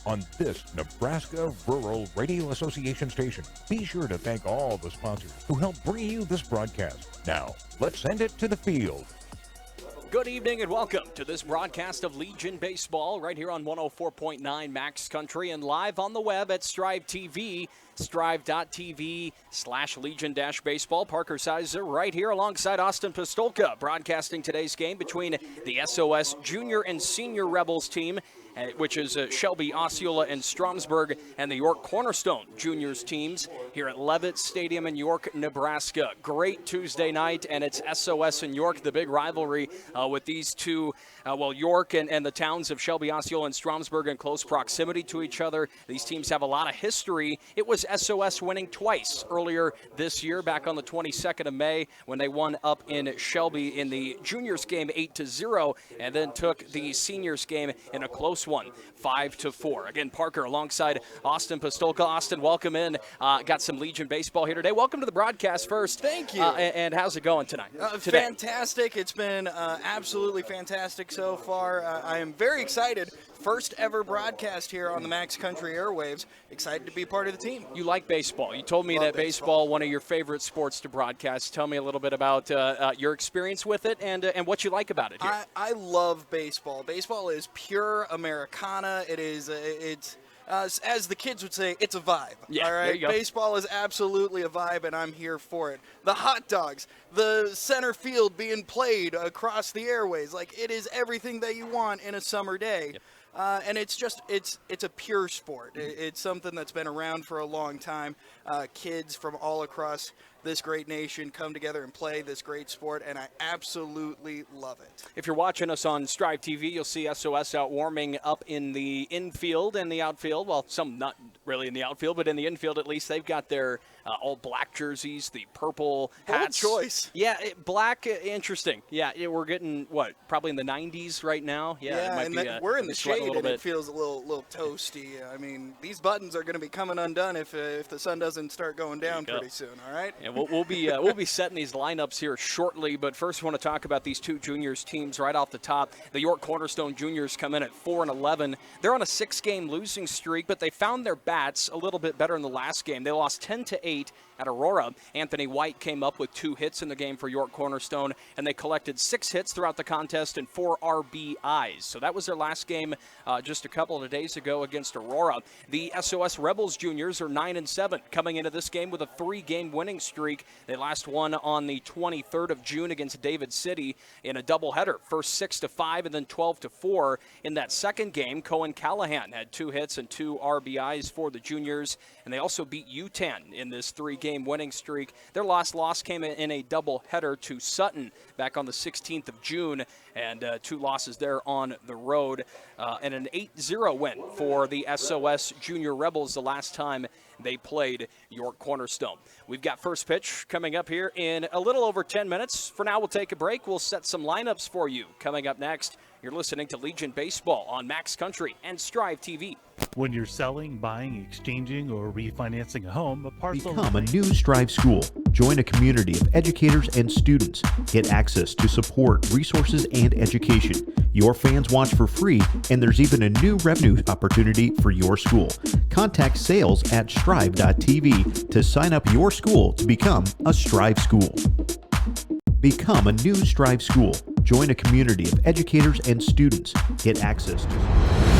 on this Nebraska Rural Radio Association station. Be sure to thank all the sponsors who help bring you this broadcast. Now, let's send it to the field. Good evening and welcome to this broadcast of Legion Baseball right here on 104.9 Max Country and live on the web at Strive TV, strive.tv/Legion-Baseball. Parker Sizer right here alongside Austin Pistolka broadcasting today's game between the SOS Junior and Senior Rebels team, which is Shelby, Osceola, and Stromsburg, and the York Cornerstone Juniors teams here at Levitt Stadium in York, Nebraska. Great Tuesday night, and it's SOS and York, the big rivalry with these two, York and the towns of Shelby, Osceola, and Stromsburg in close proximity to each other. These teams have a lot of history. It was SOS winning twice earlier this year, back on the 22nd of May, when they won up in Shelby in the Juniors game 8-0, and then took the Seniors game in a close one, 5-4. Again, Parker alongside Austin Pistolka. Austin, welcome in. Got some Legion baseball here today. Welcome to the broadcast first. Thank you. And how's it going tonight? Today? Fantastic. It's been absolutely fantastic so far. I am very excited. First ever broadcast here on the Max Country airwaves. Excited to be part of the team. You like baseball. You told me that baseball, one of your favorite sports to broadcast. Tell me a little bit about your experience with it and what you like about it here. I love baseball. Baseball is pure Americana. It is, as the kids would say, it's a vibe. Yeah, all right? there you go. Baseball is absolutely a vibe, and I'm here for it. The hot dogs, the center field being played across the airways. Like, it is everything that you want in a summer day. Yep. And it's a pure sport. It's something that's been around for a long time. Kids from all across this great nation come together and play this great sport, and I absolutely love it. If you're watching us on Strive TV, you'll see SOS out warming up in the infield and the outfield. Well, some not really in the outfield, but in the infield at least. They've got their all black jerseys, the purple hats. Bold choice. Yeah, black, interesting. Yeah, we're getting, probably in the 90s right now? Yeah, it might be, we're in the shade, and bit. it feels a little toasty. I mean, these buttons are going to be coming undone if the sun doesn't start going down pretty soon, all right? Yeah, we'll be setting these lineups here shortly, but first I want to talk about these two juniors teams right off the top. The York Cornerstone Juniors come in at 4-11. They're on a 6-game losing streak, but they found their bats a little bit better in the last game. They lost 10-8 at Aurora. Anthony White came up with 2 hits in the game for York Cornerstone, and they collected 6 hits throughout the contest and 4 RBIs. So that was their last game just a couple of days ago against Aurora. The SOS Rebels Juniors are 9-7, coming into this game with a 3-game winning streak. They last won on the 23rd of June against David City in a doubleheader. First 6-5 and then 12-4 in that second game. Cohen Callahan had 2 hits and 2 RBIs for the juniors, and they also beat UTAN in this 3-game winning streak. Their last loss came in a doubleheader to Sutton back on the 16th of June, and 2 losses there on the road, and an 8-0 win for the SOS Junior Rebels the last time they played York Cornerstone. We've got first pitch coming up here in a little over 10 minutes. For now, we'll take a break. We'll set some lineups for you. Coming up next, you're listening to Legion Baseball on Max Country and Strive TV. When you're selling, buying, exchanging, or refinancing a home, a parcel... Become a new Strive school. Join a community of educators and students. Get access to support, resources, and education. Your fans watch for free, and there's even a new revenue opportunity for your school. Contact sales at strive.tv to sign up your school to become a Strive school. Become a new Strive school. Join a community of educators and students. Get access to...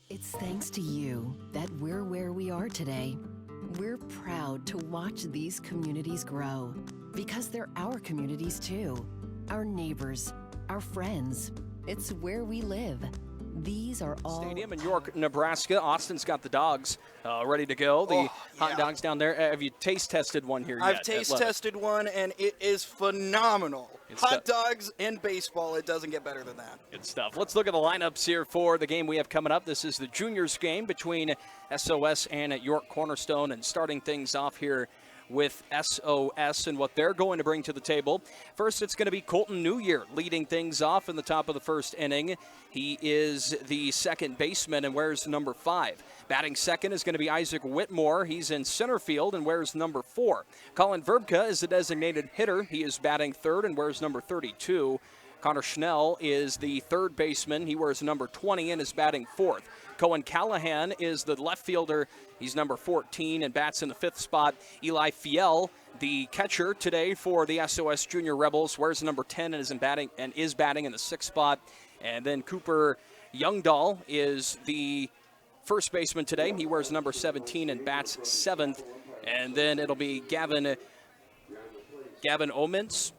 It's thanks to you that we're where we are today. We're proud to watch these communities grow because they're our communities too. Our neighbors, our friends, It's where we live. These are all Stadium in York, Nebraska. Austin's got the dogs ready to go. The hot dogs down there. Have you taste tested one here yet? I've taste tested one, and it is phenomenal. Hot dogs and baseball, it doesn't get better than that. Good stuff. Let's look at the lineups here for the game we have coming up. This is the juniors game between SOS and York Cornerstone, and starting things off here with SOS and what they're going to bring to the table. First, it's going to be Colton New Year leading things off in the top of the first inning. He is the second baseman and wears number 5. Batting second is going to be Isaac Whitmore. He's in center field and wears number 4. Colin Verbka is the designated hitter. He is batting third and wears number 32. Connor Schnell is the third baseman. He wears number 20 and is batting fourth. Cohen Callahan is the left fielder. He's number 14 and bats in the 5th spot. Eli Fiel, the catcher today for the SOS Junior Rebels, wears number 10 and is batting in the 6th spot. And then Cooper Youngdahl is the first baseman today. He wears number 17 and bats 7th. And then it'll be Gavin Omens.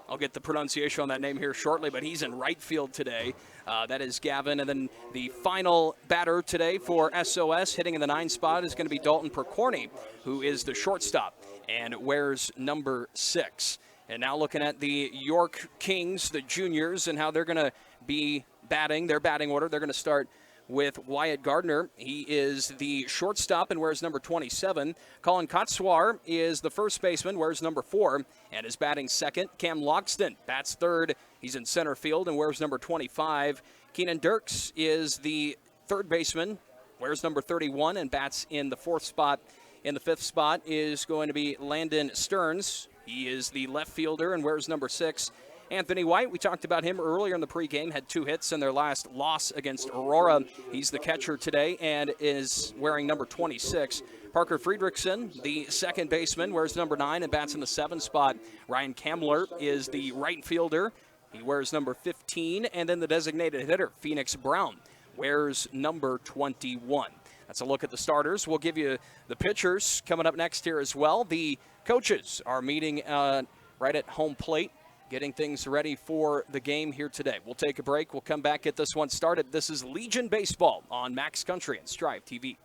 I'll get the pronunciation on that name here shortly, but he's in right field today. That is Gavin. And then the final batter today for SOS hitting in the 9 spot is going to be Dalton Percorny, who is the shortstop and wears number 6. And now looking at the York Kings, the juniors, and how they're going to be batting, their batting order. They're going to start with Wyatt Gardner. He is the shortstop and wears number 27. Colin Kotswar is the first baseman, wears number 4, and is batting second. Cam Loxton bats third. He's in center field and wears number 25. Keenan Dirks is the third baseman, wears number 31, and bats in the 4th spot. In the 5th spot is going to be Landon Stearns. He is the left fielder and wears number 6. Anthony White, we talked about him earlier in the pregame, had 2 hits in their last loss against Aurora. He's the catcher today and is wearing number 26. Parker Friedrichsen, the second baseman, wears number 9 and bats in the 7th spot. Ryan Kamler is the right fielder. He wears number 15. And then the designated hitter, Phoenix Brown, wears number 21. That's a look at the starters. We'll give you the pitchers coming up next here as well. The coaches are meeting right at home plate, getting things ready for the game here today. We'll take a break. We'll come back, get this one started. This is Legion Baseball on Max Country and Strive TV.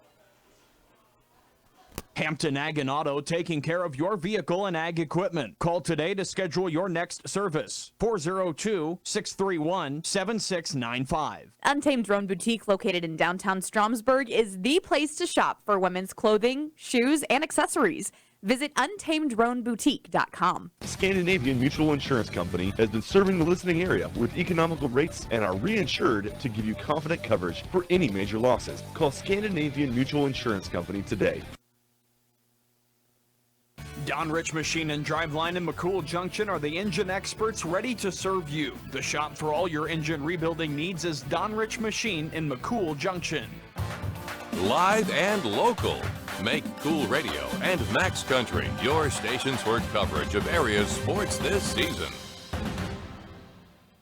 Hampton Ag and Auto, taking care of your vehicle and ag equipment. Call today to schedule your next service. 402-631-7695. Untamed Drone Boutique, located in downtown Stromsburg, is the place to shop for women's clothing, shoes, and accessories. Visit untamedroneboutique.com. Scandinavian Mutual Insurance Company has been serving the listening area with economical rates and are reinsured to give you confident coverage for any major losses. Call Scandinavian Mutual Insurance Company today. Don Rich Machine and Driveline in McCool Junction are the engine experts ready to serve you. The shop for all your engine rebuilding needs is Don Rich Machine in McCool Junction. Live and local. Make Cool Radio and Max Country your stations for coverage of area sports this season.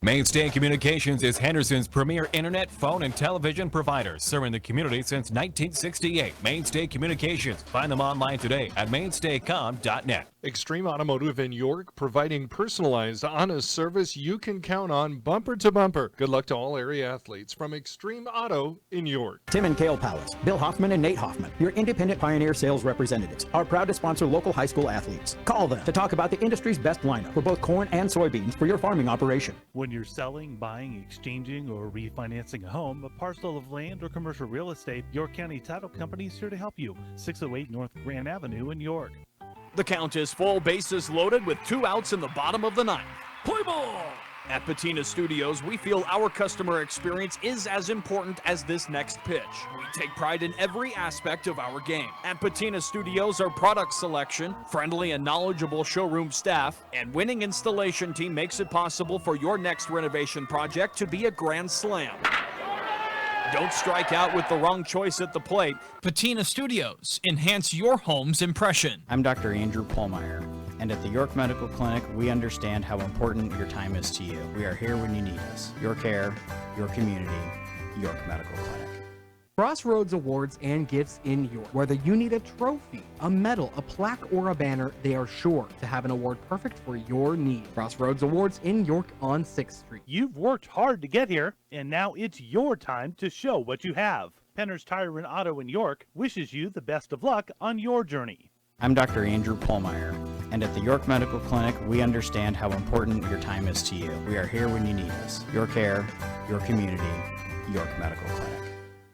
Mainstay Communications is Henderson's premier internet, phone, and television provider, serving the community since 1968. Mainstay Communications. Find them online today at mainstaycom.net. Extreme Automotive in York, providing personalized, honest service you can count on bumper to bumper. Good luck to all area athletes from Extreme Auto in York. Tim and Kale Palace, Bill Hoffman and Nate Hoffman, your independent Pioneer sales representatives, are proud to sponsor local high school athletes. Call them to talk about the industry's best lineup for both corn and soybeans for your farming operation. When you're selling, buying, exchanging, or refinancing a home, a parcel of land, or commercial real estate, York County Title Company is here to help you. 608 North Grand Avenue in York. The count is full, bases loaded with 2 outs in the bottom of the 9th. Play ball! At Patina Studios, we feel our customer experience is as important as this next pitch. We take pride in every aspect of our game. At Patina Studios, our product selection, friendly and knowledgeable showroom staff, and winning installation team makes it possible for your next renovation project to be a grand slam. Don't strike out with the wrong choice at the plate. Patina Studios. Enhance your home's impression. I'm Dr. Andrew Pallmeyer, and at the York Medical Clinic, we understand how important your time is to you. We are here when you need us. Your care, your community, York Medical Clinic. Crossroads Awards and Gifts in York. Whether you need a trophy, a medal, a plaque, or a banner, they are sure to have an award perfect for your need. Crossroads Awards in York on 6th Street. You've worked hard to get here, and now it's your time to show what you have. Penner's Tire and Auto in York wishes you the best of luck on your journey. I'm Dr. Andrew Pohlmeyer, and at the York Medical Clinic, we understand how important your time is to you. We are here when you need us. Your care, your community, York Medical Clinic.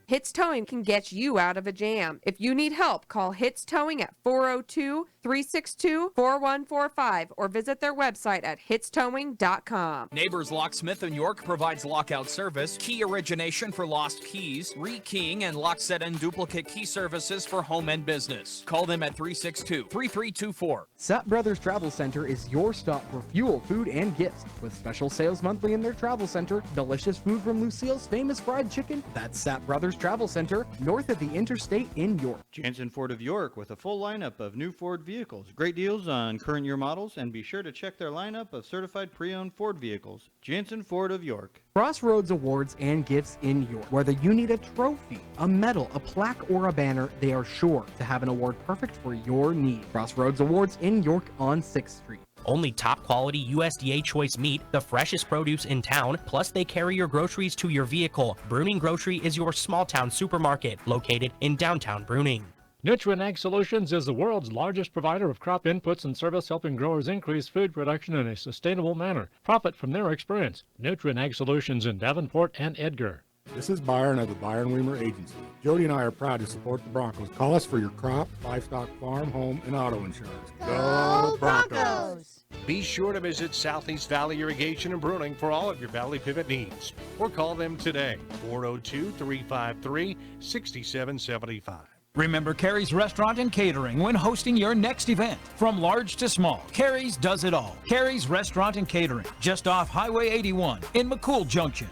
Hits Towing can get you out of a jam. If you need help, call Hits Towing at 402-362-4145 or visit their website at hitstowing.com. Neighbors Locksmith in York provides lockout service, key origination for lost keys, rekeying, and lock set and duplicate key services for home and business. Call them at 362-3324. Sapp Brothers Travel Center is your stop for fuel, food, and gifts. With special sales monthly in their travel center, delicious food from Lucille's famous fried chicken. That's Sapp Brothers Travel Center, north of the interstate in York. Jansen Ford of York with a full lineup of new Ford vehicles. Great deals on current year models, and be sure to check their lineup of certified pre-owned Ford vehicles. Jansen Ford of York. Crossroads Awards and Gifts in York. Whether you need a trophy, a medal, a plaque, or a banner, they are sure to have an award perfect for your need. Crossroads Awards in York on 6th Street. Only top quality USDA choice meat, the freshest produce in town, plus they carry your groceries to your vehicle. Bruning Grocery is your small town supermarket located in downtown Bruning. Nutrien Ag Solutions is the world's largest provider of crop inputs and service, helping growers increase food production in a sustainable manner. Profit from their experience. Nutrien Ag Solutions in Davenport and Edgar. This is Byron of the Byron Weimer Agency. Jody and I are proud to support the Broncos. Call us for your crop, livestock, farm, home, and auto insurance. Go Broncos! Be sure to visit Southeast Valley Irrigation in Bruning for all of your Valley Pivot needs. Or call them today, 402-353-6775. Remember Carrie's Restaurant and Catering when hosting your next event. From large to small, Carrie's does it all. Carrie's Restaurant and Catering, just off Highway 81 in McCool Junction.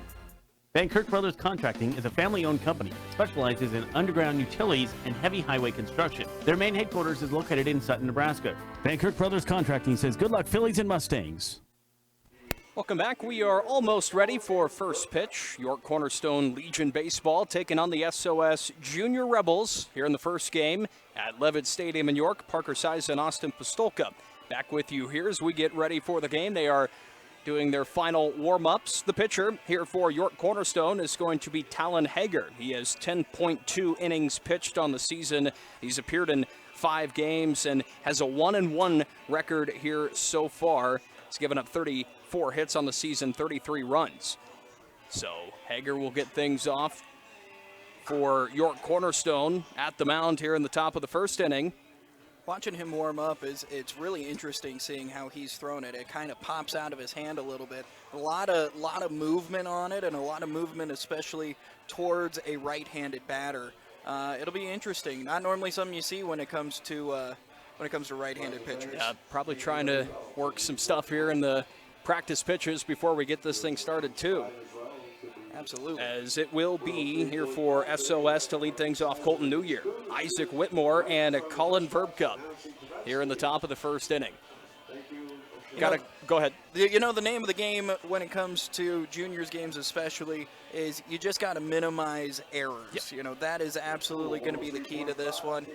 Van Kirk Brothers Contracting is a family-owned company that specializes in underground utilities and heavy highway construction. Their main headquarters is located in Sutton, Nebraska. Van Kirk Brothers Contracting says good luck, Phillies and Mustangs. Welcome back. We are almost ready for first pitch. York Cornerstone Legion Baseball taking on the SOS Junior Rebels here in the first game at Levitt Stadium in York. Parker Size and Austin Pistolka back with you here as we get ready for the game. They are doing their final warm-ups. The pitcher here for York Cornerstone is going to be Talon Hager. He has 10.2 innings pitched on the season. He's appeared in 5 games and has a 1-1 record here so far. He's given up 34 hits on the season, 33 runs. So Hager will get things off for York Cornerstone at the mound here in the top of the first inning. Watching him warm up it's really interesting seeing how he's thrown it. It kind of pops out of his hand a little bit. A lot of movement on it, and a lot of movement especially towards a right-handed batter. It'll be interesting. Not normally something you see when it comes to right-handed pitchers. Yeah, probably trying to work some stuff here in the practice pitches before we get this thing started too. Absolutely. As it will be here for SOS to lead things off Colton New Year. Isaac Whitmore and Colin Verbka here in the top of the first inning. Go ahead. You know, the name of the game when it comes to juniors games especially is you just got to minimize errors. Yep. You know, that is absolutely going to be the key to this one.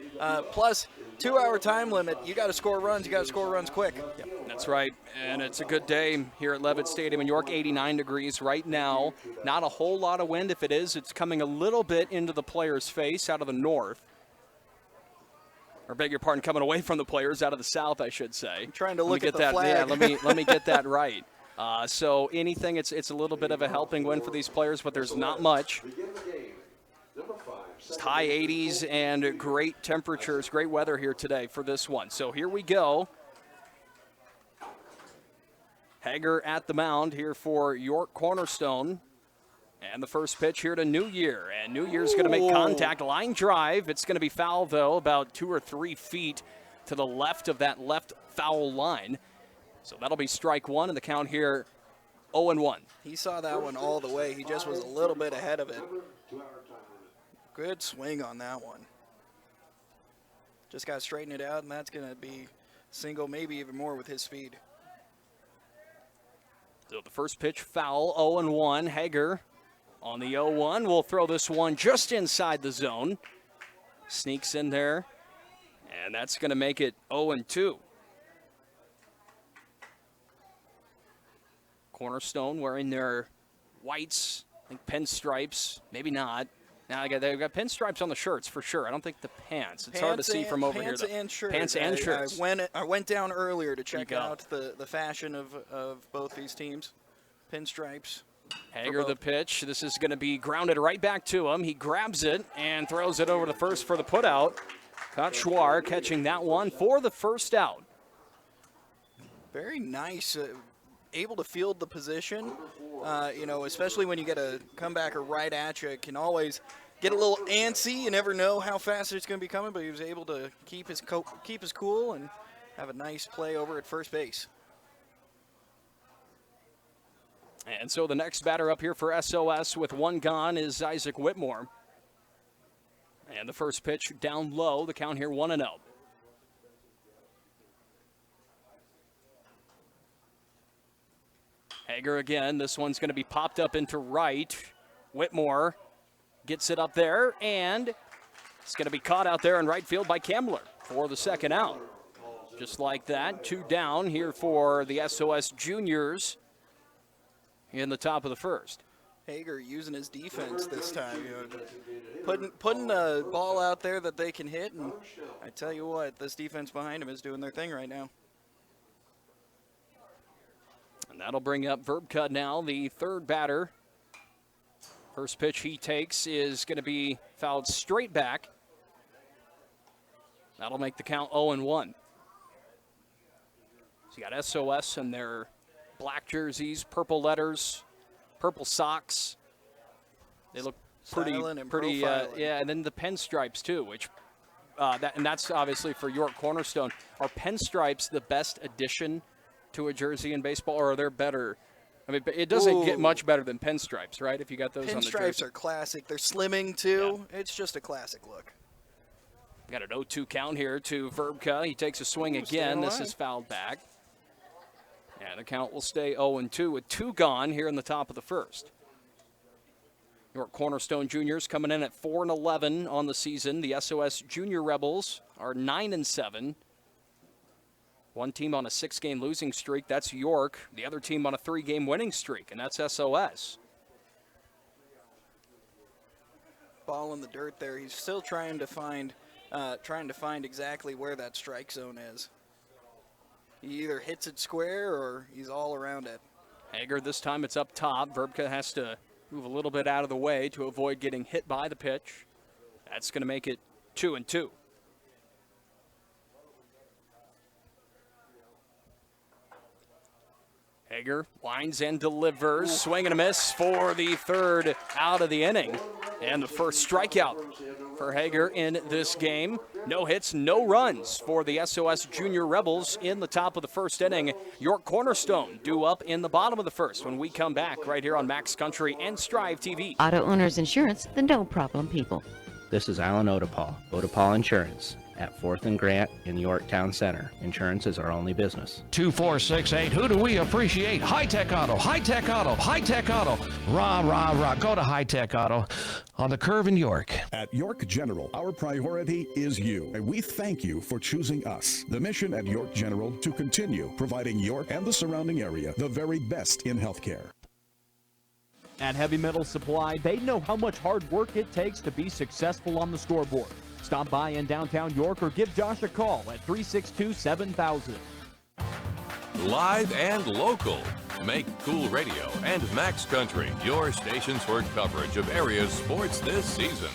Plus, 2-hour time limit. You got to score runs. You got to score runs quick. Yep, that's right. And it's a good day here at Levitt Stadium in York. 89 degrees right now. Not a whole lot of wind. If it is, it's coming a little bit into the player's face out of the north. Or beg your pardon, coming away from the players out of the south, I should say. I'm trying to look at the flag. Yeah, let me get that right. So anything, it's a little bit of a helping win for these players, but there's not much. It's high 80s and great temperatures, great weather here today for this one. So here we go. Hager at the mound here for York Cornerstone. And the first pitch here to New Year. And New Year's going to make contact. Line drive. It's going to be foul, though, about 2 or 3 feet to the left of that left foul line. So that'll be strike one, and the count here 0-1. He saw that one all the way. He just was a little bit ahead of it. Good swing on that one. Just got to straighten it out, and that's going to be single, maybe even more with his speed. So the first pitch foul, 0-1. Hager On the 0-1, we'll throw this one just inside the zone. Sneaks in there, and that's going to make it 0-2. Cornerstone wearing their whites, I think pinstripes, maybe not. Now they've got pinstripes on the shirts for sure. I don't think the pants. It's hard to see from over here. Pants and shirts. Pants and shirts. I went down earlier to check out the fashion of both these teams. Pinstripes. Hager the pitch. This is going to be grounded right back to him. He grabs it and throws it over to first for the putout. Kotschwar catching that one for the first out. Very nice. Able to field the position, especially when you get a comebacker right at you. It can always get a little antsy. You never know how fast it's going to be coming, but he was able to keep his cool and have a nice play over at first base. And so the next batter up here for SOS with one gone is Isaac Whitmore. And the first pitch down low, the count here 1-0. Hager again, this one's going to be popped up into right. Whitmore gets it up there, and it's going to be caught out there in right field by Kemmler for the second out. Just like that, 2 down here for the SOS juniors in the top of the first. Hager using his defense this time, putting a ball out there that they can hit, and I tell you what, this defense behind him is doing their thing right now. And that'll bring up Verbka now, the third batter. First pitch he takes is going to be fouled straight back. That'll make the count 0-1. So you got SOS and their black jerseys, purple letters, purple socks. They look pretty, yeah. And then the pinstripes too, which and that's obviously for York Cornerstone. Are pinstripes the best addition to a jersey in baseball, or are there better? I mean, it doesn't get much better than pinstripes, right? If you got those on the jersey. Pinstripes are classic. They're slimming too. Yeah. It's just a classic look. Got an 0-2 count here to Verbka. He takes a swing again. This is fouled back. And the count will stay 0-2 with 2 gone here in the top of the first. York Cornerstone Juniors coming in at 4-11 on the season. The SOS Junior Rebels are 9-7. One team on a 6-game losing streak, that's York. The other team on a 3-game winning streak, and that's SOS. Ball in the dirt there. He's still trying to find exactly where that strike zone is. He either hits it square or he's all around it. Hager, this time it's up top. Verbka has to move a little bit out of the way to avoid getting hit by the pitch. That's going to make it 2-2. Hager winds and delivers. Swing and a miss for the third out of the inning. And the first strikeout for Hager in this game. No hits, no runs for the SOS Junior Rebels in the top of the first inning. York Cornerstone due up in the bottom of the first when we come back right here on Max Country and Strive TV. Auto Owners Insurance, the no problem people. This is Alan Odepal, Odepal Insurance, at 4th and Grant in York Town Center. Insurance is our only business. 2468, who do we appreciate? High Tech Auto, High Tech Auto, High Tech Auto. Rah, rah, rah. Go to High Tech Auto on the curve in York. At York General, our priority is you, and we thank you for choosing us. The mission at York General to continue providing York and the surrounding area the very best in healthcare. At Heavy Metal Supply, they know how much hard work it takes to be successful on the scoreboard. Stop by in downtown York or give Josh a call at 362-7000. Live and local. Make Cool Radio and Max Country your stations for coverage of area sports this season.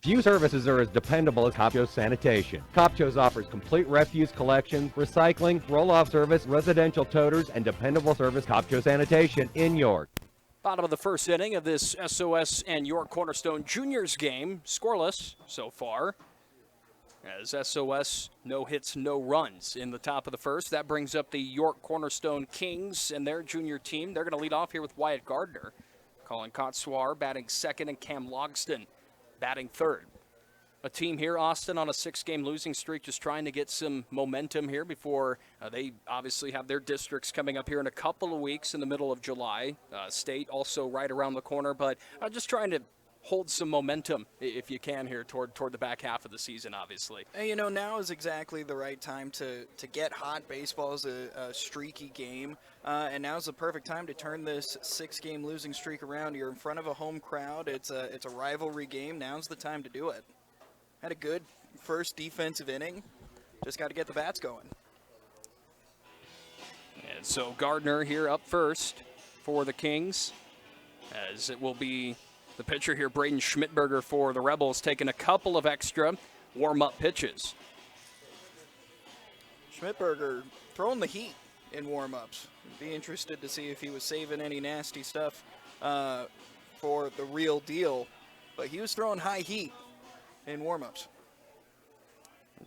Few services are as dependable as Copcho's Sanitation. Copcho's offers complete refuse collection, recycling, roll-off service, residential toters, and dependable service Copcho Sanitation in York. Bottom of the first inning of this SOS and York Cornerstone Juniors game. Scoreless so far. As SOS, no hits, no runs in the top of the first. That brings up the York Cornerstone Kings and their junior team. They're going to lead off here with Wyatt Gardner. Colin Kotschwar batting second and Cam Logston batting third. A team here, Austin, on a 6-game losing streak, just trying to get some momentum here before they obviously have their districts coming up here in a couple of weeks in the middle of July. State also right around the corner, but just trying to hold some momentum, if you can, here toward the back half of the season, obviously. And now is exactly the right time to get hot. Baseball is a streaky game, and now's the perfect time to turn this 6-game losing streak around. You're in front of a home crowd. It's a rivalry game. Now's the time to do it. Had a good first defensive inning. Just got to get the bats going. And so Gardner here up first for the Kings, as it will be the pitcher here, Braden Schmidberger for the Rebels, taking a couple of extra warm-up pitches. Schmidberger throwing the heat in warm-ups. Be interested to see if he was saving any nasty stuff for the real deal. But he was throwing high heat in warm-ups.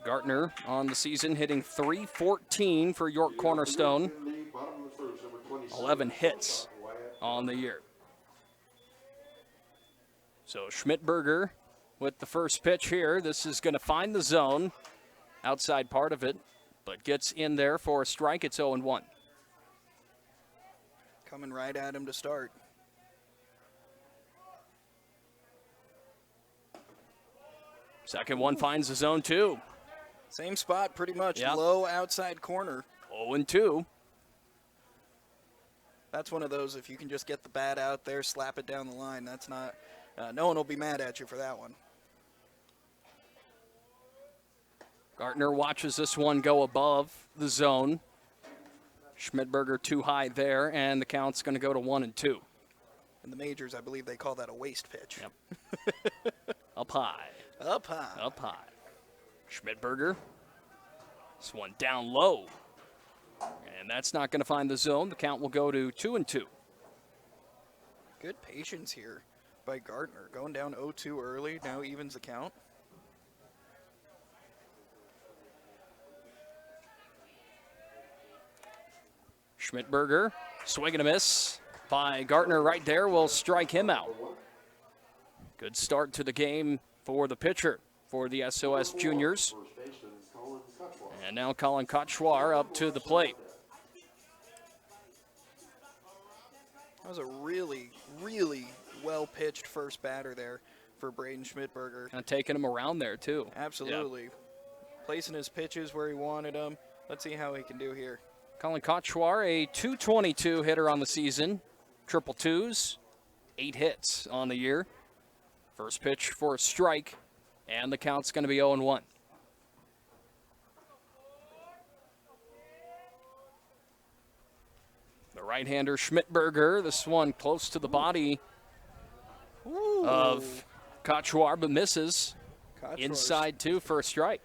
Gardner on the season hitting .314 for York Cornerstone. 11 hits on the year. So Schmidberger with the first pitch here. This is going to find the zone, outside part of it, but gets in there for a strike. It's 0-1. Coming right at him to start. Second one finds the zone, too. Same spot, pretty much. Yep. Low outside corner. 0-2. That's one of those, if you can just get the bat out there, slap it down the line, that's not, no one will be mad at you for that one. Gardner watches this one go above the zone. Schmidberger too high there, and the count's going to go to 1-2. In the majors, I believe they call that a waste pitch. Yep. Up high. Up high. Up high. Schmidberger. This one down low. And that's not going to find the zone. The count will go to 2-2. Good patience here by Gardner. Going down 0-2 early, now evens the count. Schmidberger, swing and a miss by Gardner right there, will strike him out. Good start to the game for the pitcher for the SOS Juniors. And now Colin Kochwar up to the plate. That was a really, really well-pitched first batter there for Braden Schmidberger. And taking him around there, too. Absolutely. Yeah. Placing his pitches where he wanted them. Let's see how he can do here. Colin Kochwar, a .222 hitter on the season. Triple twos, 8 hits on the year. First pitch for a strike, and the count's going to be 0-1. The right-hander Schmidberger, this one close to the body of Kochwar, but misses. Inside two for a strike.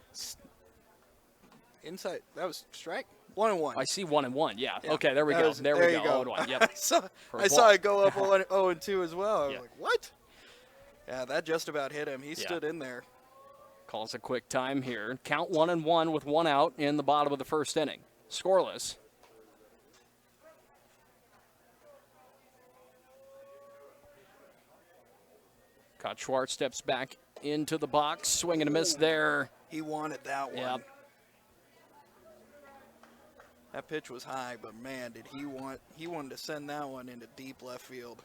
Inside, that was strike? 1-1. I see 1-1. Yeah. Okay, there we go. There we go. 0-1. Yep. I saw it go up 0-2 as well. I was like, what? Yeah, that just about hit him. He stood in there. Calls a quick time here. Count 1-1 with 1 out in the bottom of the first inning. Scoreless. Kochwar steps back into the box. Swing and a miss there. He wanted that one. Yep. That pitch was high, but man, did he wanted to send that one into deep left field.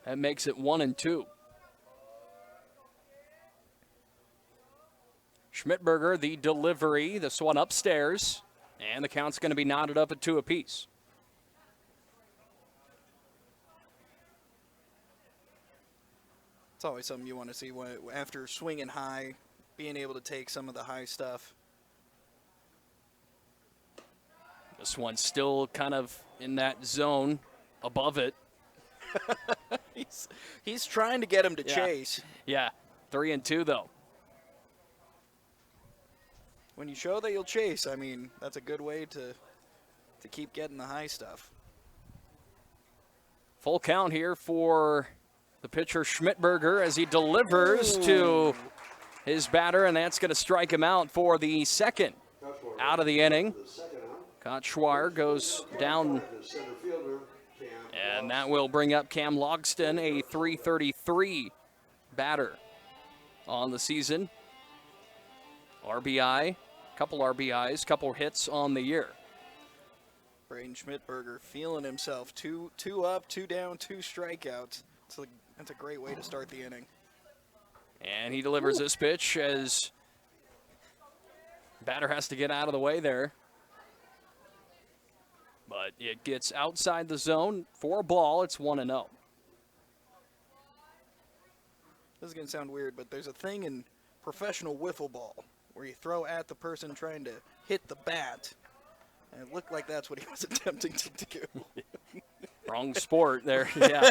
That makes it 1-2. Schmidberger, the delivery. This one upstairs. And the count's going to be knotted up at 2 apiece. It's always something you want to see after swinging high, being able to take some of the high stuff. This one's still kind of in that zone above it. He's trying to get him to chase. Yeah, 3-2 though. When you show that you'll chase, I mean, that's a good way to keep getting the high stuff. Full count here for the pitcher Schmidberger as he delivers to his batter, and that's going to strike him out for the second out of the inning. Kochwar goes down, and that will bring up Cam Logston, a .333 batter on the season. RBI, couple RBIs, couple hits on the year. Braden Schmidberger feeling himself. Two up, 2 down, 2 strikeouts. That's a great way to start the inning. And he delivers this pitch as batter has to get out of the way there. But it gets outside the zone for a ball. It's 1-0. This is going to sound weird, but there's a thing in professional wiffle ball where you throw at the person trying to hit the bat. And it looked like that's what he was attempting to do. Wrong sport there, yeah.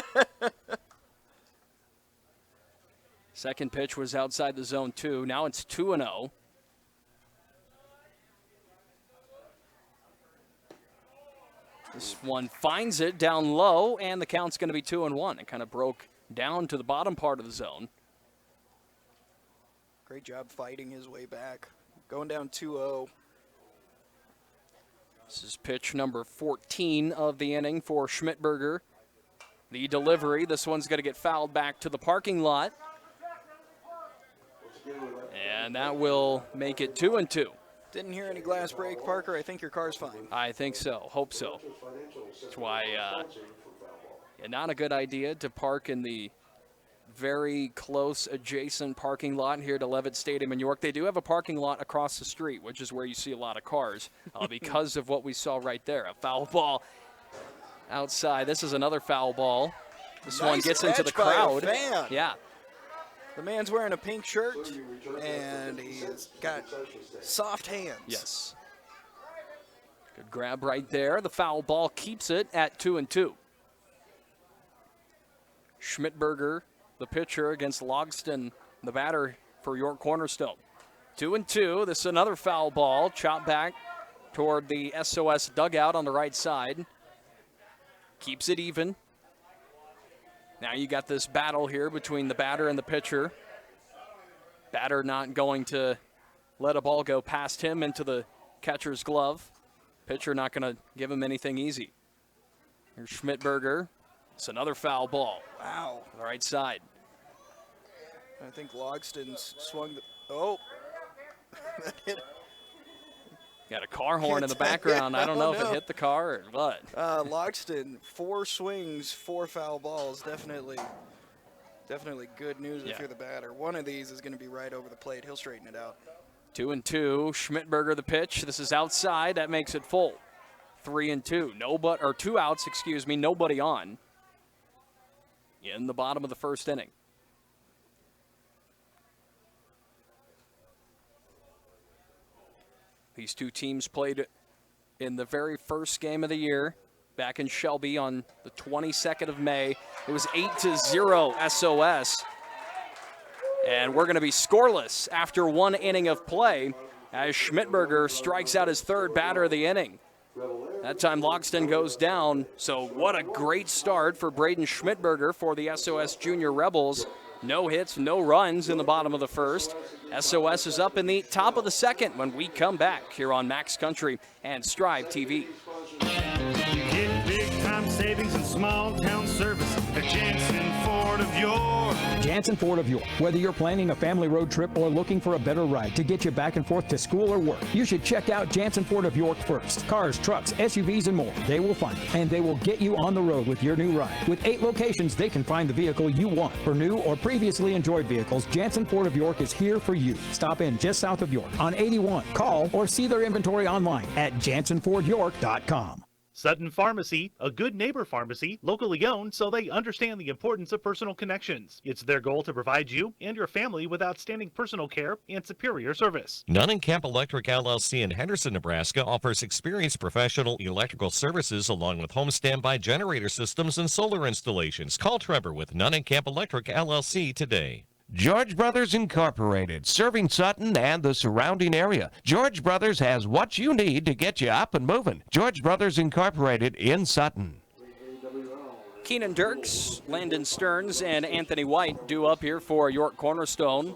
Second pitch was outside the zone, too. Now it's 2-0. This one finds it down low, and the count's going to be 2-1. It kind of broke down to the bottom part of the zone. Great job fighting his way back. Going down 2-0. This is pitch number 14 of the inning for Schmidberger. The delivery, this one's going to get fouled back to the parking lot. And that will make it 2-2. Didn't hear any glass break, Parker. I think your car's fine. I think so. Hope so. That's why not a good idea to park in the very close adjacent parking lot here to Levitt Stadium in York. They do have a parking lot across the street, which is where you see a lot of cars because of what we saw right there. A foul ball outside. This is another foul ball. This one gets into the crowd. Yeah. The man's wearing a pink shirt, and he's got soft hands. Yes. Good grab right there. The foul ball keeps it at 2-2. Schmidberger, the pitcher, against Logston, the batter for York Cornerstone. 2-2. This is another foul ball. Chopped back toward the SOS dugout on the right side. Keeps it even. Now you got this battle here between the batter and the pitcher. Batter not going to let a ball go past him into the catcher's glove. Pitcher not going to give him anything easy. Here's Schmidberger. It's another foul ball. Wow. On the right side. I think Logston swung the... Oh. That hit. Got a car horn in the background. I don't know if it hit the car or what. Logston, 4 swings, 4 foul balls. Definitely good news if you're the batter. One of these is going to be right over the plate. He'll straighten it out. 2-2. Schmidberger the pitch. This is outside. That makes it full. 3-2. 2 outs, excuse me. Nobody on in the bottom of the first inning. These two teams played in the very first game of the year back in Shelby on the 22nd of May. It was 8-0 SOS. And we're going to be scoreless after 1 inning of play as Schmidberger strikes out his 3rd batter of the inning. That time Logston goes down. So what a great start for Braden Schmidberger for the SOS Junior Rebels. No hits, no runs in the bottom of the first. SOS is up in the top of the second when we come back here on Max Country and Strive TV. Get big-time savings and small-town service at Jansen Ford of York. Jansen Ford of York. Whether you're planning a family road trip or looking for a better ride to get you back and forth to school or work, you should check out Jansen Ford of York first. Cars, trucks, SUVs, and more. They will find you, and they will get you on the road with your new ride. With 8 locations, they can find the vehicle you want. For new or previously enjoyed vehicles, Jansen Ford of York is here for you. Stop in just south of York on 81. Call or see their inventory online at jansenfordyork.com. Sutton Pharmacy, a good neighbor pharmacy, locally owned so they understand the importance of personal connections. It's their goal to provide you and your family with outstanding personal care and superior service. Camp Electric LLC in Henderson, Nebraska offers experienced professional electrical services along with home standby generator systems and solar installations. Call Trevor with Camp Electric LLC today. George Brothers Incorporated, serving Sutton and the surrounding area. George Brothers has what you need to get you up and moving. George Brothers Incorporated in Sutton. Keenan Dirks, Landon Stearns, and Anthony White due up here for York Cornerstone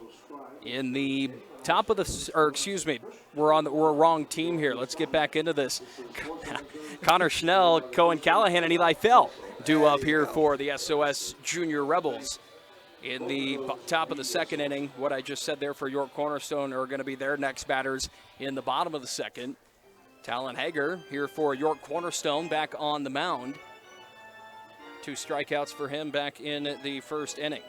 in the top of the, or excuse me, we're a wrong team here. Let's get back into this. Connor Schnell, Cohen Callahan, and Eli Fell due up here for the SOS Junior Rebels. in the top of the second inning. What I just said there for York Cornerstone are going to be their next batters in the bottom of the second. Talon Hager here for York Cornerstone back on the mound. 2 strikeouts for him back in the first inning.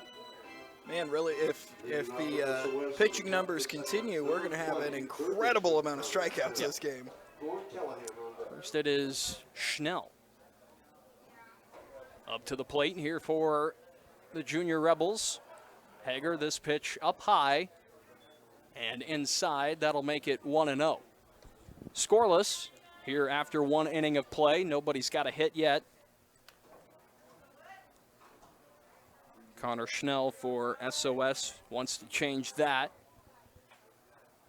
Man, really, if the pitching numbers continue, we're going to have an incredible amount of strikeouts this game. First it is Schnell. Up to the plate here for the Junior Rebels. Hager, this pitch up high and inside. That'll make it 1-0. Scoreless here after 1 inning of play. Nobody's got a hit yet. Connor Schnell for SOS wants to change that.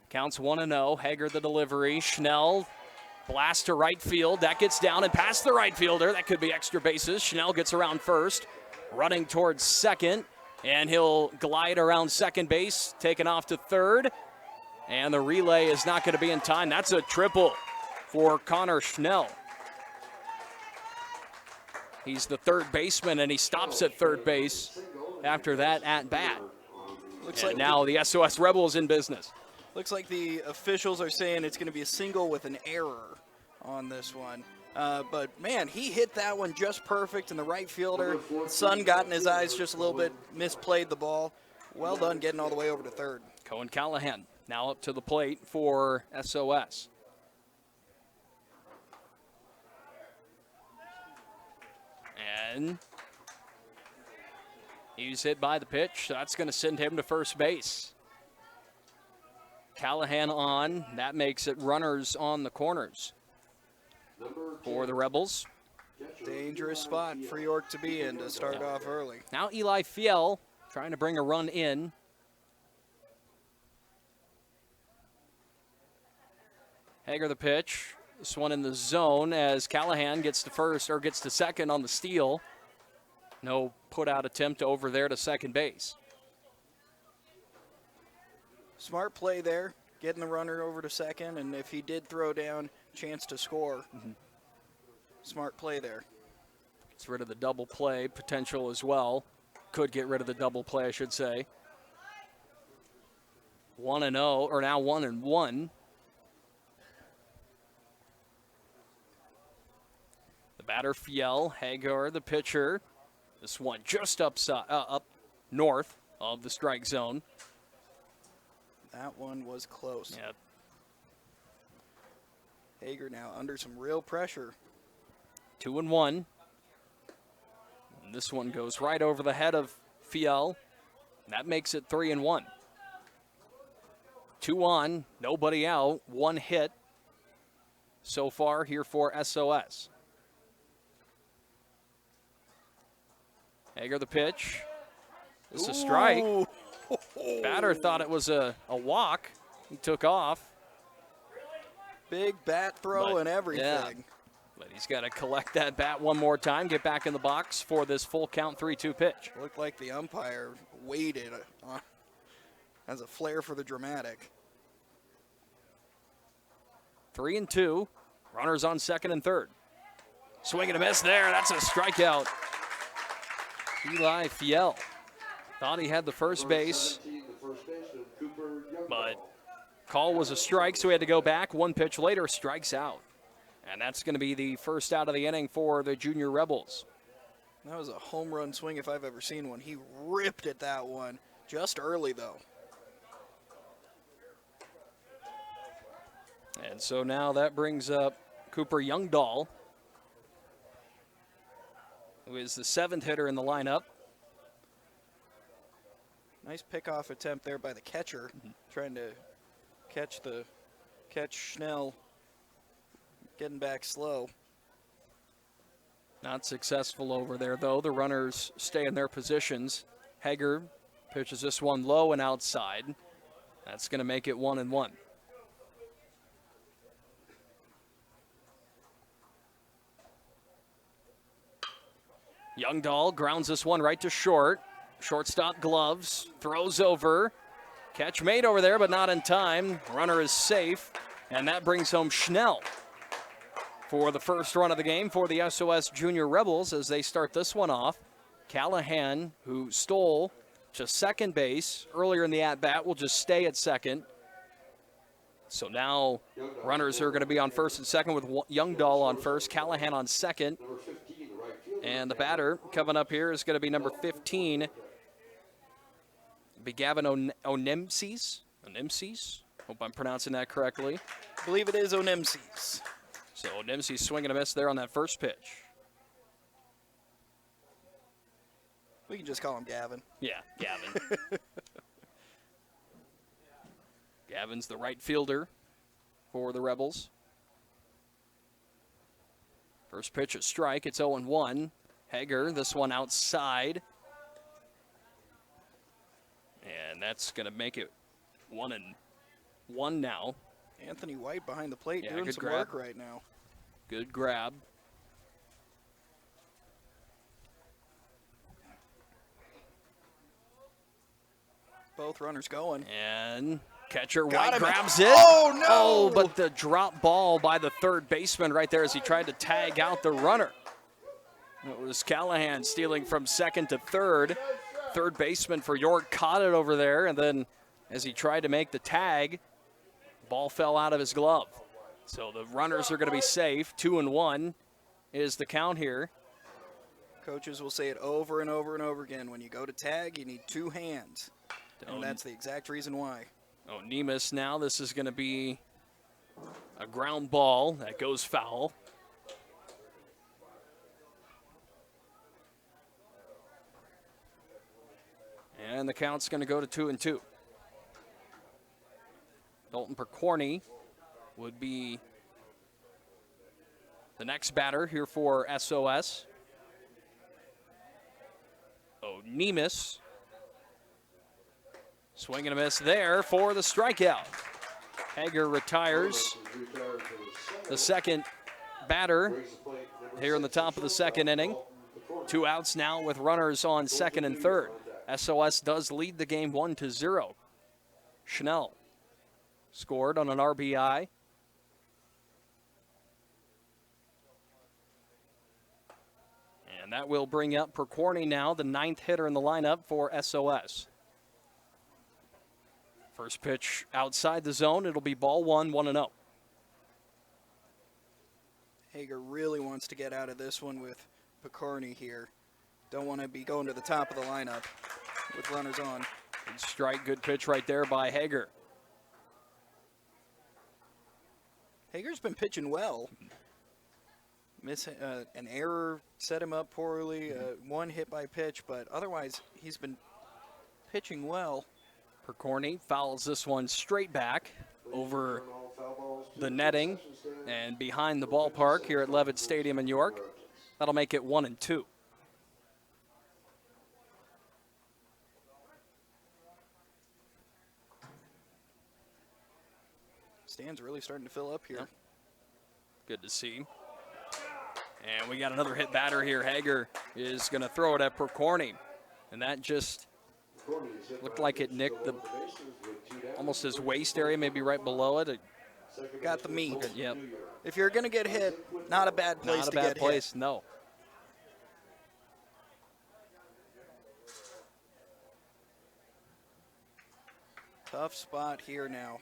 Counts 1-0. Hager the delivery. Schnell blast to right field. That gets down and past the right fielder. That could be extra bases. Schnell gets around first, running towards second, and he'll glide around second base, taken off to third. And the relay is not going to be in time. That's a triple for Connor Schnell. He's the third baseman, and he stops at third base after that at bat. Looks like now the SOS Rebels in business. Looks like the officials are saying it's going to be a single with an error on this one. But, man, he hit that one just perfect, and the right fielder, the sun got in his eyes just a little bit, misplayed the ball. Well done getting all the way over to third. Cohen Callahan now up to the plate for SOS. And he's hit by the pitch. That's going to send him to first base. Callahan on. That makes it runners on the corners for the Rebels. Dangerous spot for York to be in to start off early. Now Eli Fiel trying to bring a run in. Hager the pitch. This one in the zone as Callahan gets to first, or gets to second on the steal. No put-out attempt over there to second base. Smart play there, getting the runner over to second, and if he did throw down, chance to score. Smart play there. Gets rid of the double play potential as well. Could get rid of the double play, I should say. 1-0, or now 1-1. The batter Fiel, Hagar the pitcher. This one just up north of the strike zone. That one was close. Yep. Hager now under some real pressure. 2-1. And this one goes right over the head of Fiel. That makes it 3-1. 2 on, nobody out, 1 hit so far here for SOS. Hager the pitch. This is a strike. Batter thought it was a walk. He took off. Big bat throw and everything. Yeah. But he's got to collect that bat one more time, get back in the box for this full count 3-2 pitch. Looked like the umpire waited on, has a flair for the dramatic. 3-2. Runners on second and third. Swing and a miss there. That's a strikeout. Eli Fiel thought he had the first base, but call was a strike, so he had to go back. 1 pitch later, strikes out. And that's going to be the first out of the inning for the Junior Rebels. That was a home run swing if I've ever seen one. He ripped at that one just early, though. And so now that brings up Cooper Youngdahl, who is the 7th hitter in the lineup. Nice pickoff attempt there by the catcher, trying to catch Schnell, getting back slow. Not successful over there, though. The runners stay in their positions. Hager pitches this one low and outside. That's going to make it 1-1. Youngdahl grounds this one right to short. Shortstop gloves, throws over. Catch made over there, but not in time. Runner is safe, and that brings home Schnell for the first run of the game for the SOS Junior Rebels as they start this one off. Callahan, who stole to second base earlier in the at-bat will just stay at second. So now runners are going to be on first and second with Youngdahl on first, Callahan on second. And the batter coming up here is going to be number 15. Be Gavin Onemses. Hope I'm pronouncing that correctly. I believe it is Onemses. So Onemses swinging a miss there on that first pitch. We can just call him Gavin. Yeah, Gavin. Gavin's the right fielder for the Rebels. First pitch, a strike. It's 0-1. Hager, this one outside. And that's going to make it 1-1 now. Anthony White behind the plate Yeah, doing good some grab. work right now. Good grab. Both runners going. And catcher Got White him. grabs it. Oh, no! Oh, but the drop ball by the third baseman right there as he tried to tag out the runner. It was Callahan stealing from second to third. Third baseman for York caught it over there, and then as he tried to make the tag, ball fell out of his glove. So the runners are going to be safe. 2-1 is the count here. Coaches will say it over and over and over again. When you go to tag, you need two hands. And that's the exact reason why. Oh, Nemus now. This is going to be a ground ball that goes foul. And the count's going to go to 2-2. Dalton Percorny would be the next batter here for SOS. Oh, Nemus. Swing and a miss there for the strikeout. Hager retires. The second batter here in the top of the second inning. 2 outs now with runners on second and third. SOS does lead the game 1-0. Schnell scored on an RBI. And that will bring up Percorny now, the 9th hitter in the lineup for SOS. First pitch outside the zone. It'll be ball 1-0. Hager really wants to get out of this one with Percorny here. Don't want to be going to the top of the lineup with runners on. Good strike, good pitch right there by Hager. Hager's been pitching well. An error set him up poorly, one hit by pitch, but otherwise he's been pitching well. Percorny fouls this one straight back over the netting and behind the ballpark here at Levitt Stadium in York. That'll make it 1-2. Stands really starting to fill up here. Yep. Good to see. And we got another hit batter here. Hager is going to throw it at Percorny. And that just looked like it nicked almost his waist area, maybe right below it. Got the meat. Yep. If you're going to get hit, not a bad place to get hit. Not a bad place, no. Tough spot here now.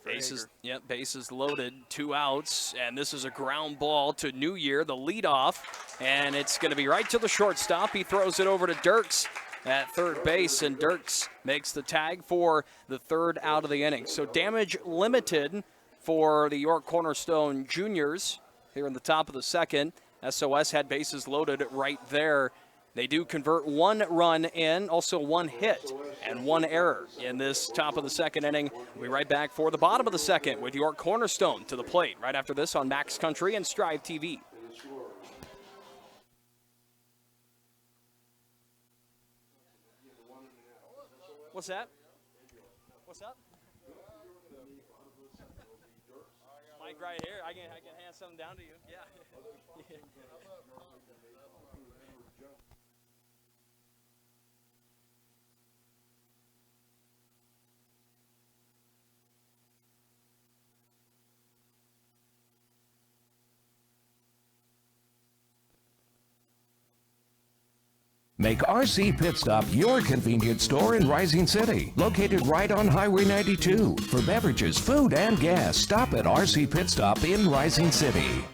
Bases loaded, 2 outs, and this is a ground ball to New Year, the leadoff, and it's going to be right to the shortstop. He throws it over to Dirks at third base, and Dirks makes the tag for the 3rd out of the inning. So damage limited for the York Cornerstone Juniors here in the top of the 2nd. SOS had bases loaded right there. They do convert 1 run in, also 1 hit and 1 error in this top of the 2nd inning. We'll be right back for the bottom of the 2nd with York Cornerstone to the plate right after this on Max Country and Strive TV. What's that? What's up? Mike right here. I can hand something down to you. Yeah. Make RC Pit Stop your convenience store in Rising City, located right on Highway 92. For beverages, food, and gas, stop at RC Pit Stop in Rising City.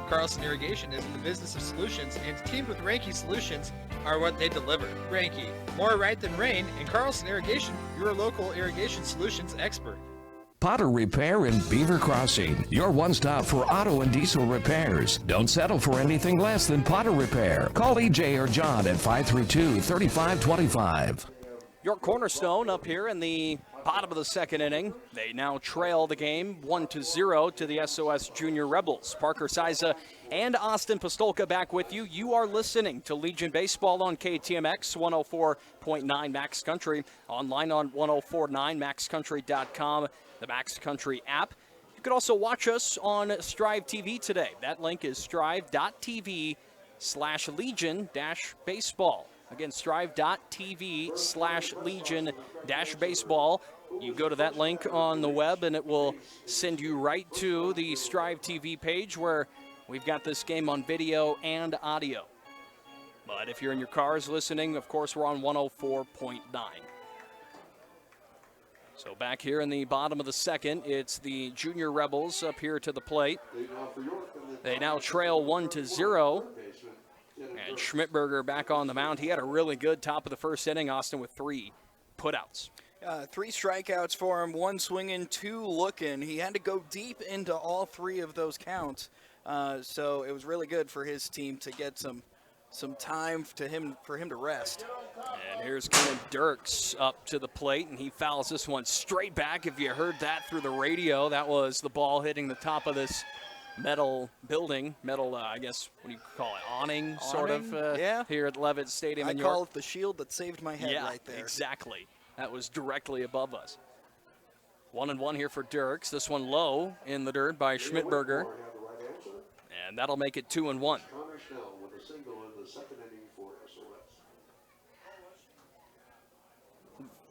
Carlson Irrigation is in the business of solutions, and teamed with Ranke Solutions are what they deliver. Ranke, more right than rain, and Carlson Irrigation, your local irrigation solutions expert. Potter Repair in Beaver Crossing, your one-stop for auto and diesel repairs. Don't settle for anything less than Potter Repair. Call EJ or John at 532-3525. York Cornerstone up here in the bottom of the second inning. They now trail the game 1-0 to the SOS Junior Rebels. Parker Siza and Austin Pastolka back with you. You are listening to Legion Baseball on KTMX 104.9 Max Country, online on 1049maxcountry.com, the Max Country app. You can also watch us on Strive TV today. That link is strive.tv/Legion-baseball. Again, strive.tv/Legion-baseball. You go to that link on the web and it will send you right to the Strive TV page where we've got this game on video and audio. But if you're in your cars listening, of course, we're on 104.9. So back here in the bottom of the second, it's the Junior Rebels up here to the plate. They now trail 1-0. And Schmidberger back on the mound. He had a really good top of the first inning, Austin, with 3 putouts. 3 strikeouts for him, 1 swinging, 2 looking. He had to go deep into all 3 of those counts. So it was really good for his team to get some time for him to rest. And here's Kenan Dirks up to the plate, and he fouls this one straight back. If you heard that through the radio, that was the ball hitting the top of this metal building, I guess, what do you call it, awning, sort of, yeah. Here at Levitt Stadium in I York. call it the shield that saved my head right there. Exactly. That was directly above us. 1-1 here for Dirks. This one low in the dirt by Schmidberger. And that'll make it 2-1.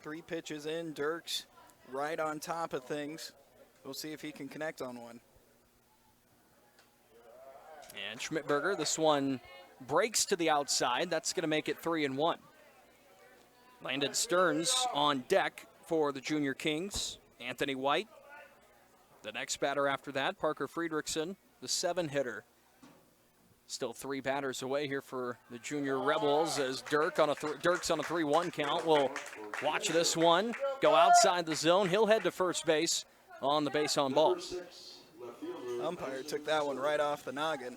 3 pitches in, Dirks right on top of things. We'll see if he can connect on one. And Schmidberger, this one breaks to the outside. That's going to make it 3-1. Landon Stearns on deck for the Junior Kings. Anthony White, the next batter after that. Parker Friedrichsen, the 7-hitter. Still 3 batters away here for the Junior Rebels as Dirks on a 3-1 count. We'll watch this one go outside the zone. He'll head to first base on the base on ball. Umpire took that one right off the noggin.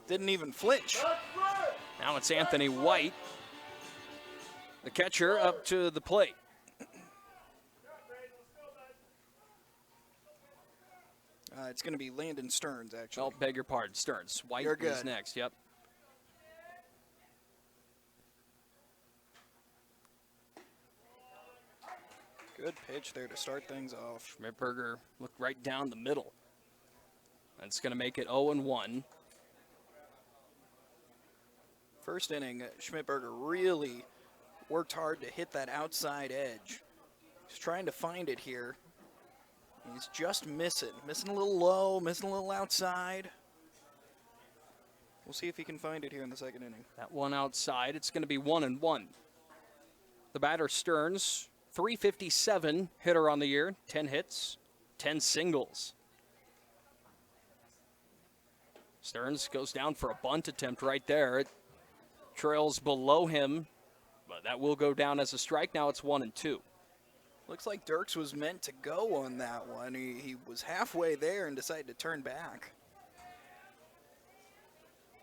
Didn't even flinch. Now it's Anthony White, the catcher, up to the plate. It's going to be Landon Stearns, actually. Oh, beg your pardon, Stearns. White is next, yep. Good pitch there to start things off. Schmidberger looked right down the middle. That's going to make it 0-1. First inning, Schmidberger really worked hard to hit that outside edge. He's trying to find it here. He's just missing a little low, missing a little outside. We'll see if he can find it here in the second inning. That one outside, it's going to be 1-1. The batter, Stearns, 357 hitter on the year, 10 hits, 10 singles. Stearns goes down for a bunt attempt right there. It trails below him, but that will go down as a strike. Now it's 1-2. Looks like Dirks was meant to go on that one. He was halfway there and decided to turn back.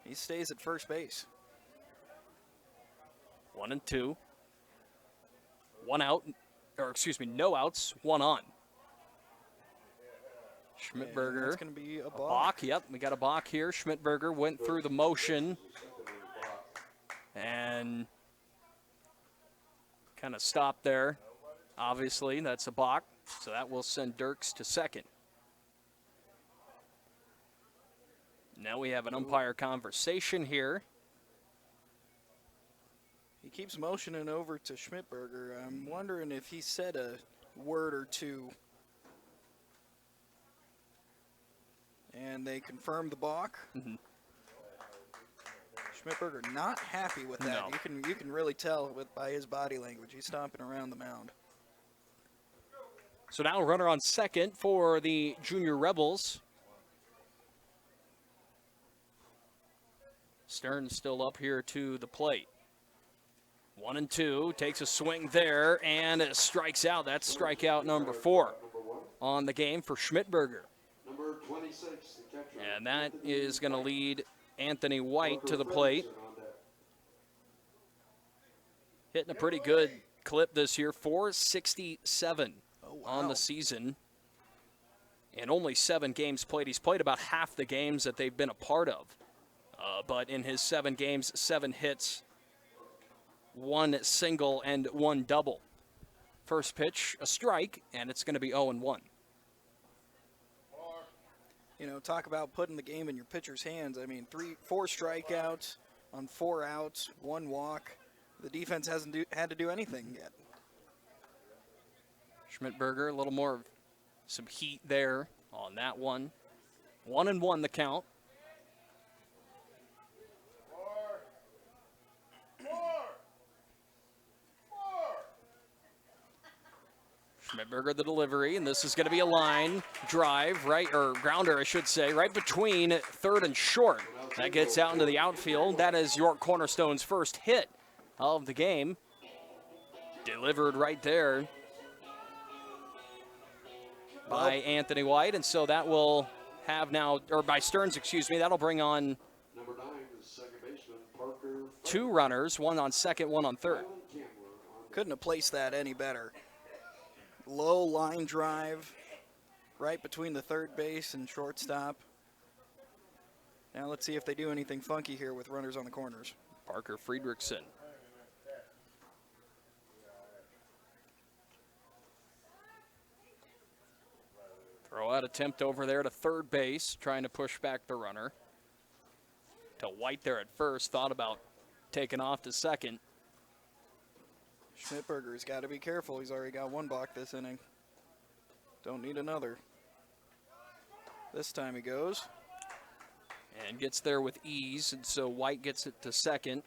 He stays at first base. 1-2. 1 out, or excuse me, no outs, 1 on. Schmidberger. That's going to be a balk. Yep, we got a balk here. Schmidberger went through the motion and kind of stopped there. Obviously, that's a balk, so that will send Dirks to second. Now we have an umpire conversation here. He keeps motioning over to Schmidberger. I'm wondering if he said a word or two. And they confirm the balk. Schmidberger not happy with that. No. You can really tell by his body language. He's stomping around the mound. So now a runner on second for the Junior Rebels. Stern still up here to the plate. 1-2, takes a swing there and strikes out. That's strikeout number 4 on the game for Schmidberger. Number 26, the catcher. And that is going to lead Anthony White to the plate. Hitting a pretty good clip this year, 467 on the season. And only 7 games played. He's played about half the games that they've been a part of. But in his 7 games, 7 hits, 1 single, and 1 double. First pitch, a strike, and it's going to be 0-1. You know, talk about putting the game in your pitcher's hands. I mean, 4 strikeouts on 4 outs, 1 walk. The defense hasn't had to do anything yet. Schmidberger, a little more of some heat there on that one. 1-1 the count. Schmidberger the delivery, and this is going to be a line drive, or grounder, I should say, right between third and short. That gets out into the outfield. That is York Cornerstone's first hit of the game. Delivered right there by Anthony White, and so that will have now, or by Stearns, excuse me, that'll bring on Number 9, the second baseman, Parker. 2 runners, 1 on second, 1 on third. Couldn't have placed that any better. Low line drive right between the third base and shortstop. Now let's see if they do anything funky here with runners on the corners. Parker Friedrichsen. Throw out attempt over there to third base, trying to push back the runner. To White there at first, thought about taking off to second. Schmidberger's got to be careful. He's already got 1 balk this inning. Don't need another. This time he goes. And gets there with ease, and so White gets it to second.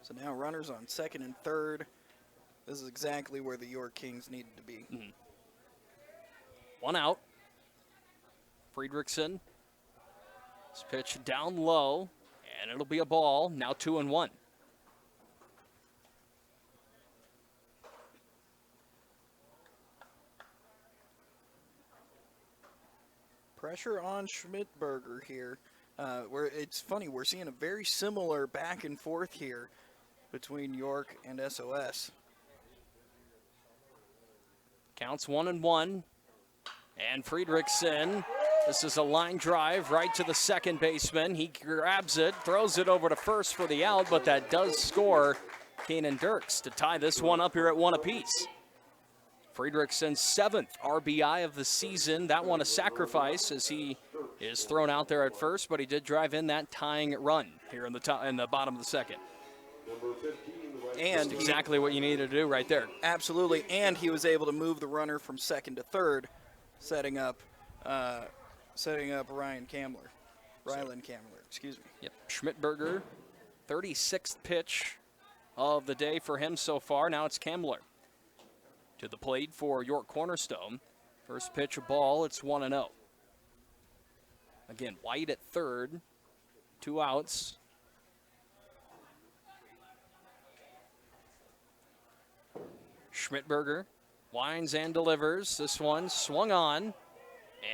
So now runners on second and third. This is exactly where the York Kings needed to be. 1 out. Friedrichsen. This pitch down low, and it'll be a ball. Now 2-1. Pressure on Schmidberger here. Where it's funny, we're seeing a very similar back and forth here between York and SOS. Counts 1-1. And Friedrichsen, this is a line drive right to the second baseman. He grabs it, throws it over to first for the out, but that does score Kanan Dirks to tie this one up here at 1 apiece. Friedrichsen's 7th RBI of the season. That one a sacrifice as he is thrown out there at first, but he did drive in that tying run here in the bottom of the second. Number 15, the right And exactly what you needed to do right there. Absolutely, and he was able to move the runner from second to third, setting up Rylan Kamler, excuse me. Yep, Schmidberger, 36th pitch of the day for him so far. Now it's Kamler to the plate for York Cornerstone. First pitch, a ball, it's 1-0. Again, White at third, 2 outs. Schmidberger winds and delivers. This one swung on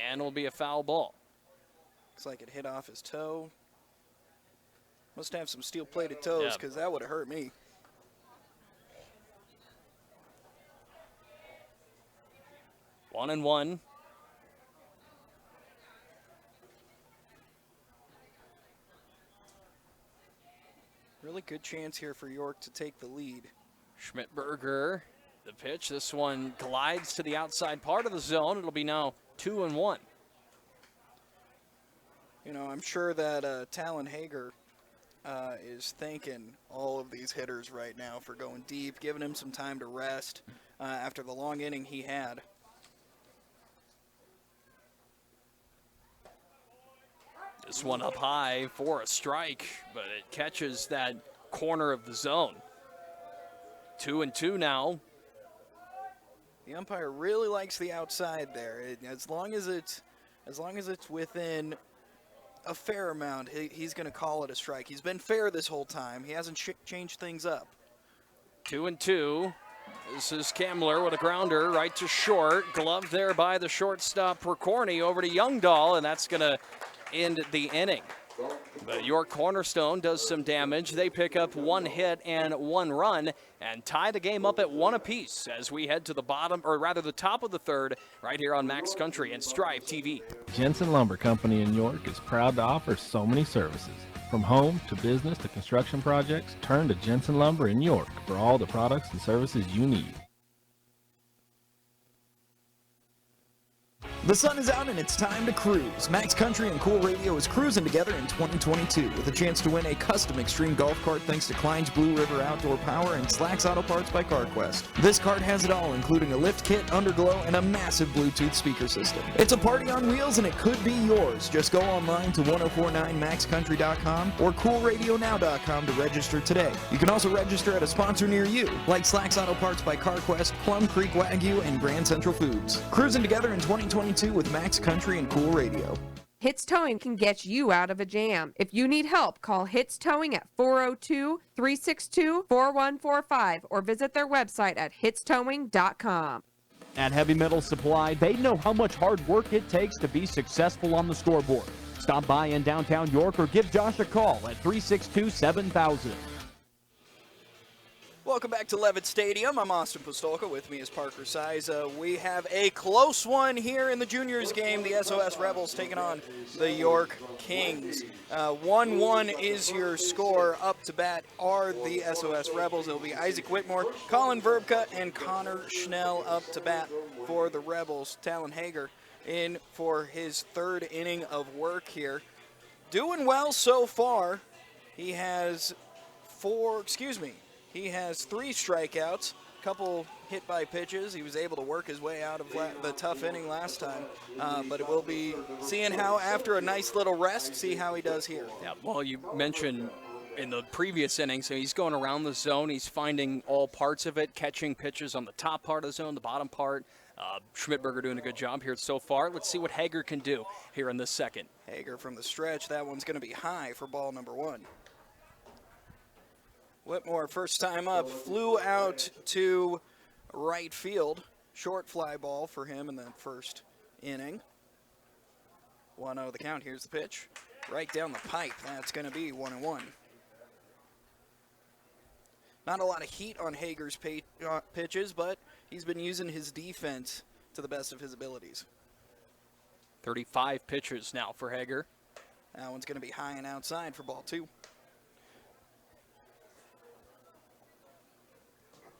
and will be a foul ball. Looks like it hit off his toe. Must have some steel-plated toes because that would have hurt me. One and one. Really good chance here for York to take the lead. Schmidberger, the pitch. This one glides to the outside part of the zone. It'll be now 2-1. You know, I'm sure that Talon Hager is thanking all of these hitters right now for going deep, giving him some time to rest after the long inning he had. This one up high for a strike, but it catches that corner of the zone. 2-2 now. The umpire really likes the outside there. As long as it's within a fair amount, he's going to call it a strike. He's been fair this whole time. He hasn't changed things up. 2-2. This is Kamler with a grounder right to short. Gloved there by the shortstop Percorni over to Youngdahl, and that's going to end the inning. But York Cornerstone does some damage. They pick up 1 hit and 1 run and tie the game up at 1 apiece as we head to the bottom, or rather the top of the third, right here on Max Country and Strive TV. Jensen Lumber Company in York is proud to offer so many services. From home to business to construction projects, turn to Jensen Lumber in York for all the products and services you need. The sun is out and it's time to cruise. Max Country and Cool Radio is cruising together in 2022 with a chance to win a custom extreme golf cart thanks to Klein's Blue River Outdoor Power and Slacks Auto Parts by CarQuest. This cart has it all, including a lift kit, underglow, and a massive Bluetooth speaker system. It's a party on wheels and it could be yours. Just go online to 1049maxcountry.com or coolradionow.com to register today. You can also register at a sponsor near you, like Slacks Auto Parts by CarQuest, Plum Creek Wagyu, and Grand Central Foods. Cruising together in 2022 with Max Country and Cool Radio. Hits Towing can get you out of a jam. If you need help, call Hits Towing at 402-362-4145 or visit their website at hitstowing.com. At Heavy Metal Supply, they know how much hard work it takes to be successful on the scoreboard. Stop by in downtown York or give Josh a call at 362-7000. Welcome back to Levitt Stadium. I'm Austin Postolka. With me is Parker Siza. We have a close one here in the juniors game. The SOS Rebels taking on the York Kings. 1-1 is your score. Up to bat are the SOS Rebels. It'll be Isaac Whitmore, Colin Verbka, and Connor Schnell up to bat for the Rebels. Talon Hager in for his 3rd inning of work here. Doing well so far. He has 3 strikeouts, a couple hit by pitches. He was able to work his way out of the tough inning last time, but it will be seeing how after a nice little rest, see how he does here. Yeah, well, you mentioned in the previous inning, so he's going around the zone. He's finding all parts of it, catching pitches on the top part of the zone, the bottom part. Schmidberger doing a good job here so far. Let's see what Hager can do here in this second. Hager from the stretch. That one's going to be high for ball number 1. Whitmore, first time up, flew out to right field. Short fly ball for him in the first inning. 1-0 the count. Here's the pitch. Right down the pipe. That's going to be 1-1. Not a lot of heat on Hager's pitches, but he's been using his defense to the best of his abilities. 35 pitches now for Hager. That one's going to be high and outside for ball 2.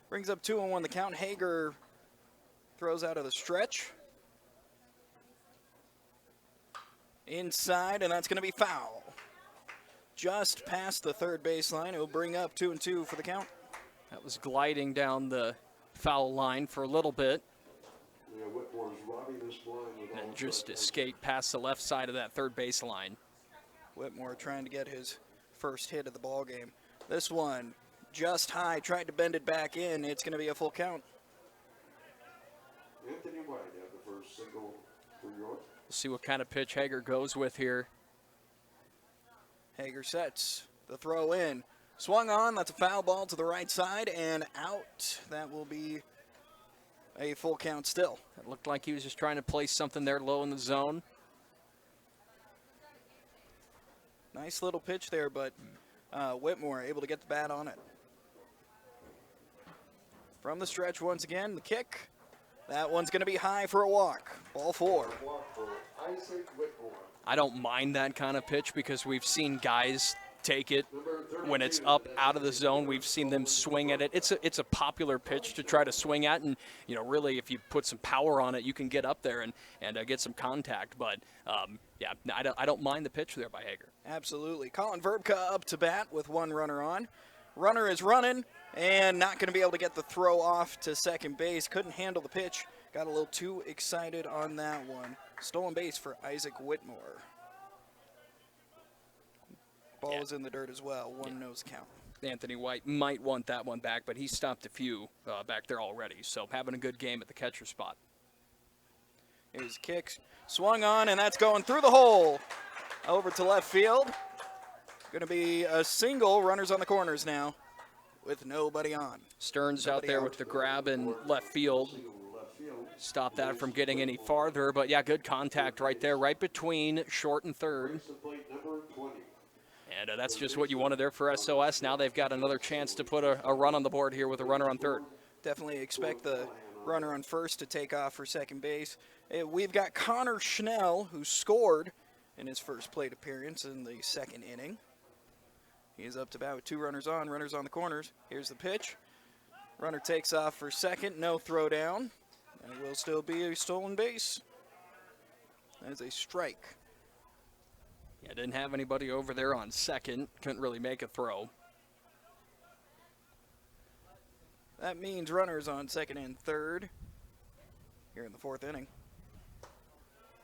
Brings up 2-1 the count. Hager throws out of the stretch. Inside, and that's going to be foul. Just past the third baseline. It will bring up 2-2 for the count. That was gliding down the foul line for a little bit. And just escaped past the left side of that third baseline. Whitmore trying to get his first hit of the ball game. This one just high, tried to bend it back in. It's going to be a full count. Anthony White had the first single for York. We'll see what kind of pitch Hager goes with here. Hager sets the throw in. Swung on, that's a foul ball to the right side and out. That will be a full count still. It looked like he was just trying to place something there low in the zone. Nice little pitch there, but Whitmore able to get the bat on it. From the stretch once again, the kick. That one's going to be high for a walk. Ball 4. I don't mind that kind of pitch because we've seen guys take it when it's up out of the zone. We've seen them swing at it. It's a popular pitch to try to swing at, and really if you put some power on it, you can get up there and get some contact. But yeah, I don't mind the pitch there by Hager. Absolutely. Colin Verbka up to bat with 1 runner on. Runner is running and not going to be able to get the throw off to second base. Couldn't handle the pitch. Got a little too excited on that one. Stolen base for Isaac Whitmore. Ball was in the dirt as well. One nose count. Anthony White might want that one back, but he stopped a few back there already. So having a good game at the catcher spot. Here's kicks. Swung on, and that's going through the hole. Over to left field. Going to be a single. Runners on the corners now with nobody on. Stearns out there with the grab in left field. Stop that from getting any farther. But, yeah, good contact right there, right between short and third. And that's just what you wanted there for SOS. Now they've got another chance to put a run on the board here with a runner on third. Definitely expect the runner on first to take off for second base. We've got Connor Schnell, who scored in his first plate appearance in the second inning. He is up to bat with 2 runners on the corners. Here's the pitch. Runner takes off for second, no throw down. And it will still be a stolen base. That is a strike. Yeah, didn't have anybody over there on second. Couldn't really make a throw. That means runners on second and third here in the 4th inning.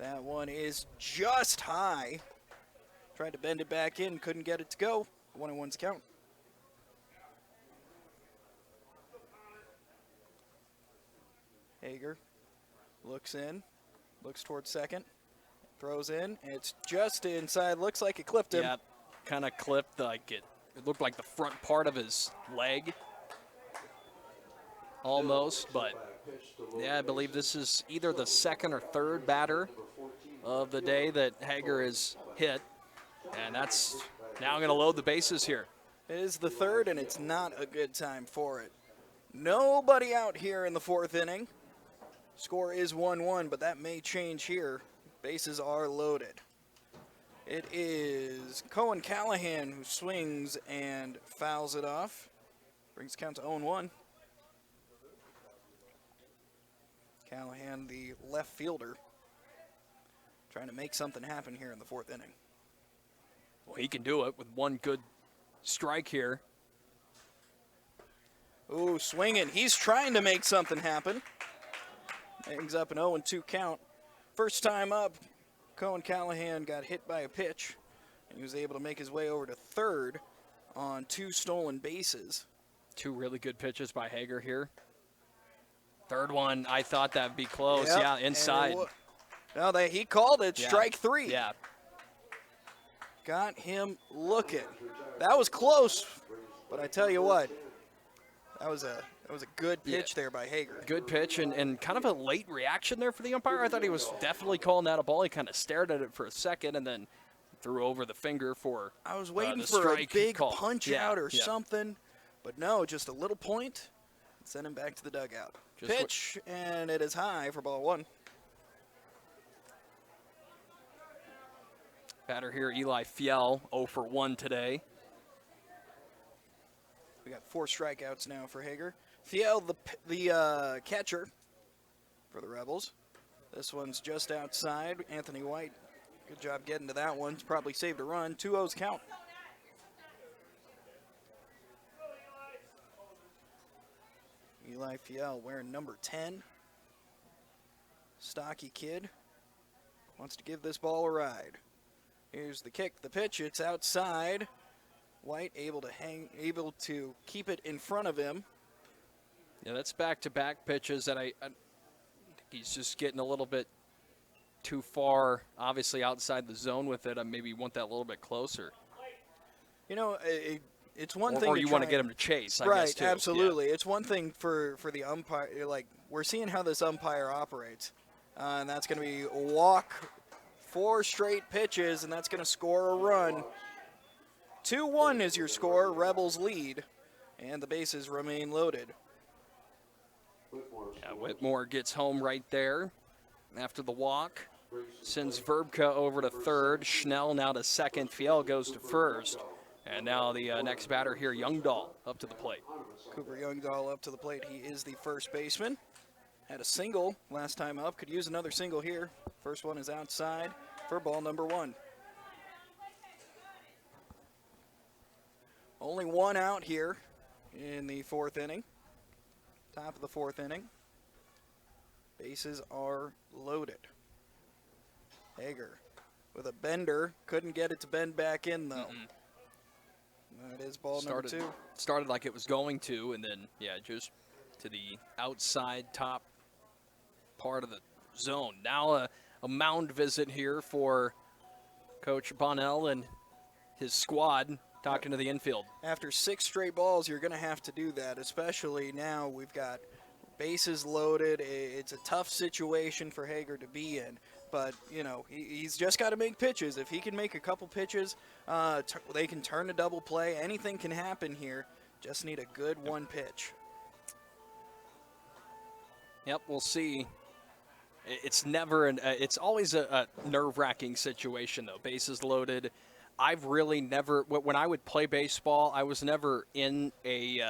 That one is just high. Tried to bend it back in, couldn't get it to go. 1-1's count. Hager looks in, looks towards second, throws in. It's just inside. Looks like it clipped him. Yeah, kind of clipped. It looked like the front part of his leg. Almost, but yeah, I believe this is either the second or third batter of the day that Hager has hit. And that's now going to load the bases here. It is the third, and it's not a good time for it. Nobody out here in the 4th inning. Score is 1-1, but that may change here. Bases are loaded. It is Cohen Callahan who swings and fouls it off. Brings the count to 0-1. Callahan, the left fielder, trying to make something happen here in the 4th inning. Well, he can do it with one good strike here. Ooh, swinging. He's trying to make something happen. Hangs up an 0-2 count. First time up, Cohen Callahan got hit by a pitch, and he was able to make his way over to third on 2 stolen bases. 2 really good pitches by Hager here. Third one, I thought that'd be close. Yep. Yeah, inside. Well, he called it strike 3. Yeah. Got him looking. That was close, but I tell you what, that was a good pitch there by Hager. Good pitch and kind of a late reaction there for the umpire. I thought he was definitely calling that a ball. He kind of stared at it for a second and then threw over the finger for I was waiting the for a strike big call. punch out or something, but no, just a little point and send him back to the dugout. Pitch, and it is high for ball 1. Batter here, Eli Fiel, 0 for 1 today. We got 4 strikeouts now for Hager. Fiel, the catcher for the Rebels. This one's just outside. Anthony White, good job getting to that one. Probably saved a run. 2-0's count. Eli Fiel wearing number 10. Stocky kid. Wants to give this ball a ride. Here's the kick, the pitch. It's outside. White able to keep it in front of him. Yeah, that's back-to-back pitches that I think he's just getting a little bit too far, obviously outside the zone with it. I maybe want that a little bit closer. You know, it's one thing. Or you want to get him to chase, I guess, too. Right, absolutely. Yeah. It's one thing for the umpire. Like, we're seeing how this umpire operates. And that's going to be walk, 4 straight pitches, and that's going to score a run. 2-1 is your score. Rebels lead, and the bases remain loaded. Yeah, Whitmore gets home right there after the walk. Sends Verbka over to third. Schnell now to second. Fiel goes to first. And now the next batter here, Youngdahl, up to the plate. Cooper Youngdahl up to the plate. He is the first baseman. Had a single last time up. Could use another single here. First one is outside for ball number 1. Only 1 out here in the 4th inning. Top of the 4th inning. Bases are loaded. Hager with a bender. Couldn't get it to bend back in, though. That is ball number 2. Started like it was going to, and then, yeah, just to the outside top part of the zone. Now a mound visit here for Coach Bonnell and his squad talking to the infield. After 6 straight balls, you're going to have to do that, especially now we've got bases loaded. It's a tough situation for Hager to be in, but, you know, he's just got to make pitches. If he can make a couple pitches, they can turn a double play. Anything can happen here. Just need a good one pitch. Yep, we'll see. It's never it's always a nerve-wracking situation, though. Bases loaded. I've really never, when I would play baseball, I was never in a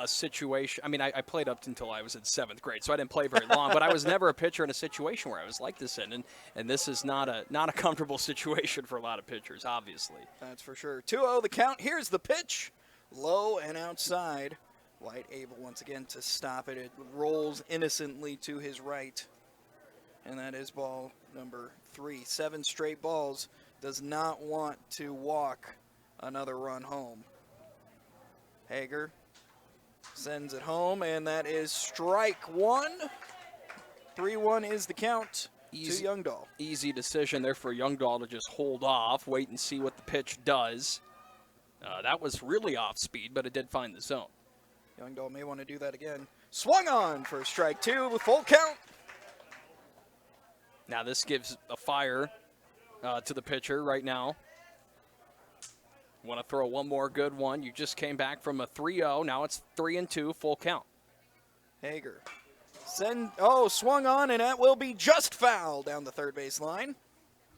situation. I mean, I played up until I was in 7th grade, so I didn't play very long. But I was never a pitcher in a situation where I was like this and this is not a comfortable situation for a lot of pitchers, obviously. That's for sure. 2-0 the count. Here's the pitch, low and outside. White able once again to stop it. It rolls innocently to his right, and that is ball number 3. 7 straight balls. Does not want to walk another run home. Hager sends it home, and that is strike 1. 3-1 is the count to Youngdahl. Easy decision there for Youngdahl to just hold off, wait and see what the pitch does. That was really off speed, but it did find the zone. Youngdahl may want to do that again. Swung on for strike 2 with full count. Now this gives a fire to the pitcher right now. Want to throw one more good one. You just came back from a 3-0. Now it's 3-2, full count. Hager swung on, and that will be just foul down the third base line.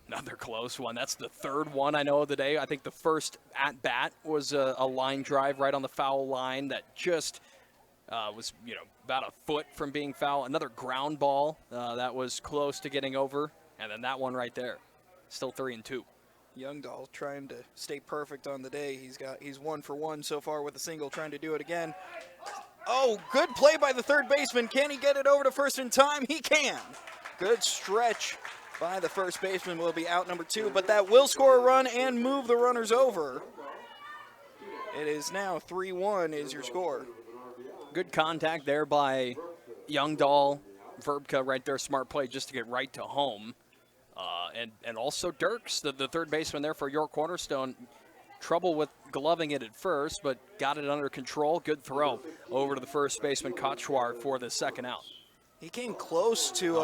Another close one. That's the 3rd one I know of the day. I think the first at-bat was a line drive right on the foul line that just was, about a foot from being foul. Another ground ball that was close to getting over. And then that one right there. Still 3-2. Youngdahl trying to stay perfect on the day. He's 1 for 1 so far with a single, trying to do it again. Oh, good play by the third baseman. Can he get it over to first in time? He can. Good stretch by the first baseman. Will be out number 2, but that will score a run and move the runners over. It is now 3-1 is your score. Good contact there by Youngdahl. Verbka right there, smart play just to get right to home. And also Dirks, the third baseman there for York Cornerstone. Trouble with gloving it at first, but got it under control. Good throw over to the first baseman, Kochwar, for the second out. He came close to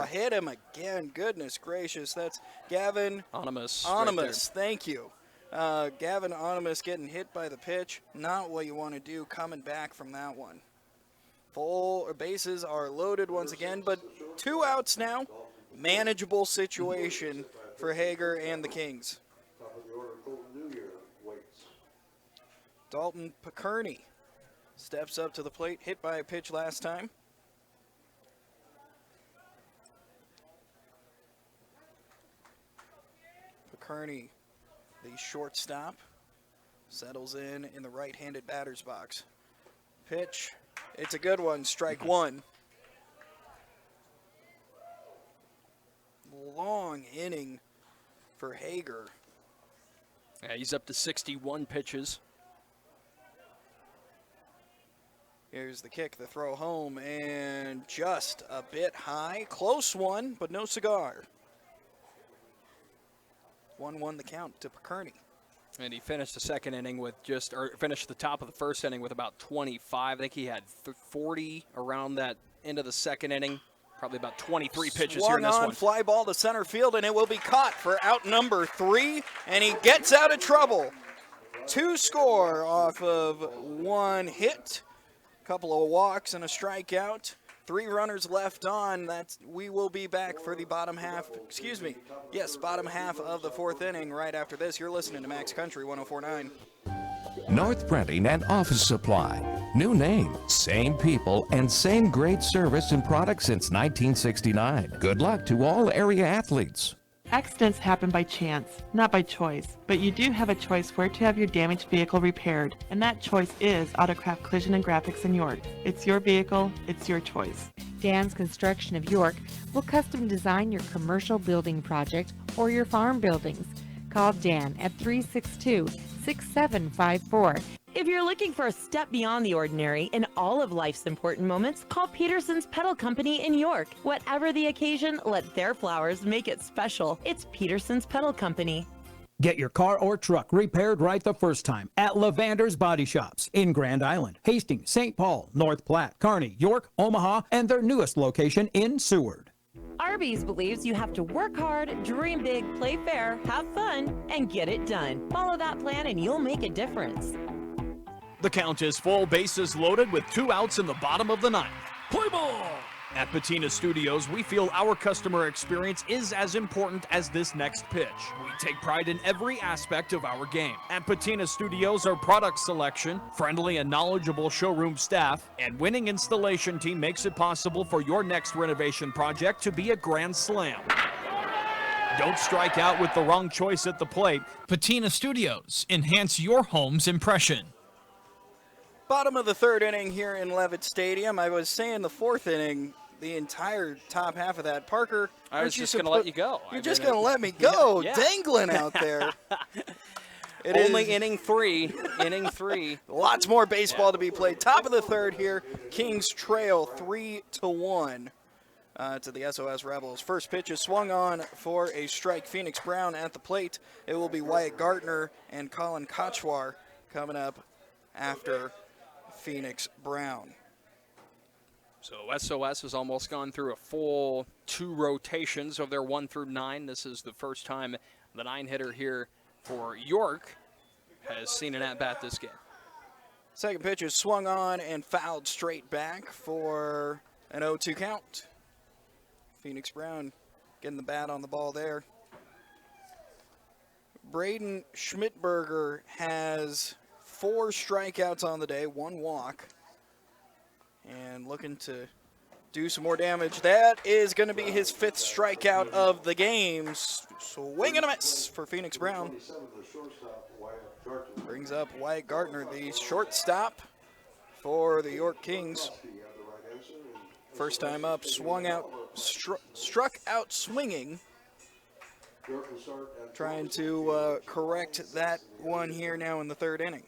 hit him again. Goodness gracious. That's Gavin Onimus. Right, thank you. Gavin Onimus getting hit by the pitch. Not what you want to do coming back from that one. Full bases are loaded once again, but 2 outs now. Manageable situation for Hager and the Kings. Dalton Pickerney steps up to the plate, hit by a pitch last time. Pickerney, the shortstop, settles in the right-handed batter's box. Pitch, it's a good one, strike 1. Long inning for Hager. Yeah, he's up to 61 pitches. Here's the kick, the throw home, and just a bit high. Close one, but no cigar. 1-1 the count to Pickerney. And he finished the second inning with finished the top of the first inning with about 25. I think he had 40 around that end of the second inning. Probably about 23 pitches here in this one. Fly ball to center field, and it will be caught for out number 3, and he gets out of trouble. 2 score off of 1 hit, couple of walks and a strikeout. 3 runners left on. We will be back for the bottom half of the 4th inning right after this. You're listening to Max Country 104.9. North Printing and Office Supply. New name, same people, and same great service and products since 1969. Good luck to all area athletes. Accidents happen by chance, not by choice, but you do have a choice where to have your damaged vehicle repaired, and that choice is Autocraft Collision and Graphics in York. It's your vehicle, it's your choice. Dan's Construction of York will custom design your commercial building project or your farm buildings. Call Jan at 362-6754. If you're looking for a step beyond the ordinary in all of life's important moments, call Peterson's Pedal Company in York. Whatever the occasion, let their flowers make it special. It's Peterson's Pedal Company. Get your car or truck repaired right the first time at Lavander's Body Shops in Grand Island, Hastings, St. Paul, North Platte, Kearney, York, Omaha, and their newest location in Seward. Arby's believes you have to work hard, dream big, play fair, have fun, and get it done. Follow that plan and you'll make a difference. The count is full, bases loaded with 2 outs in the bottom of the 9th. Play ball! At Patina Studios, we feel our customer experience is as important as this next pitch. We take pride in every aspect of our game. At Patina Studios, our product selection, friendly and knowledgeable showroom staff, and winning installation team makes it possible for your next renovation project to be a grand slam. Don't strike out with the wrong choice at the plate. Patina Studios, enhance your home's impression. Bottom of the 3rd inning here in Levitt Stadium. I was saying the 4th inning, the entire top half of that. Parker, I was just going to let you go. You're just going to let me go, yeah. dangling out there. Only inning 3. Inning 3. Lots more baseball to be played. Top of the 3rd here. Kings trail 3-1 to the SOS Rebels. First pitch is swung on for a strike. Phoenix Brown at the plate. It will be Wyatt Gartner and Colin Kochwar coming up after Phoenix Brown. So SOS has almost gone through a full 2 rotations of their 1 through 9. This is the first time the 9-hitter here for York has seen an at-bat this game. Second pitch is swung on and fouled straight back for an 0-2 count. Phoenix Brown getting the bat on the ball there. Braden Schmidberger has 4 strikeouts on the day, 1 walk. And looking to do some more damage. That is going to be his 5th strikeout of the game. Swing and a miss for Phoenix Brown. Brings up Wyatt Gartner, the shortstop for the York Kings. First time up, swung out, struck out swinging. Trying to correct that one here now in the 3rd inning.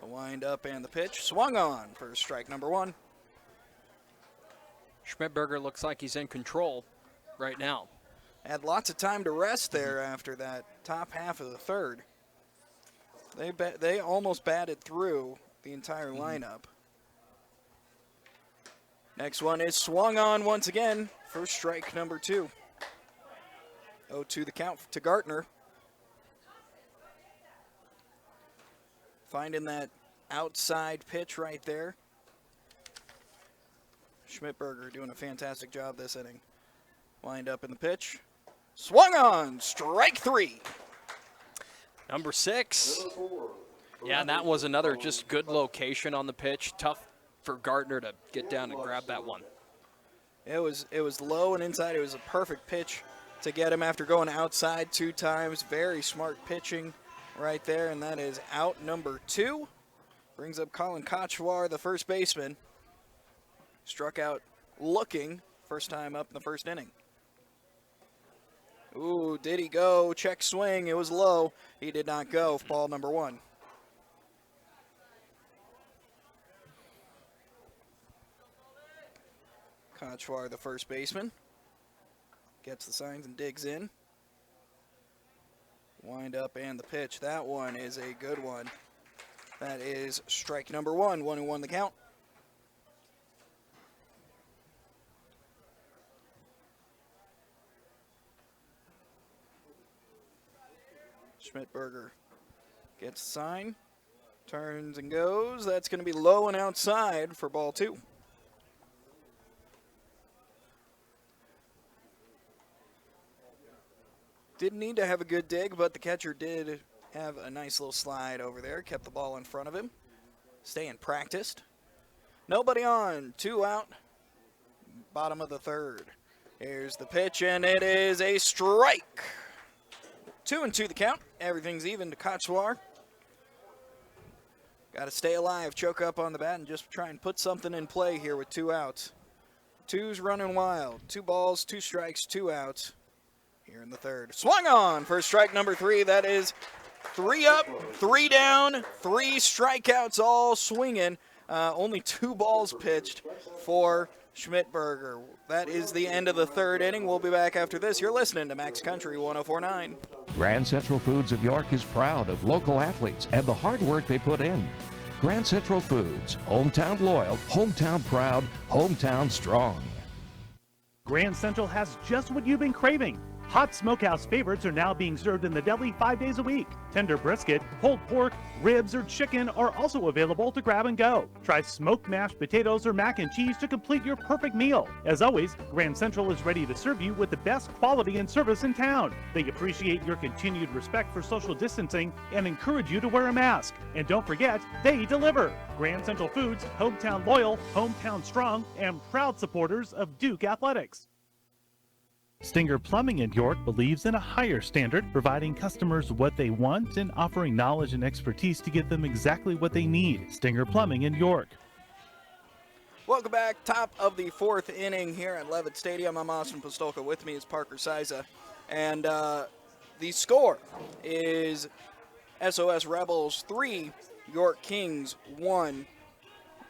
The wind up and the pitch swung on for strike number 1. Schmidberger looks like he's in control right now. Had lots of time to rest there after that top half of the 3rd. They almost batted through the entire lineup. Next one is swung on once again for strike number 2. 0-2 the count to Gartner. Finding that outside pitch right there. Schmidberger doing a fantastic job this inning. Wind up in the pitch. Swung on, strike 3. Number 6. Yeah, and that was another just good location on the pitch. Tough for Gartner to get down and grab that one. It was low and inside. It was a perfect pitch to get him after going outside 2 times. Very smart pitching right there, and that is out number 2. Brings up Colin Kochwar, the first baseman. Struck out looking, first time up in the 1st inning. Ooh, did he go? Check swing, it was low. He did not go, ball number 1. Kochwar, the first baseman. Gets the signs and digs in. Wind up and the pitch. That one is a good one. That is strike number 1. 1-1 the count. Schmidberger gets the sign. Turns and goes. That's going to be low and outside for ball 2. Didn't need to have a good dig, but the catcher did have a nice little slide over there. Kept the ball in front of him. Staying practiced. Nobody on. 2 out. Bottom of the 3rd. Here's the pitch, and it is a strike. 2-2 the count. Everything's even to Kochwar. Got to stay alive, choke up on the bat, and just try and put something in play here with 2 outs. Two's running wild. 2 balls, 2 strikes, 2 outs here in the third. Swung on for strike number 3. That is 3 up, 3 down, 3 strikeouts all swinging. Only 2 balls pitched for Schmidtberger. That is the end of the third inning. We'll be back after this. You're listening to Max Country 104.9. Grand Central Foods of York is proud of local athletes and the hard work they put in. Grand Central Foods, hometown loyal, hometown proud, hometown strong. Grand Central has just what you've been craving. Hot smokehouse favorites are now being served in the deli 5 days a week. Tender brisket, pulled pork, ribs, or chicken are also available to grab and go. Try smoked mashed potatoes or mac and cheese to complete your perfect meal. As always, Grand Central is ready to serve you with the best quality and service in town. They appreciate your continued respect for social distancing and encourage you to wear a mask. And don't forget, they deliver. Grand Central Foods, hometown loyal, hometown strong, and proud supporters of Duke Athletics. Stinger Plumbing in York believes in a higher standard, providing customers what they want and offering knowledge and expertise to get them exactly what they need. Stinger Plumbing in York. Welcome back. Top of the 4th inning here at Levitt Stadium. I'm Austin Postolka. With me is Parker Siza. And the score is SOS Rebels 3, York Kings 1.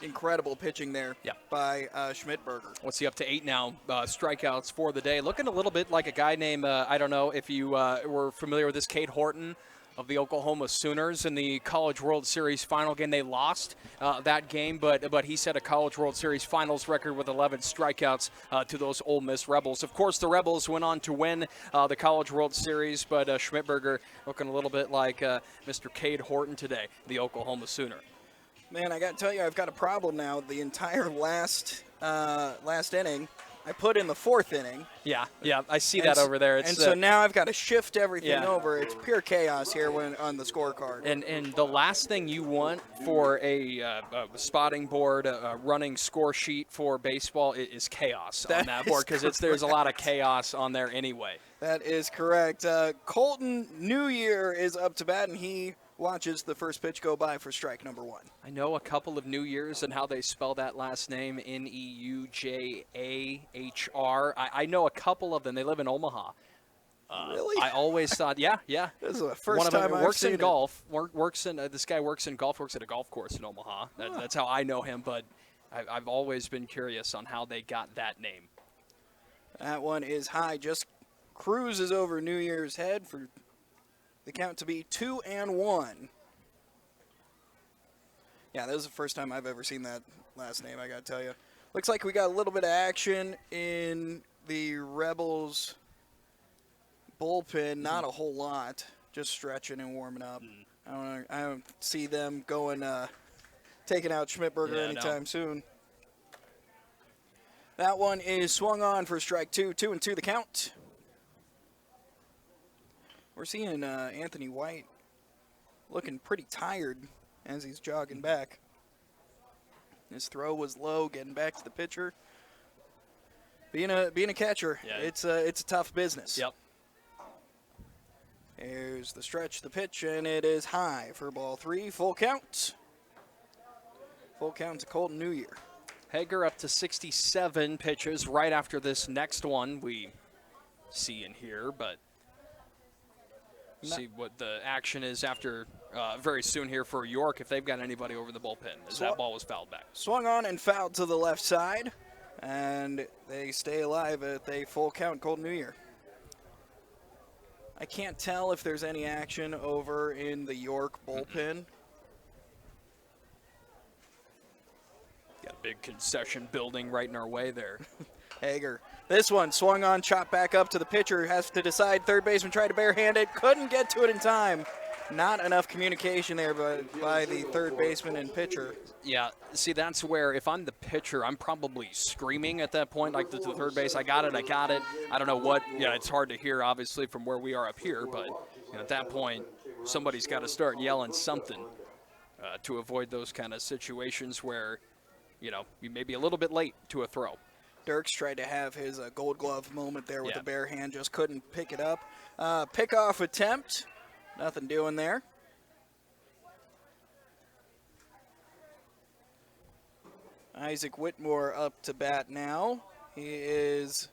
Incredible pitching there by Schmidtberger. What's he up to 8 now? Strikeouts for the day. Looking a little bit like a guy named, I don't know if you were familiar with this, Cade Horton of the Oklahoma Sooners in the College World Series final game. They lost that game, but he set a College World Series finals record with 11 strikeouts to those Ole Miss Rebels. Of course, the Rebels went on to win the College World Series, but Schmidtberger looking a little bit like Mr. Cade Horton today, the Oklahoma Sooner. Man, I got to tell you, I've got a problem now. The entire last inning, I put in the 4th inning. Yeah, I see that over there. And so now I've got to shift everything over. It's pure chaos here on the scorecard. And the last thing you want for a spotting board, a running score sheet for baseball is chaos on that board, because there's a lot of chaos on there anyway. That is correct. Colton New Year is up to bat, and he watches the first pitch go by for strike number 1. I know a couple of New Years and how they spell that last name, Neujahr. I know a couple of them. They live in Omaha. Really? I always thought, This is the first time I've works seen in golf. This guy works in golf, works at a golf course in Omaha. That's how I know him, but I've always been curious on how they got that name. That one is high. Just cruises over New Year's head for the count to be 2-1. Yeah, that was the first time I've ever seen that last name, I got to tell you. Looks like we got a little bit of action in the Rebels bullpen. Not a whole lot, just stretching and warming up. I don't see them going, taking out Schmidtberger anytime soon. That one is swung on for strike 2. 2-2 the count. We're seeing Anthony White looking pretty tired as he's jogging back. His throw was low, getting back to the pitcher. Being a catcher, it's a tough business. Yep. Here's the stretch, the pitch, and it is high for ball 3. Full count. Full count to Colton New Year. Hager up to 67 pitches right after this next one we see in here, but see what the action is after very soon here for York if they've got anybody over the bullpen, as that ball was fouled back. Swung on and fouled to the left side, and they stay alive at a full count. Colton New Year. I can't tell if there's any action over in the York bullpen. Got a big concession building right in our way there. Hager. This one swung on, chopped back up to the pitcher. Has to decide. Third baseman tried to barehand it. Couldn't get to it in time. Not enough communication there by the third baseman and pitcher. Yeah, see, that's where if I'm the pitcher, I'm probably screaming at that point, like to the third base. I got it. I don't know what. Yeah, it's hard to hear, obviously, from where we are up here. But at that point, somebody's got to start yelling something to avoid those kind of situations where, you may be a little bit late to a throw. Dirks tried to have his gold glove moment there with the bare hand, just couldn't pick it up. Pickoff attempt, nothing doing there. Isaac Whitmore up to bat now. He is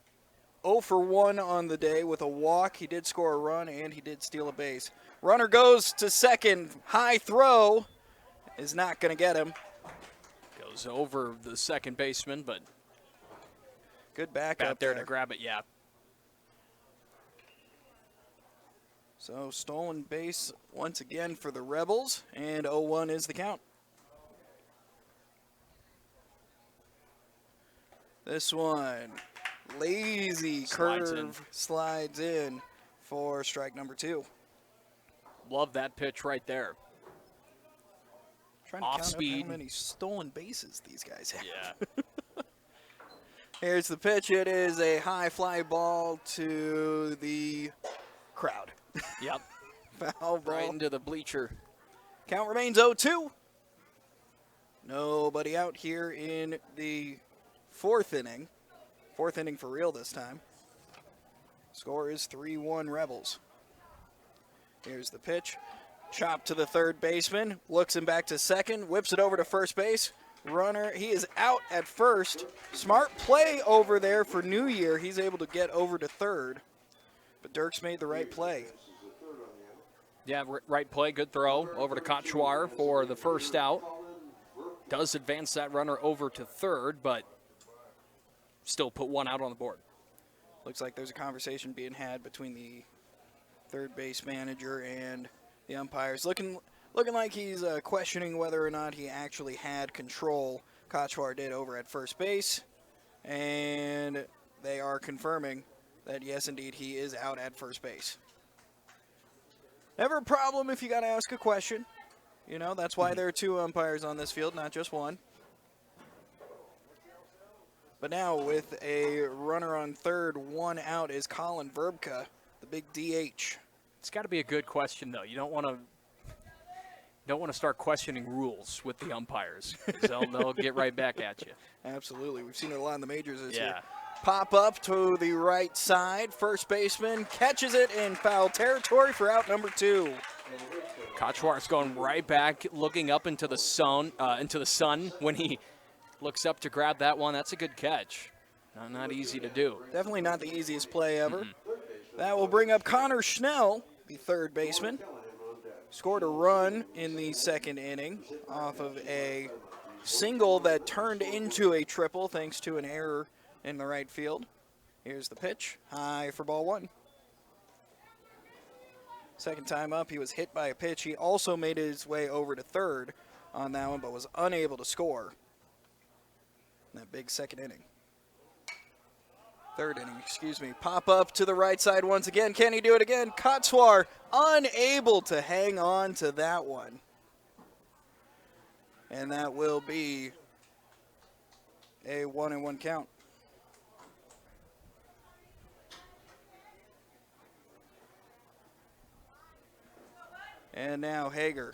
0 for 1 on the day with a walk. He did score a run, and he did steal a base. Runner goes to second. High throw is not going to get him. Goes over the second baseman, but good back out up there to grab it, yeah. So stolen base once again for the Rebels, and 0-1 is the count. This one, lazy curve slides in for strike number 2. Love that pitch right there. Trying to Off count speed. up how many stolen bases these guys have. Yeah. Here's the pitch. It is a high fly ball to the crowd. Yep. Foul ball. Right into the bleacher. Count remains 0-2. Nobody out here in the 4th inning. 4th inning for real this time. Score is 3-1 Rebels. Here's the pitch. Chop to the third baseman. Looks him back to second. Whips it over to first base. Runner, he is out at first. Smart play over there for New Year. He's able to get over to third. But Dirks made the right play. Yeah, right play, good throw over to Kochwar for the first out. Does advance that runner over to third, but still put one out on the board. Looks like there's a conversation being had between the third base manager and the umpires. Looking like he's questioning whether or not he actually had control. Kochwar did over at first base, and they are confirming that, yes, indeed, he is out at first base. Never a problem if you got to ask a question. You know, that's why there are 2 umpires on this field, not just 1. But now with a runner on third, 1 out is Colin Verbka, the big DH. It's got to be a good question, though. You don't want to start questioning rules with the umpires. They'll get right back at you. Absolutely. We've seen it a lot in the majors this year. Yeah. Pop up to the right side. First baseman catches it in foul territory for out number 2. Kochwar's going right back, looking up into the sun when he looks up to grab that one. That's a good catch. Not easy to do. Definitely not the easiest play ever. That will bring up Connor Schnell, the third baseman. Scored a run in the 2nd inning off of a single that turned into a triple thanks to an error in the right field. Here's the pitch. High for ball 1. Second time up, he was hit by a pitch. He also made his way over to third on that one, but was unable to score in that big 2nd inning. 3rd inning, excuse me. Pop up to the right side once again. Can he do it again? Kotzwar unable to hang on to that one. And that will be a 1-1 count. And now Hager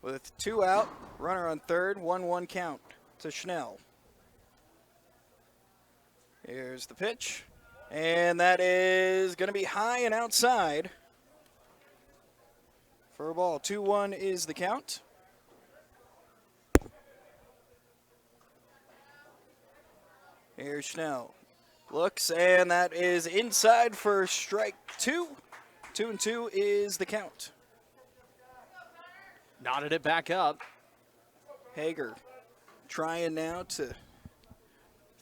with 2 out, runner on third, 1-1 count to Schnell. Here's the pitch, and that is going to be high and outside for a ball. 2-1 is the count. Here's Schnell. Looks, and that is inside for strike 2. 2-2 is the count. Knotted it back up. Hager trying now to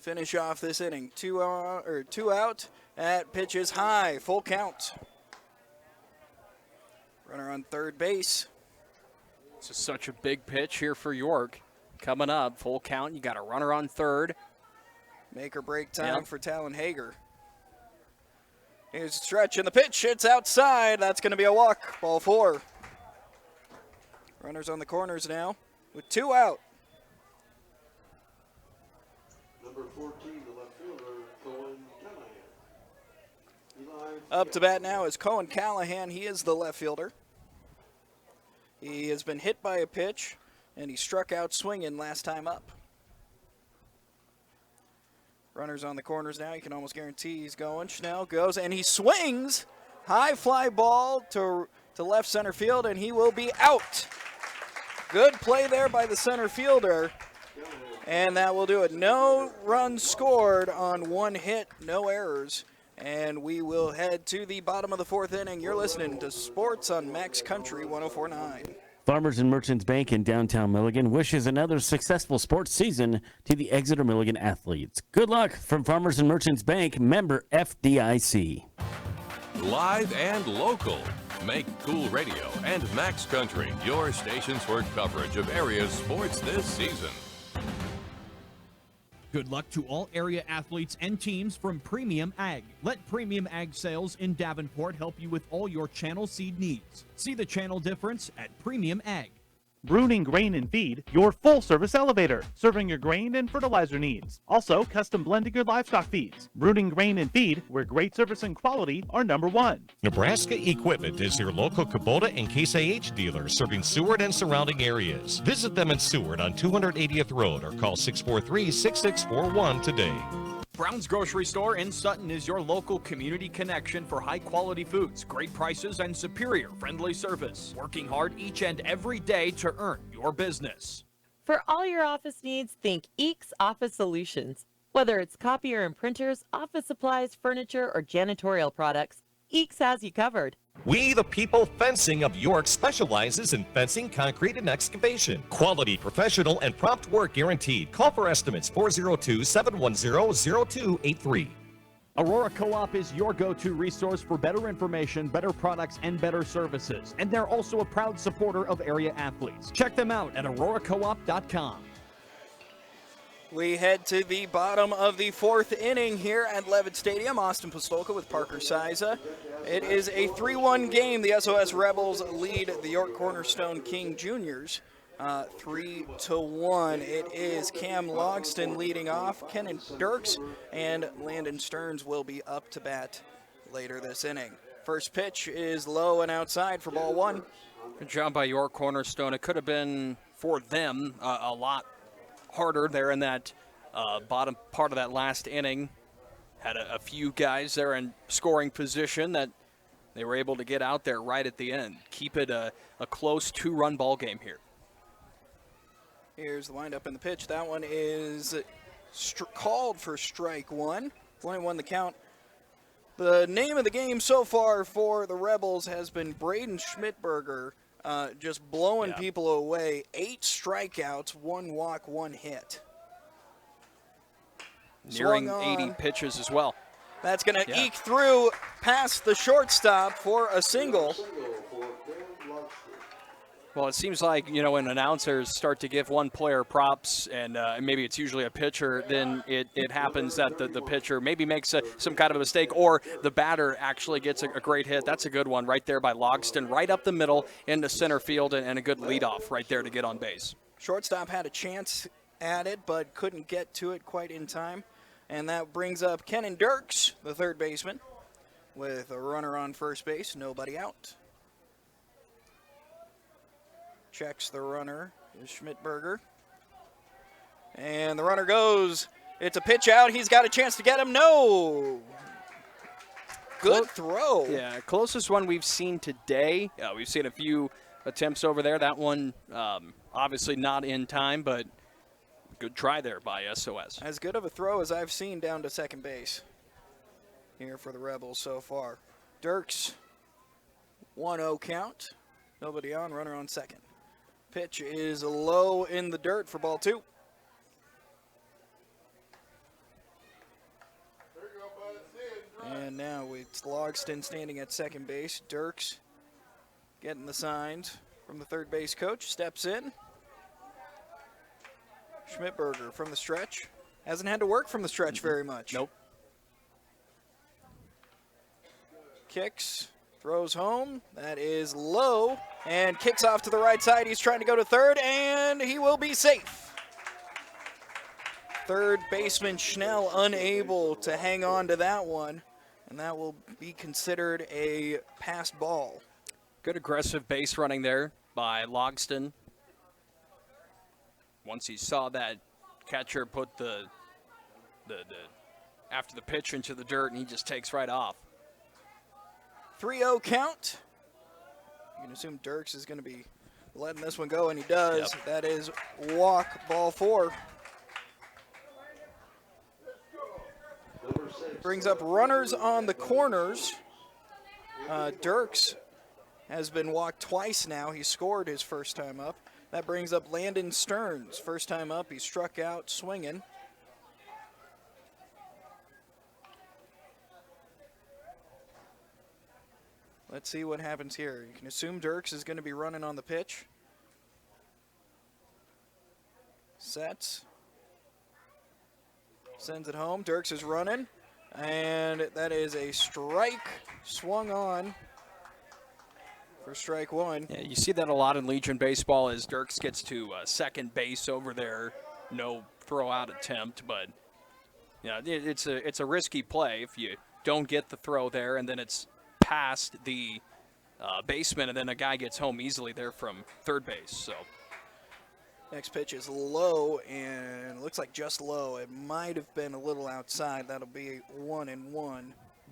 finish off this inning. 2 out. That pitch is high. Full count. Runner on third base. This is such a big pitch here for York. Coming up, full count. You got a runner on third. Make or break time for Talon Hager. Here's the stretch and the pitch. It's outside. That's going to be a walk. Ball 4. Runners on the corners now with 2 out. Number 14, the left fielder, Cohen Callahan. Up to bat now is Cohen Callahan. He is the left fielder. He has been hit by a pitch, and he struck out swinging last time up. Runners on the corners now. You can almost guarantee he's going. Schnell goes, and he swings. High fly ball to left center field, and he will be out. Good play there by the center fielder. And that will do it. No runs scored on one hit, no errors. And we will head to the bottom of the fourth inning. You're listening to Sports on Max Country 104.9. Farmers and Merchants Bank in downtown Milligan wishes another successful sports season to the Exeter Milligan athletes. Good luck from Farmers and Merchants Bank, member FDIC. Live and local. Make Cool Radio and Max Country your stations for coverage of area sports this season. Good luck to all area athletes and teams from Premium Ag. Let Premium Ag Sales in Davenport help you with all your channel seed needs. See the channel difference at Premium Ag. Bruning Grain and Feed, your full-service elevator, serving your grain and fertilizer needs. Also, custom blending your livestock feeds. Bruning Grain and Feed, where great service and quality are number one. Nebraska Equipment is your local Kubota and Case IH dealer serving Seward and surrounding areas. Visit them in Seward on 280th Road or call 643-6641 today. Brown's Grocery Store in Sutton is your local community connection for high-quality foods, great prices, and superior friendly service. Working hard each and every day to earn your business. For all your office needs, think Eeks Office Solutions. Whether it's copier and printers, office supplies, furniture, or janitorial products, Eeks has you covered. We the People Fencing of York specializes in fencing, concrete, and excavation. Quality, professional, and prompt work guaranteed. Call for estimates 402-710-0283. Aurora Co-op is your go-to resource for better information, better products, and better services. And they're also a proud supporter of area athletes. Check them out at auroracoop.com. We head to the bottom of the fourth inning here at Levitt Stadium. Austin Pistolka with Parker Siza. It is a 3-1 game. The SOS Rebels lead the York Cornerstone King Juniors 3-1. It is Cam Logston leading off. Kenan Dirks and Landon Stearns will be up to bat later this inning. First pitch is low and outside for ball one. Good job by York Cornerstone. It could have been for them a lot harder there in that bottom part of that last inning. Had a few guys there in scoring position that they were able to get out there right at the end. Keep it a close 2-run ball game here. Here's the windup and the pitch. That one is called for strike one. 21 the count. The name of the game so far for the Rebels has been Braden Schmidberger just blowing people away. 8 strikeouts, 1 walk, 1 hit. Nearing 80 pitches as well. That's going to eke through past the shortstop for a single. Well, it seems like, when announcers start to give one player props, and maybe it's usually a pitcher, then it happens that the pitcher maybe makes some kind of a mistake, or the batter actually gets a great hit. That's a good one right there by Logston, right up the middle into center field, and a good leadoff right there to get on base. Shortstop had a chance at it, but couldn't get to it quite in time. And that brings up Kenan Dirks, the third baseman, with a runner on first base, nobody out. Checks the runner, is Schmidberger. And the runner goes. It's a pitch out. He's got a chance to get him. No. Good throw. Yeah, closest one we've seen today. We've seen a few attempts over there. That one obviously not in time, but good try there by SOS. As good of a throw as I've seen down to second base here for the Rebels so far. Dirks, 1-0 count. Nobody on, runner on second. Pitch is low in the dirt for ball two. And now it's Logston standing at second base. Dirks getting the signs from the third base coach. Steps in. Schmidberger from the stretch. Hasn't had to work from the stretch very much. Nope. Kicks. Throws home. That is low. And kicks off to the right side. He's trying to go to third, and he will be safe. Third baseman Schnell unable to hang on to that one, and that will be considered a passed ball. Good aggressive base running there by Logston. Once he saw that catcher put the after the pitch into the dirt, and he just takes right off. 3-0 count. You can assume Dirks is going to be letting this one go, and he does. Yep. That is walk, ball four. Brings up runners on the corners. Dirks has been walked twice now. He scored his first time up. That brings up Landon Stearns. First time up, he struck out swinging. Let's see what happens here. You can assume Dirks is going to be running on the pitch. Sets. Sends it home. Dirks is running. And that is a strike. Swung on for strike one. Yeah, you see that a lot in Legion baseball as Dirks gets to second base over there. No throw-out attempt, but yeah, it's a risky play if you don't get the throw there, and then it's past the baseman, and then a guy gets home easily there from third base. So next pitch is low, and looks like just low. It might have been a little outside. That'll be 1-1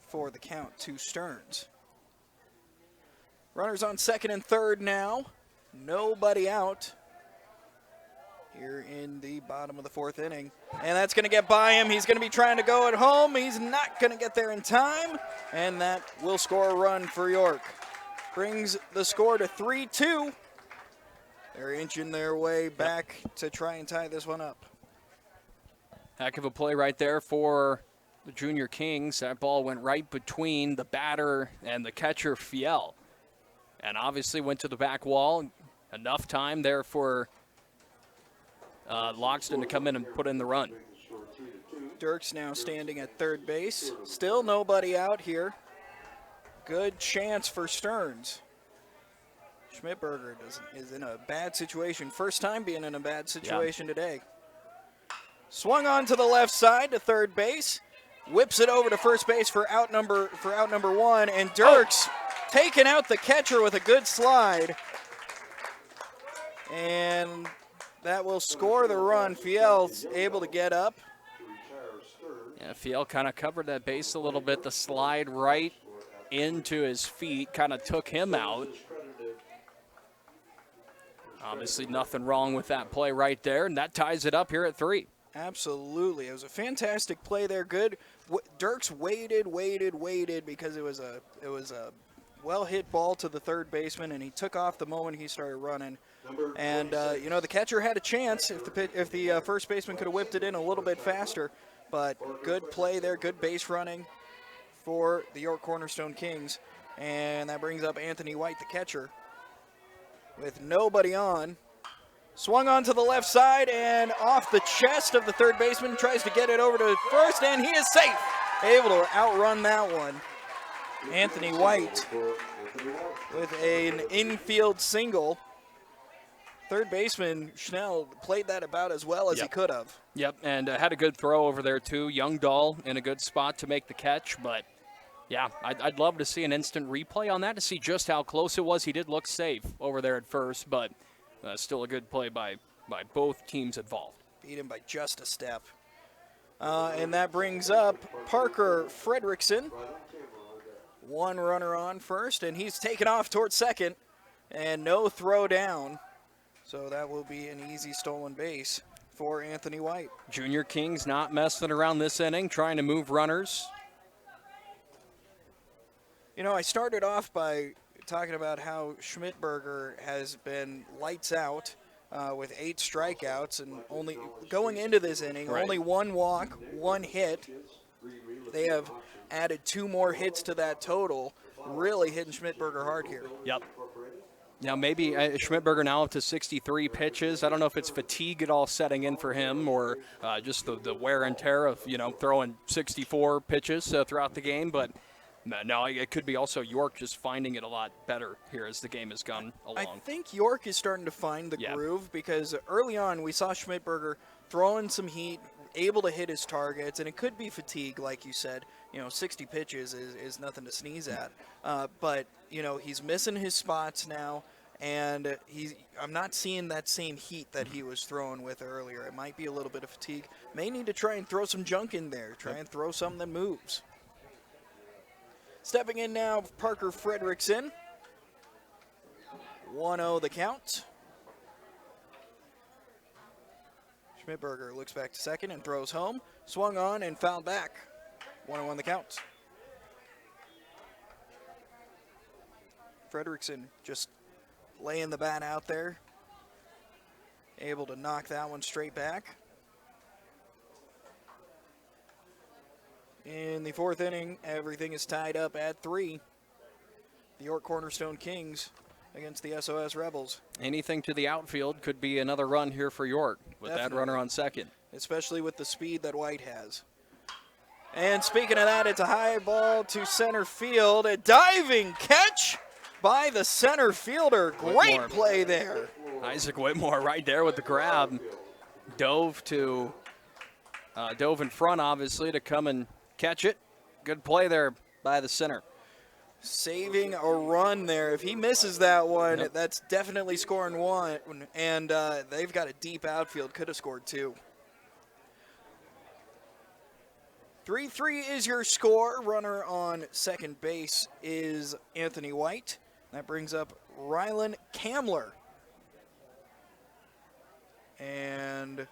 for the count to Stearns. Runners on second and third now. Nobody out here in the bottom of the fourth inning. And that's going to get by him. He's going to be trying to go at home. He's not going to get there in time. And that will score a run for York. Brings the score to 3-2. They're inching their way back to try and tie this one up. Heck of a play right there for the Junior Kings. That ball went right between the batter and the catcher, Fiel. And obviously went to the back wall. Enough time there for Loxton to come in and put in the run. Dirks now standing at third base. Still nobody out here. Good chance for Stearns. Schmidberger is in a bad situation. First time being in a bad situation today. Swung on to the left side to third base. Whips it over to first base for out number one. And Dirks taking out the catcher with a good slide. And that will score the run. Fiel's able to get up. Yeah, Fiel kind of covered that base a little bit. The slide right into his feet kind of took him out. Obviously nothing wrong with that play right there, and that ties it up here at 3. Absolutely. It was a fantastic play there. Good. Dirks waited because it was a well-hit ball to the third baseman, and he took off the moment he started running. And, the catcher had a chance if the first baseman could have whipped it in a little bit faster. But good play there, good base running for the York Cornerstone Kings. And that brings up Anthony White, the catcher, with nobody on. Swung on to the left side and off the chest of the third baseman. Tries to get it over to first, and he is safe. Able to outrun that one. Anthony White with an infield single. Third baseman Schnell played that about as well as he could have. Yep, and had a good throw over there too. Young Dahl in a good spot to make the catch, but yeah, I'd love to see an instant replay on that to see just how close it was. He did look safe over there at first, but still a good play by both teams involved. Beat him by just a step. And that brings up Parker Fredrickson. One runner on first, and he's taken off towards second, and no throw down. So that will be an easy stolen base for Anthony White. Junior Kings not messing around this inning, trying to move runners. I started off by talking about how Schmidberger has been lights out with 8 strikeouts, and only going into this inning, only 1 walk, 1 hit. They have added 2 more hits to that total, really hitting Schmidberger hard here. Yep. Now maybe Schmidberger now up to 63 pitches. I don't know if it's fatigue at all setting in for him or just the wear and tear of, throwing 64 pitches throughout the game, but no, it could be also York just finding it a lot better here as the game has gone along. I think York is starting to find the groove because early on we saw Schmidberger throwing some heat, able to hit his targets, and it could be fatigue, like you said. 60 pitches is nothing to sneeze at. But, he's missing his spots now, and I'm not seeing that same heat that he was throwing with earlier. It might be a little bit of fatigue. May need to try and throw some junk in there, try and throw something that moves. Stepping in now, Parker Fredrickson. 1-0 the count. Schmidberger looks back to second and throws home. Swung on and fouled back. 1-1 the count. Frederickson just laying the bat out there. Able to knock that one straight back. In the 4th inning, everything is tied up at 3. The York Cornerstone Kings against the SOS Rebels. Anything to the outfield could be another run here for York with Definitely. that runner on second. Especially with the speed that White has. And speaking of that, it's a high ball to center field. A diving catch by the center fielder. Great Whitmore. play there. Isaac Whitmore right there with the grab. Dove in front, obviously, to come and catch it. Good play there by the center. Saving a run there. If he misses that one, that's definitely scoring one. And they've got a deep outfield. Could have scored 2. 3-3 is your score. Runner on second base is Anthony White. That brings up Rylan Kamler. And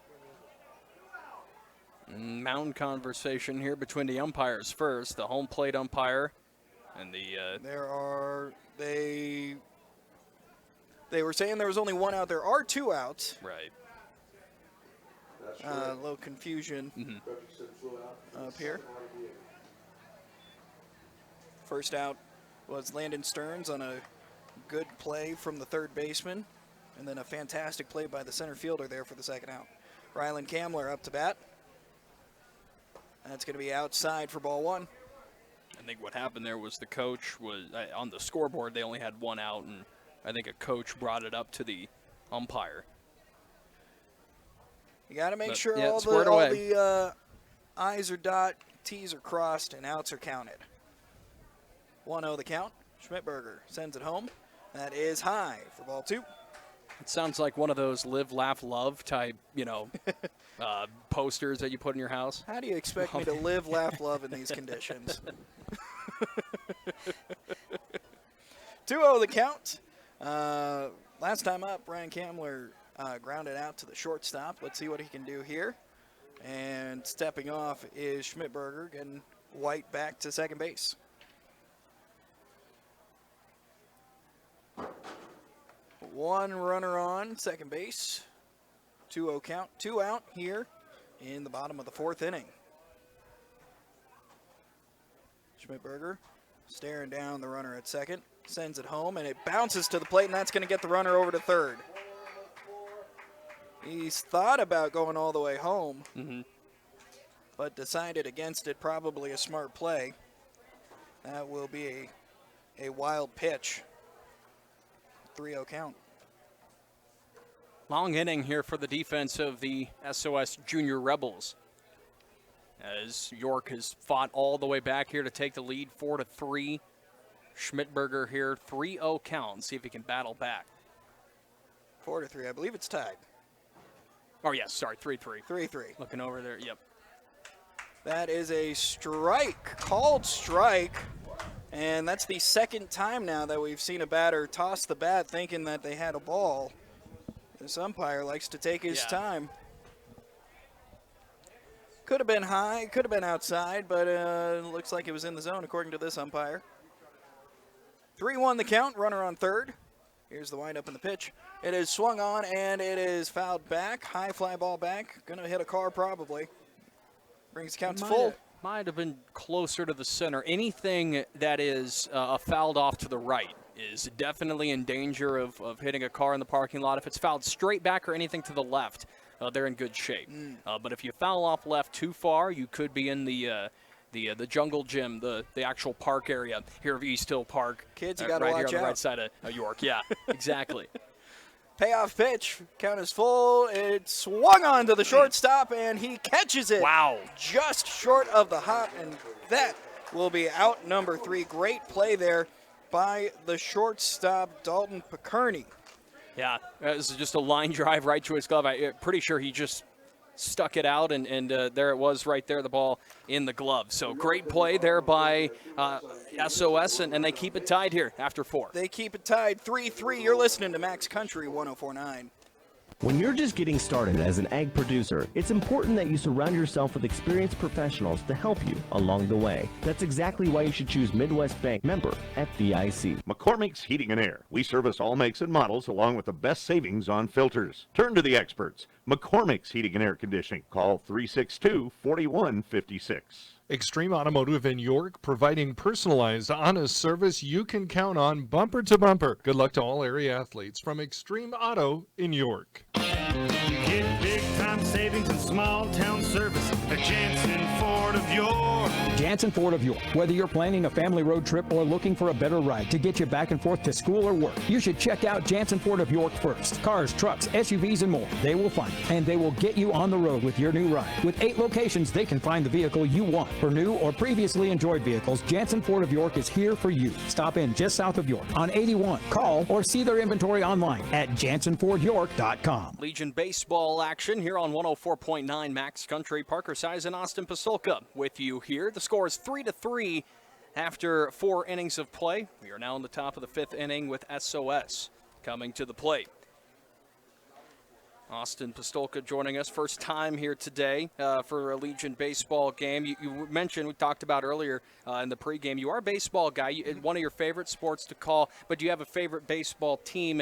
mound conversation here between the umpires first. The home plate umpire and the... They were saying there was only 1 out. There are 2 outs. Right. A little confusion up here. First out was Landon Stearns on a good play from the third baseman, and then a fantastic play by the center fielder there for the second out. Rylan Kamler up to bat. That's going to be outside for ball 1. I think what happened there was the coach was on the scoreboard. They only had 1 out, and I think a coach brought it up to the umpire. You got to make sure yeah, all the I's are dot, T's are crossed, and outs are counted. 1-0 the count. Schmidberger sends it home. That is high for ball 2. It sounds like one of those live, laugh, love type, posters that you put in your house. How do you expect me to live, laugh, love in these conditions? 2-0 the count. Last time up, Brian Kamler grounded out to the shortstop. Let's see what he can do here. And stepping off is Schmidberger, getting White back to second base. One runner on second base. 2-0 count. 2 out here in the bottom of the 4th inning. Schmidberger staring down the runner at second. Sends it home, and it bounces to the plate, and that's going to get the runner over to third. He's thought about going all the way home, but decided against it. Probably a smart play. That will be a wild pitch. 3-0 count. Long inning here for the defense of the SOS Junior Rebels, as York has fought all the way back here to take the lead 4-3. Schmidberger here, 3-0 count. See if he can battle back. 4-3. I believe it's tied. Oh, yes, sorry, 3-3. 3-3. Looking over there, yep. That is a strike, called strike. And that's the second time now that we've seen a batter toss the bat thinking that they had a ball. This umpire likes to take his time. Could have been high, could have been outside, but it looks like it was in the zone according to this umpire. 3-1 the count, runner on third. Here's the windup in the pitch. It is swung on and it is fouled back. High fly ball back. Gonna hit a car probably. Brings the count to full. Might have been closer to the center. Anything that is fouled off to the right is definitely in danger of hitting a car in the parking lot. If it's fouled straight back or anything to the left, they're in good shape. But if you foul off left too far, you could be in the jungle gym, the actual park area here of East Hill Park. Kids, you got to right watch here on out. the right side of York. Yeah, exactly. Payoff pitch. Count is full. It swung on to the shortstop, and he catches it. Wow. Just short of the hop, and that will be out number 3. Great play there by the shortstop, Dalton Pickerney. Yeah, this is just a line drive right to his glove. I'm pretty sure he just stuck it out, and there it was right there, the ball in the glove. So great play there by SOS, and they keep it tied here after 4. They keep it tied 3-3. You're listening to Max Country 104.9. When you're just getting started as an ag producer, it's important that you surround yourself with experienced professionals to help you along the way. That's exactly why you should choose Midwest Bank, member FDIC. McCormick's Heating and Air. We service all makes and models along with the best savings on filters. Turn to the experts. McCormick's Heating and Air Conditioning. Call 362-4156. Extreme Automotive in York, providing personalized, honest service you can count on bumper to bumper. Good luck to all area athletes from Extreme Auto in York. Get big-time savings and small-town service at Jansen Ford of York. Jansen Ford of York. Whether you're planning a family road trip or looking for a better ride to get you back and forth to school or work, you should check out Jansen Ford of York first. Cars, trucks, SUVs, and more. They will find you, and they will get you on the road with your new ride. With 8 locations, they can find the vehicle you want. For new or previously enjoyed vehicles, Jansen Ford of York is here for you. Stop in just south of York on 81. Call or see their inventory online at JansenFordYork.com. Legion baseball action here on 104.9 Max Country. Parker Size and Austin Pasolka with you here. The score is 3-3 after 4 innings of play. We are now in the top of the 5th inning with SOS coming to the plate. Austin Pastolka joining us, first time here today for a Legion baseball game. You mentioned, we talked about earlier in the pregame, you are a baseball guy, one of your favorite sports to call, but do you have a favorite baseball team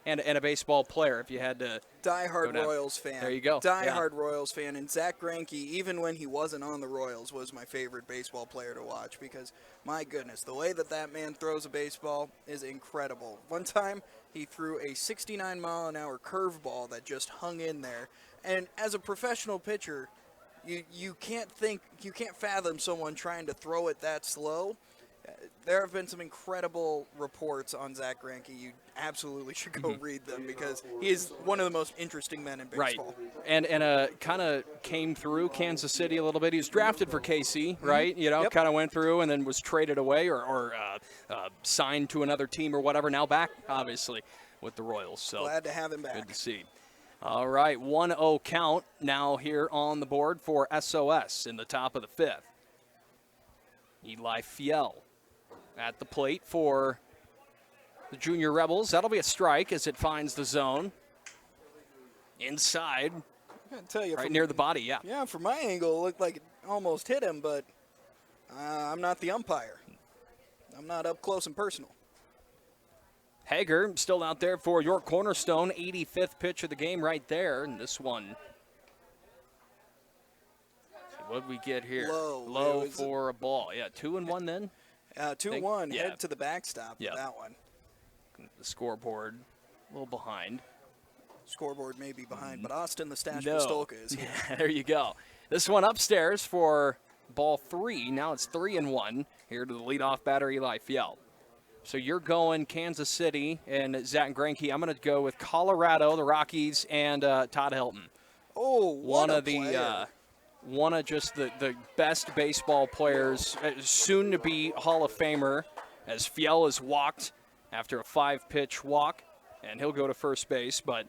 and a baseball player if you had to? Diehard Royals fan. There you go. Diehard Royals fan. And Zach Greinke, even when he wasn't on the Royals, was my favorite baseball player to watch because, my goodness, the way that man throws a baseball is incredible. One time, he threw a 69-mile-an-hour curveball that just hung in there. And as a professional pitcher, you can't fathom someone trying to throw it that slow. There have been some incredible reports on Zach Greinke. You absolutely should go read them because he is one of the most interesting men in baseball. Right. And kind of came through Kansas City a little bit. He was drafted for KC, right? You know, kind of went through and then was traded away or signed to another team or whatever. Now back, obviously, with the Royals. So glad to have him back. Good to see. All right, 1-0 count now here on the board for SOS in the top of the 5th. Eli Fiel at the plate for the Junior Rebels. That'll be a strike as it finds the zone. Inside, I gotta tell you, right near the body, yeah. Yeah, from my angle, it looked like it almost hit him, but I'm not the umpire. I'm not up close and personal. Hager still out there for York Cornerstone, 85th pitch of the game right there. And this one, what did we get here? Low for a ball. Yeah, 2-1 then? 2-1, head to the backstop with that one. The scoreboard a little behind. Scoreboard may be behind, but Austin the Stash Pastolka is here. Yeah, there you go. This one upstairs for ball 3. Now it's 3-1 here to the leadoff batter, Eli Fiel. So you're going Kansas City and Zach Greinke. I'm going to go with Colorado, the Rockies, and Todd Hilton. Oh, one of just the best baseball players, soon to be Hall of Famer, as Fiel is walked after a 5-pitch walk, and he'll go to first base. But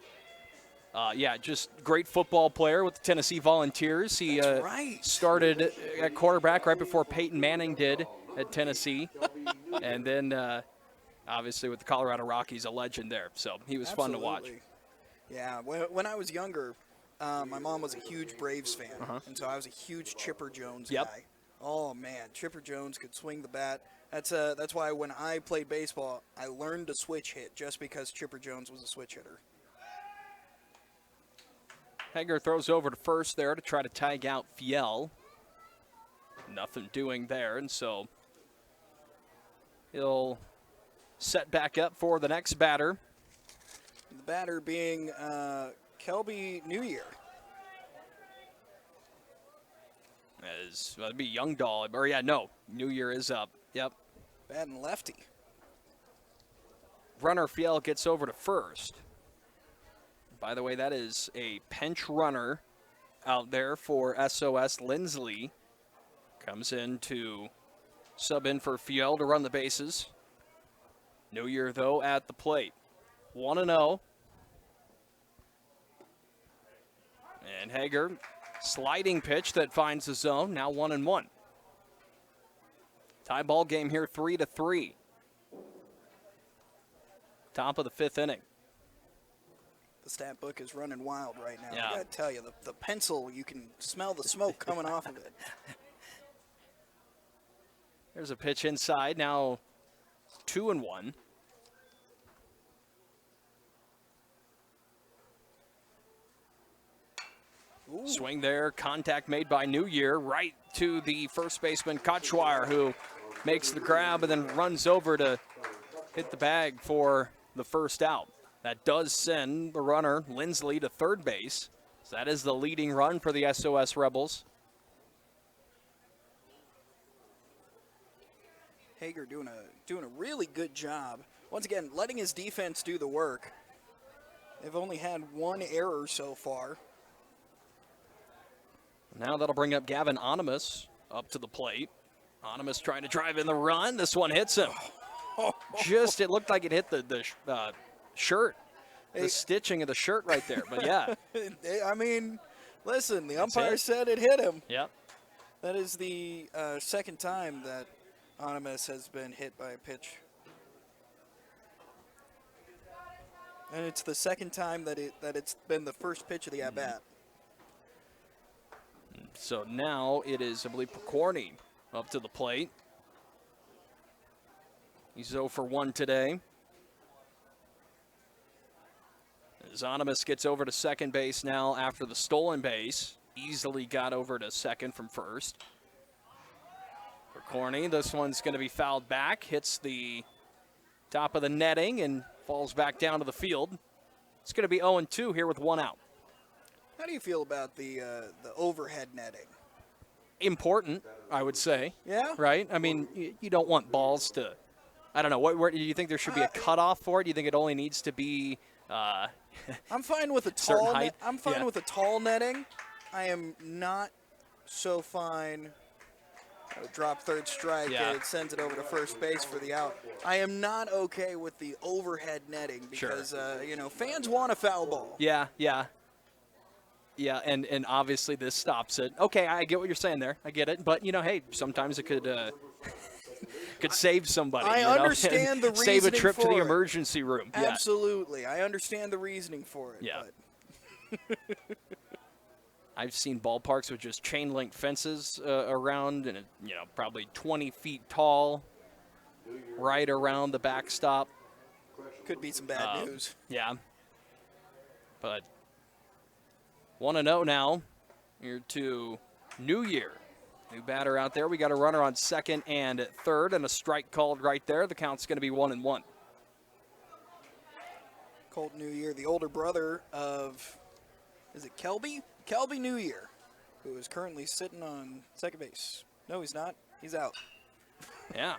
just great football player with the Tennessee Volunteers. He started at quarterback right before Peyton Manning did at Tennessee, and then obviously with the Colorado Rockies, a legend there. So he was fun to watch. Yeah, when I was younger, my mom was a huge Braves fan, and so I was a huge Chipper Jones guy. Oh man, Chipper Jones could swing the bat. That's why when I played baseball, I learned to switch hit just because Chipper Jones was a switch hitter. Hager throws over to first there to try to tag out Fiel. Nothing doing there, and so he'll set back up for the next batter. The batter being Kelby New Year. That'd be Youngdahl. Or New Year is up. Yep. Batting lefty. Runner Fiel gets over to first. By the way, that is a pinch runner out there for SOS. Lindsley comes in to sub in for Fiel to run the bases. New Year, though, at the plate. 1-0. And Hager, sliding pitch that finds the zone. Now 1-1. Tie ball game here, 3-3. Top of the 5th inning. The The stat book is running wild right now. Yeah. I got to tell you, the pencil, you can smell the smoke coming off of it. There's a pitch inside. Now 2-1. Ooh. Swing there. Contact made by New Year right to the first baseman, Kotschweier, who makes the grab and then runs over to hit the bag for the first out. That does send the runner, Lindsley, to third base. So that is the leading run for the SOS Rebels. Hager doing a really good job. Once again, letting his defense do the work. They've only had one error so far. Now that'll bring up Gavin Onimus up to the plate. Onimus trying to drive in the run. This one hits him. Just, it looked like it hit the shirt. The stitching of the shirt right there, but yeah. I mean, listen, the umpire it. said it hit him. Yep. That is the second time that Onimus has been hit by a pitch. And it's the second time that it's been the first pitch of the at-bat. So now it is, I believe, Picorni up to the plate. He's 0 for 1 today. As Onimus gets over to second base now after the stolen base. Easily got over to second from first. Picorni, this one's going to be fouled back. Hits the top of the netting and falls back down to the field. It's going to be 0-2 here with one out. How do you feel about the overhead netting? Important, I would say. Yeah? Right? I mean, you don't want balls to, I don't know, where do you think there should be a cutoff for it? Do you think it only needs to be I'm fine with a certain tall height? I'm fine with a tall netting. I am not so fine. Drop third strike. Yeah. It sends it over to first base for the out. I am not okay with the overhead netting because fans want a foul ball. Yeah, and obviously this stops it. Okay, I get what you're saying there. I get it. But, hey, sometimes it could could save somebody. I understand the reasoning save a trip to the for it. emergency room. Absolutely. I understand the reasoning for it. Yeah. But I've seen ballparks with just chain link fences around and, probably 20 feet tall right around the backstop. Could be some bad news. Yeah. But 1-0 now. Here to New Year. New batter out there. We got a runner on second and third and a strike called right there. The count's going to be 1-1. Colt New Year, the older brother of, is it Kelby? Kelby New Year, who is currently sitting on second base. No, he's not. He's out. Yeah.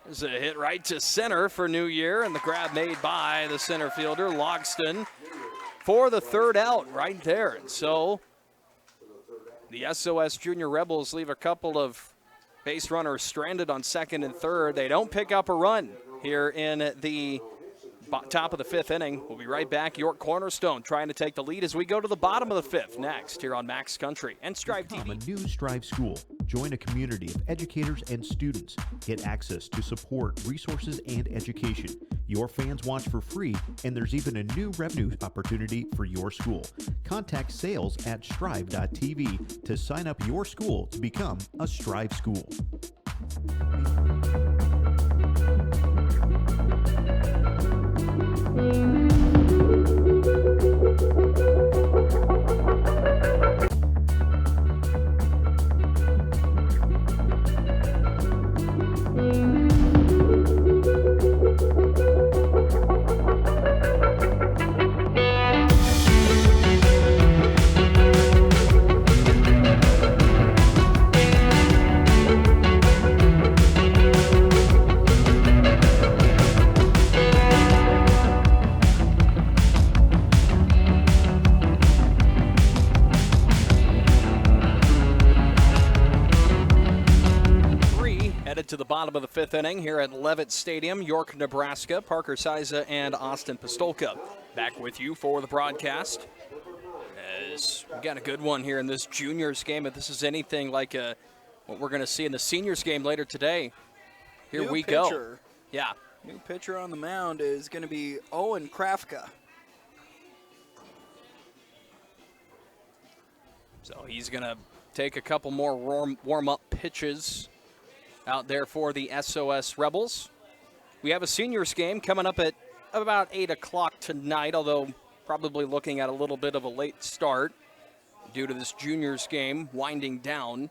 There's a hit right to center for New Year, and the grab made by the center fielder, Logston, for the third out right there. And so the SOS Junior Rebels leave a couple of base runners stranded on second and third. They don't pick up a run here in the top of the fifth inning. We'll be right back. York Cornerstone trying to take the lead as we go to the bottom of the fifth next here on Max Country and Strive TV. Become a new Strive school. Join a community of educators and students. Get access to support, resources, and education. Your fans watch for free, and there's even a new revenue opportunity for your school. Contact sales at strive.tv to sign up your school to become a Strive school. To the bottom of the fifth inning here at Levitt Stadium, York, Nebraska. Parker Siza and Austin Pistolka back with you for the broadcast. As we got a good one here in this juniors game. If this is anything like what we're going to see in the seniors game later today, here New we pitcher. go. Yeah. New pitcher on the mound is going to be Owen Krafka. So he's going to take a couple more warm-up pitches out there for the SOS Rebels. We have a seniors game coming up at about 8 o'clock tonight, although probably looking at a little bit of a late start due to this juniors game winding down.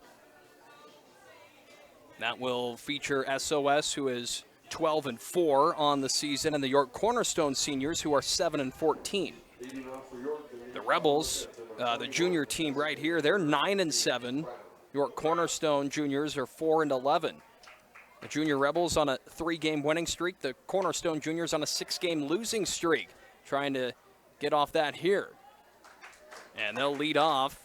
That will feature SOS, who is 12-4 on the season, and the York Cornerstone seniors, who are 7-14. The Rebels, the junior team right here, they're 9-7. York Cornerstone juniors are 4-11. The Junior Rebels on a 3-game winning streak. The Cornerstone Juniors on a 6-game losing streak. Trying to get off that here. And they'll lead off.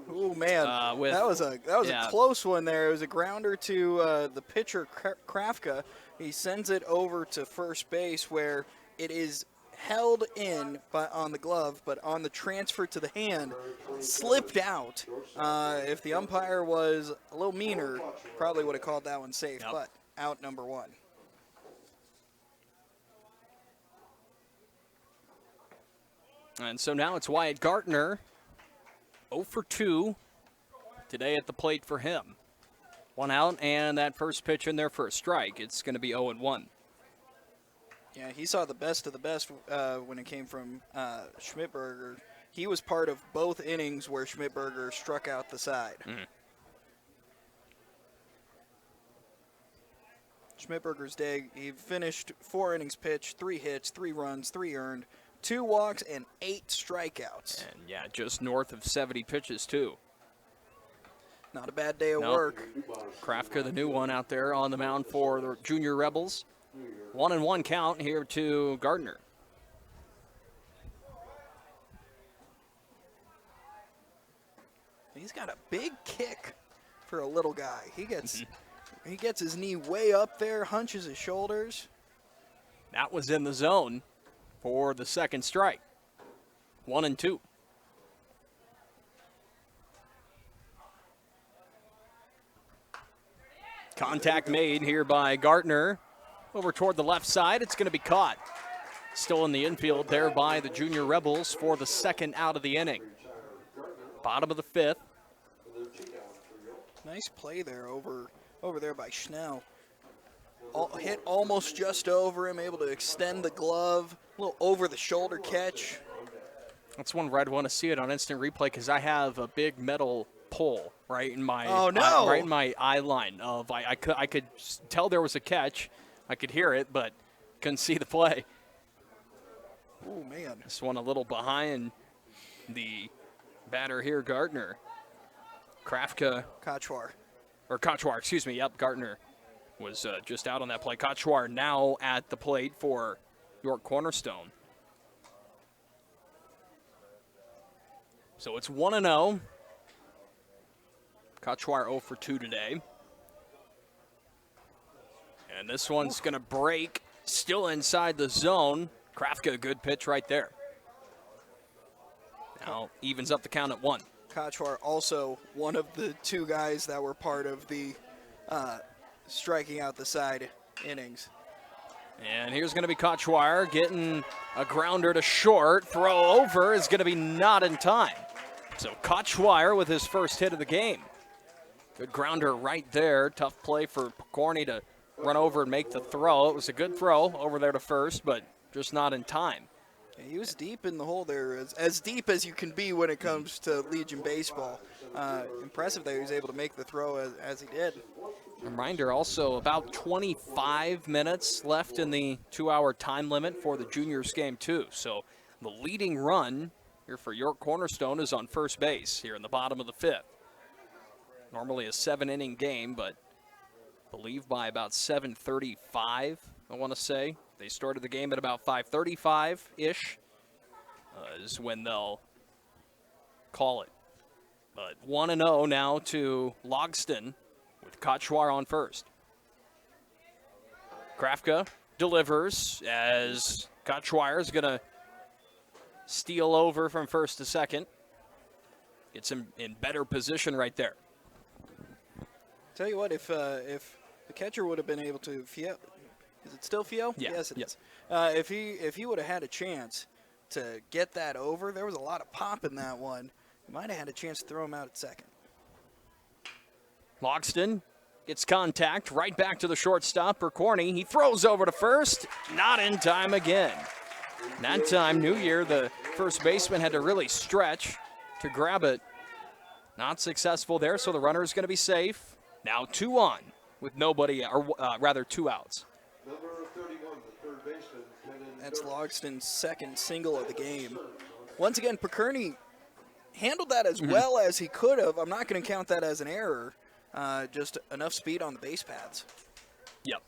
Oh man, that was a close one there. It was a grounder to the pitcher Krafka. He sends it over to first base where it is held in on the glove, but on the transfer to the hand, slipped out. If the umpire was a little meaner, probably would have called that one safe, but out number 1. And so now it's Wyatt Gartner, 0 for 2 today at the plate for him. 1 out, and that first pitch in there for a strike. It's going to be 0-1. Yeah, he saw the best of the best when it came from Schmidberger. He was part of both innings where Schmidberger struck out the side. Schmidberger's day, he finished 4 innings pitched, 3 hits, 3 runs, 3 earned, 2 walks, and 8 strikeouts. And yeah, just north of 70 pitches, too. Not a bad day of work. Krafka, the new one out there on the mound for the Junior Rebels. 1-1 count here to Gardner. He's got a big kick for a little guy. He gets his knee way up there, hunches his shoulders. That was in the zone for the second strike. 1-2. Contact made here by Gardner. Over toward the left side, it's going to be caught. Still in the infield there by the Junior Rebels for the second out of the inning. Bottom of the 5th. Nice play there over there by Schnell. Hit almost just over him, able to extend the glove. A little over-the-shoulder catch. That's one where I'd want to see it on instant replay because I have a big metal pole right in my right in my eye line. I could tell there was a catch. I could hear it, but couldn't see the play. Oh, man. This one a little behind the batter here, Gardner. Kochwar, excuse me. Yep, Gardner was just out on that play. Kochwar now at the plate for York Cornerstone. So it's 1-0. Kochwar 0 for 2 today. And this one's going to break, still inside the zone. Krafka, a good pitch right there. Now evens up the count at 1. Kochwar also one of the 2 guys that were part of the striking out the side innings. And here's going to be Kochwar getting a grounder to short. Throw over is going to be not in time. So Kochwar with his first hit of the game. Good grounder right there. Tough play for Corney to run over and make the throw. It was a good throw over there to first, but just not in time. Yeah, he was deep in the hole there, as deep as you can be when it comes to Legion baseball. Impressive that he was able to make the throw as he did. Reminder also, about 25 minutes left in the 2-hour time limit for the juniors game too. So the leading run here for York Cornerstone is on first base here in the bottom of the 5th. Normally a 7-inning game, but I believe by about 7:35, I want to say. They started the game at about 5:35-ish is when they'll call it. But 1-0 now to Logston with Kochwar on first. Krafka delivers as Kochwar is going to steal over from first to second. Gets him in better position right there. Tell you what, if the catcher would have been able to, is it still Fio? Yeah. Yes, it is. If he would have had a chance, to get that over. There was a lot of pop in that one. Might have had a chance to throw him out at second. Loxton gets contact right back to the shortstop for Corny. He throws over to first, not in time again. That time, New Year, the first baseman had to really stretch to grab it. Not successful there, so the runner is going to be safe. Now 2 on with nobody, or rather 2 outs. Number 31, the third baseman. That's Logston's second single of the game. Once again, Pikerny handled that as well as he could have. I'm not going to count that as an error. Just enough speed on the base paths. Yep.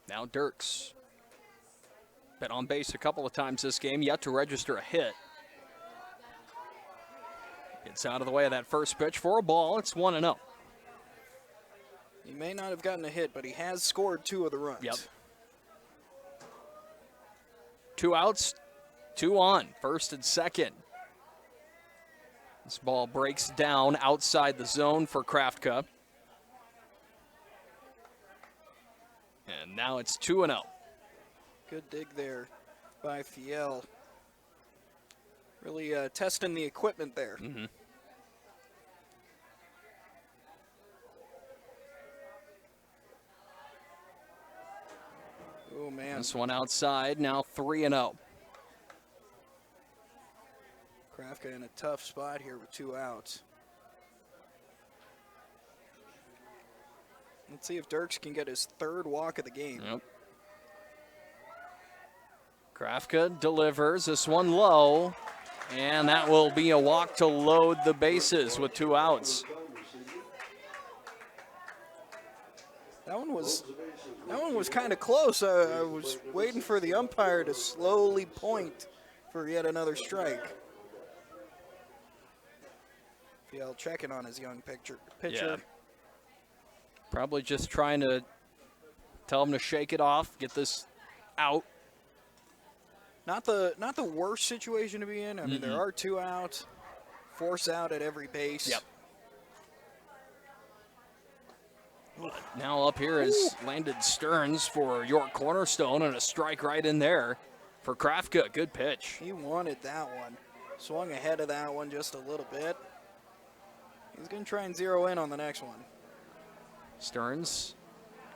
Now Dirks. Been on base a couple of times this game, yet to register a hit. Gets out of the way of that first pitch for a ball. It's 1-0. He may not have gotten a hit, but he has scored 2 of the runs. Yep. 2 outs, 2 on, first and second. This ball breaks down outside the zone for Kraftka. And now it's 2-0. Good dig there by Fiel. Really testing the equipment there. Oh, man. This one outside, now 3-0. Kraftka in a tough spot here with 2 outs. Let's see if Dirks can get his 3rd walk of the game. Yep. Kraftka delivers this one low, and that will be a walk to load the bases with 2 outs. That one was kind of close. I was waiting for the umpire to slowly point for yet another strike. Fiel checking on his young pitcher. Yeah. Probably just trying to tell him to shake it off, get this out. Not the worst situation to be in. I mean, there are 2 outs, force out at every base. Yep. Now up here is Landon Stearns for York Cornerstone, and a strike right in there for Kraftka. Good pitch. He wanted that one. Swung ahead of that one just a little bit. He's going to try and zero in on the next one. Stearns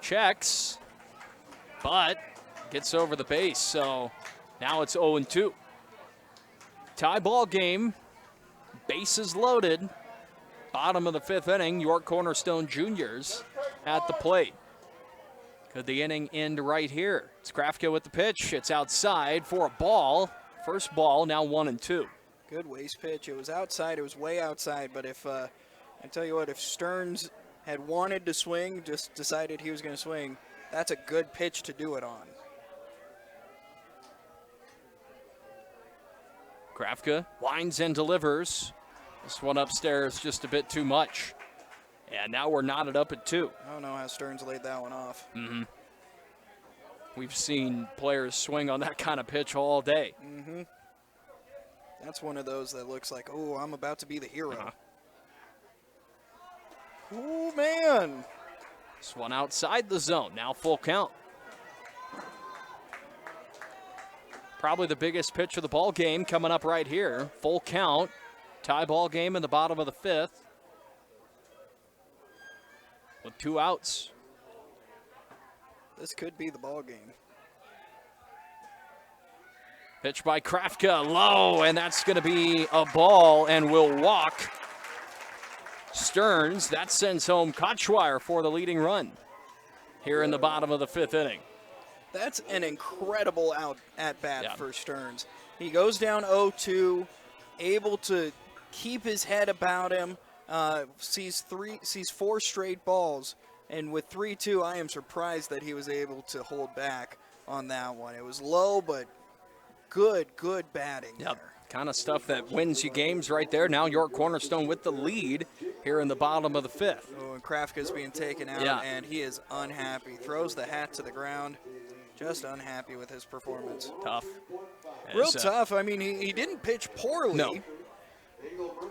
checks, but gets over the base, so now it's 0-2. Tie ball game, bases loaded. Bottom of the 5th inning, York Cornerstone Juniors at the plate. Could the inning end right here? It's Kraftka with the pitch. It's outside for a ball. First ball, now 1-2. Good waste pitch. It was outside. It was way outside. But if I tell you what, if Stearns had wanted to swing, just decided he was going to swing, that's a good pitch to do it on. Kraftka winds and delivers. This one upstairs just a bit too much. And now we're knotted up at 2. I don't know how Stearns laid that one off. We've seen players swing on that kind of pitch all day. That's one of those that looks like, oh, I'm about to be the hero. Oh, man. This one outside the zone. Now full count. Probably the biggest pitch of the ball game coming up right here. Full count. Tie ball game in the bottom of the 5th. With 2 outs. This could be the ball game. Pitch by Kraftka, low, and that's going to be a ball and will walk Stearns. That sends home Kochweier for the leading run here in the bottom of the 5th inning. That's an incredible at-bat for Stearns. He goes down 0-2, able to keep his head about him, sees 4 straight balls, and with 3-2, I am surprised that he was able to hold back on that one. It was low, but good batting there. Kind of stuff that wins you games right there. Now York Cornerstone with the lead here in the bottom of the 5th. Oh, and Krafka's being taken out, and he is unhappy. Throws the hat to the ground. Just unhappy with his performance. Tough. Real tough. I mean, he didn't pitch poorly. No.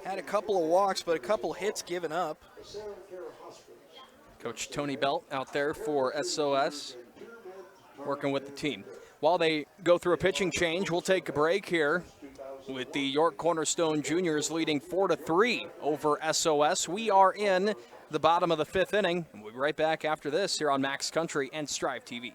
Had a couple of walks, but a couple hits given up. Coach Tony Belt out there for SOS, working with the team. while they go through a pitching change, we'll take a break here with the York Cornerstone Juniors leading 4-3 over SOS. We are in the bottom of the 5th inning. We'll be right back after this here on Max Country and Strive TV.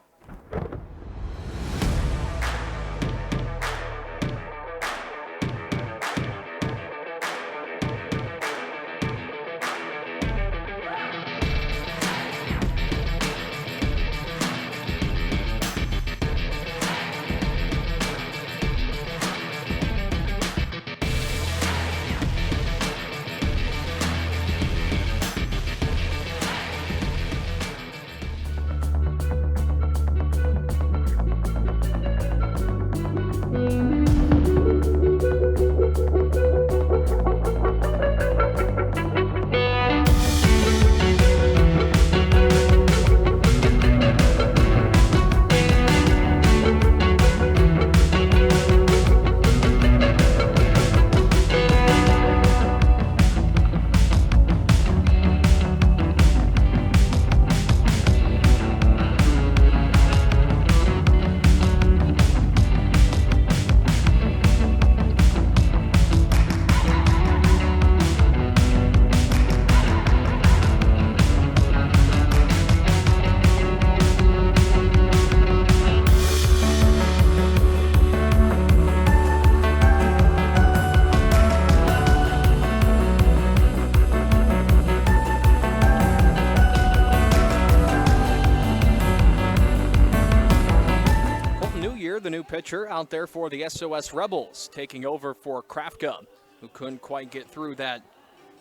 The new pitcher out there for the SOS Rebels, taking over for Krafka, who couldn't quite get through that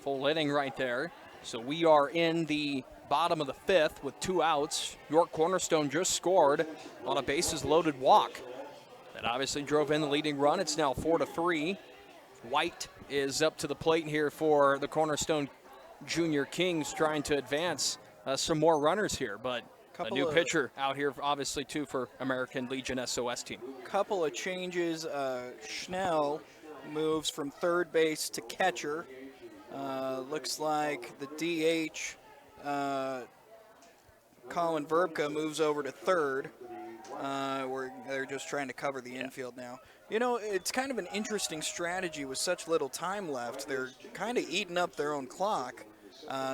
full inning right there. So we are in the bottom of the 5th with 2 outs. York Cornerstone just scored on a bases-loaded walk. That obviously drove in the leading run. It's now 4-3. White is up to the plate here for the Cornerstone Junior Kings, trying to advance some more runners here, but a new pitcher out here, obviously, too, for American Legion SOS team. Couple of changes. Schnell moves from third base to catcher. Looks like the DH, Colin Verbka, moves over to third. Where they're just trying to cover the infield now. You know, it's kind of an interesting strategy with such little time left. They're kind of eating up their own clock.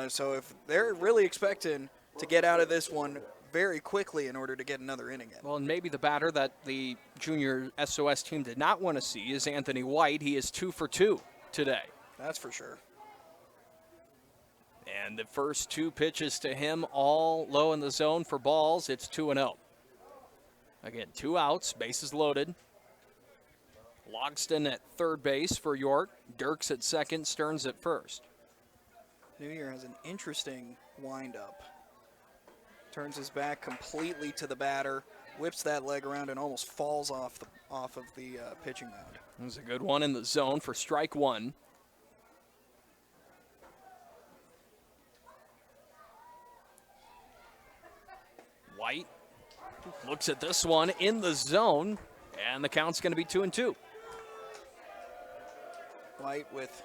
So if they're really expecting to get out of this one very quickly in order to get another inning in. Well, and maybe the batter that the junior SOS team did not want to see is Anthony White. He is 2 for 2 today. That's for sure. And the first 2 pitches to him, all low in the zone for balls. It's 2-0. Again, 2 outs, bases loaded. Logston at third base for York. Dirks at second, Stearns at first. New Year has an interesting windup. Turns his back completely to the batter, whips that leg around, and almost falls off of the pitching mound. There's a good one in the zone for strike 1. White looks at this one in the zone, and the count's going to be 2-2. White with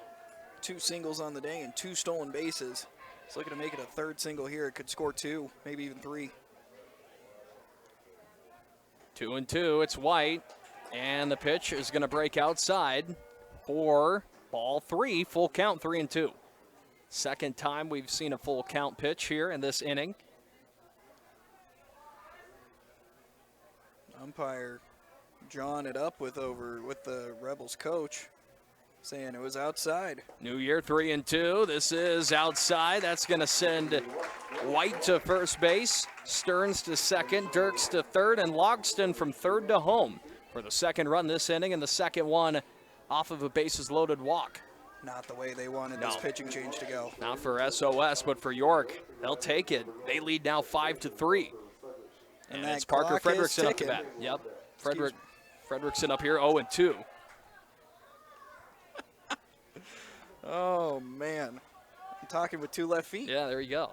2 singles on the day and 2 stolen bases. He's looking to make it a third single here. It could score 2, maybe even 3. 2-2. It's White, and the pitch is going to break outside for ball 3. Full count, 3-2. Second time we've seen a full count pitch here in this inning. Umpire jawing it up with the Rebels coach, saying it was outside. New Year, 3-2. This is outside. That's going to send White to first base, Stearns to second, Dirks to third, and Logston from third to home for the second run this inning, and the second one off of a bases-loaded walk. Not the way they wanted this pitching change to go. Not for SOS, but for York. They'll take it. They lead now 5-3. And it's Parker Fredrickson up to bat. Yep. Fredrickson up here, 0-2. Oh, man. I'm talking with 2 left feet. Yeah, there you go.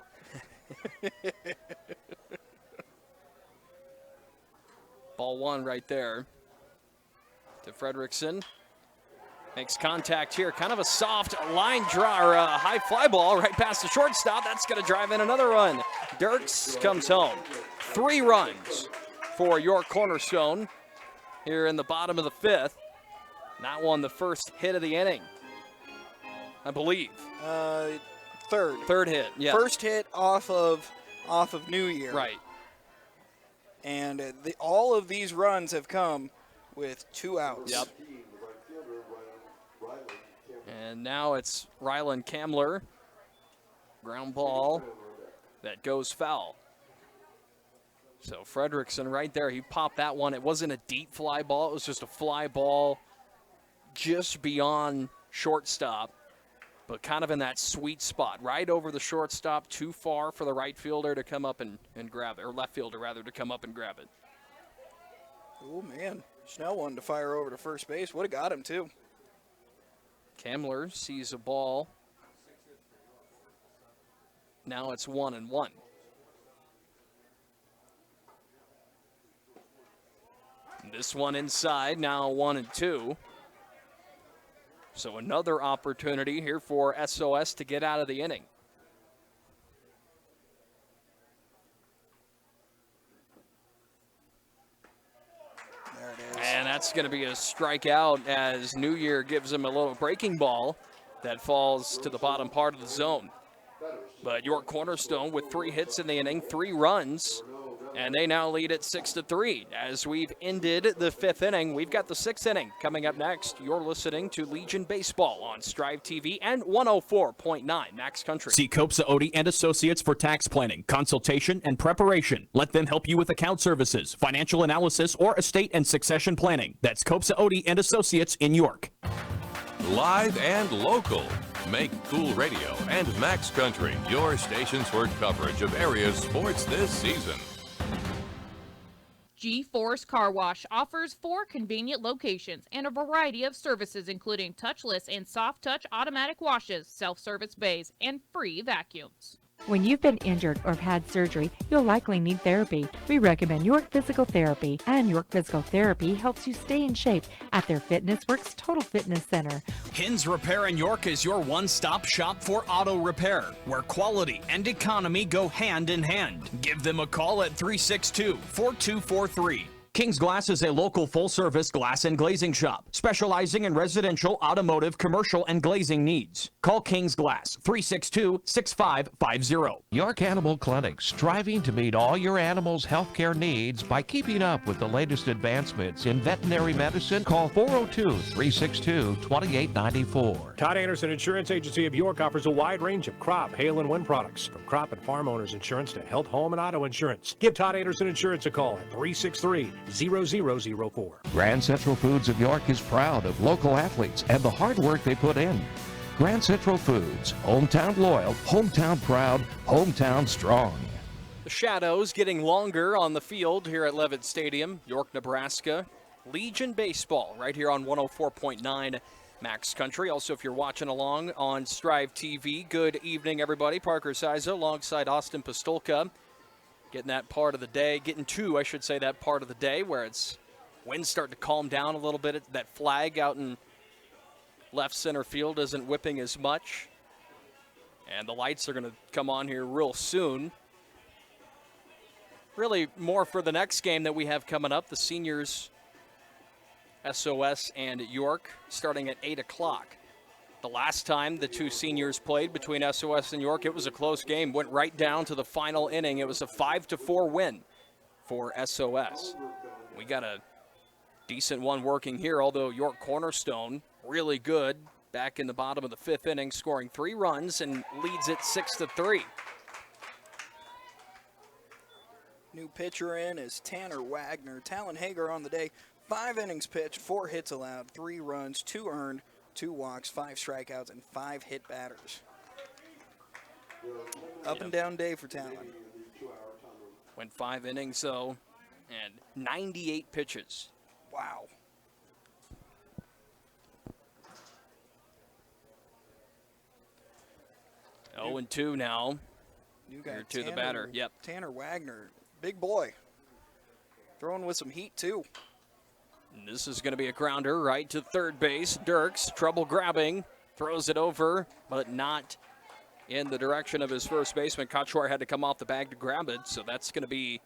Ball 1 right there to Fredrickson. Makes contact here. Kind of a soft line draw, or a high fly ball right past the shortstop. That's going to drive in another run. Dirks comes home. 3 runs for York Cornerstone here in the bottom of the 5th. That one, the first hit of the inning, I believe. Third. Third hit, yeah. First hit off of New Year. Right. And all of these runs have come with 2 outs. Yep. And now it's Rylan Kamler. Ground ball that goes foul. So Fredrickson right there, he popped that one. It wasn't a deep fly ball. It was just a fly ball just beyond shortstop, but kind of in that sweet spot, right over the shortstop, too far for the right fielder to come up and grab it, or left fielder rather, to come up and grab it. Oh, man. Snell wanted to fire over to first base. Would have got him, too. Kamler sees a ball. Now it's 1-1. This one inside, now 1-2. So another opportunity here for SOS to get out of the inning. There it is. And that's going to be a strikeout as New Year gives him a little breaking ball that falls to the bottom part of the zone. But York Cornerstone with 3 hits in the inning, 3 runs, and they now lead at 6-3. As we've ended the 5th inning, we've got the 6th inning coming up next. You're listening to Legion Baseball on Strive TV and 104.9 Max Country. See Copsa Odie and Associates for tax planning, consultation, and preparation. Let them help you with account services, financial analysis, or estate and succession planning. That's Copsa Odie and Associates in York. Live and local. Make Cool Radio and Max Country your stations for coverage of area sports this season. G-Force Car Wash offers 4 convenient locations and a variety of services including touchless and soft touch automatic washes, self-service bays, and free vacuums. When you've been injured or have had surgery, you'll likely need therapy. We recommend York Physical Therapy, and York Physical Therapy helps you stay in shape at their Fitness Works Total Fitness Center. Hins Repair in York is your one-stop shop for auto repair, where quality and economy go hand in hand. Give them a call at 362-4243. King's Glass is a local full-service glass and glazing shop, specializing in residential, automotive, commercial, and glazing needs. Call King's Glass, 362-6550. York Animal Clinic, striving to meet all your animal's healthcare needs by keeping up with the latest advancements in veterinary medicine. Call 402-362-2894. Todd Anderson Insurance Agency of York offers a wide range of crop, hail, and wind products, from crop and farm owners insurance to health, home, and auto insurance. Give Todd Anderson Insurance a call at 363-0004. Grand Central Foods of York is proud of local athletes and the hard work they put in. Grand Central Foods, hometown loyal, hometown proud, hometown strong. The shadows getting longer on the field here at Levitt Stadium, York, Nebraska. Legion Baseball right here on 104.9 Max Country. Also, if you're watching along on Strive TV, good evening, everybody. Parker Siza alongside Austin Pistolka. Getting that part of the day, getting to, I should say, that part of the day where it's wind's starting to calm down a little bit. That flag out in left center field isn't whipping as much. And the lights are going to come on here real soon. Really more for the next game that we have coming up, the seniors, SOS and York, starting at 8 o'clock. The last time the two seniors played between SOS and York, it was a close game. Went right down to the final inning. It was a 5-4 win for SOS. We got a decent one working here, although York Cornerstone, really good, back in the bottom of the 5th inning, scoring 3 runs and leads it 6-3. New pitcher in is Tanner Wagner. Talon Hager on the day. 5 innings pitched, 4 hits allowed, 3 runs, 2 earned, 2 walks, 5 strikeouts, and 5 hit batters. Up and down day for Talon. Went 5 innings, though, and 98 pitches. Wow. Oh, and 2 now. You got here to the batter. Yep. Tanner Wagner, big boy. Throwing with some heat, too. And this is going to be a grounder right to third base. Dirks, trouble grabbing, throws it over, but not in the direction of his first baseman. Kochwar had to come off the bag to grab it, so that's going to be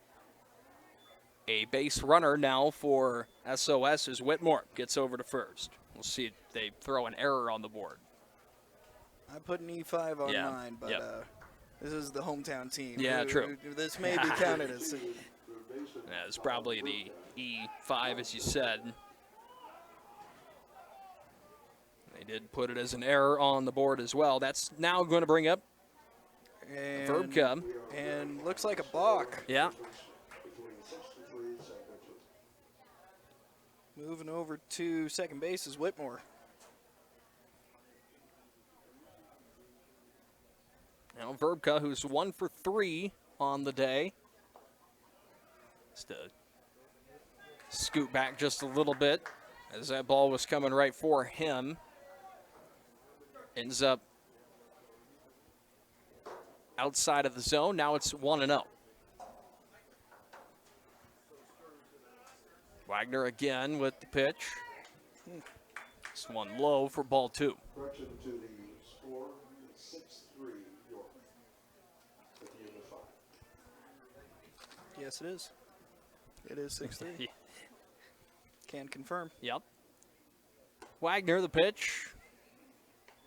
A base runner now for SOS as Whitmore gets over to first. We'll see if they throw an error on the board. I put an E5 on Yeah. mine, but Yep. this is the hometown team. Yeah, true. This may be counted as. Yeah, it's probably the E5, as you said. They did put it as an error on the board as well. That's now going to bring up Verbka. And looks like a balk. Yeah. Moving over to second base is Whitmore. Now Verbka, who's 1 for 3 on the day. Just to scoot back just a little bit as that ball was coming right for him. Ends up outside of the zone. Now it's 1-0. Wagner again with the pitch. This one low for ball 2. Correction to the score, 6-3 York at the end of 5. Yes, it is. It is 6-3. Can confirm. Yep. Wagner, the pitch.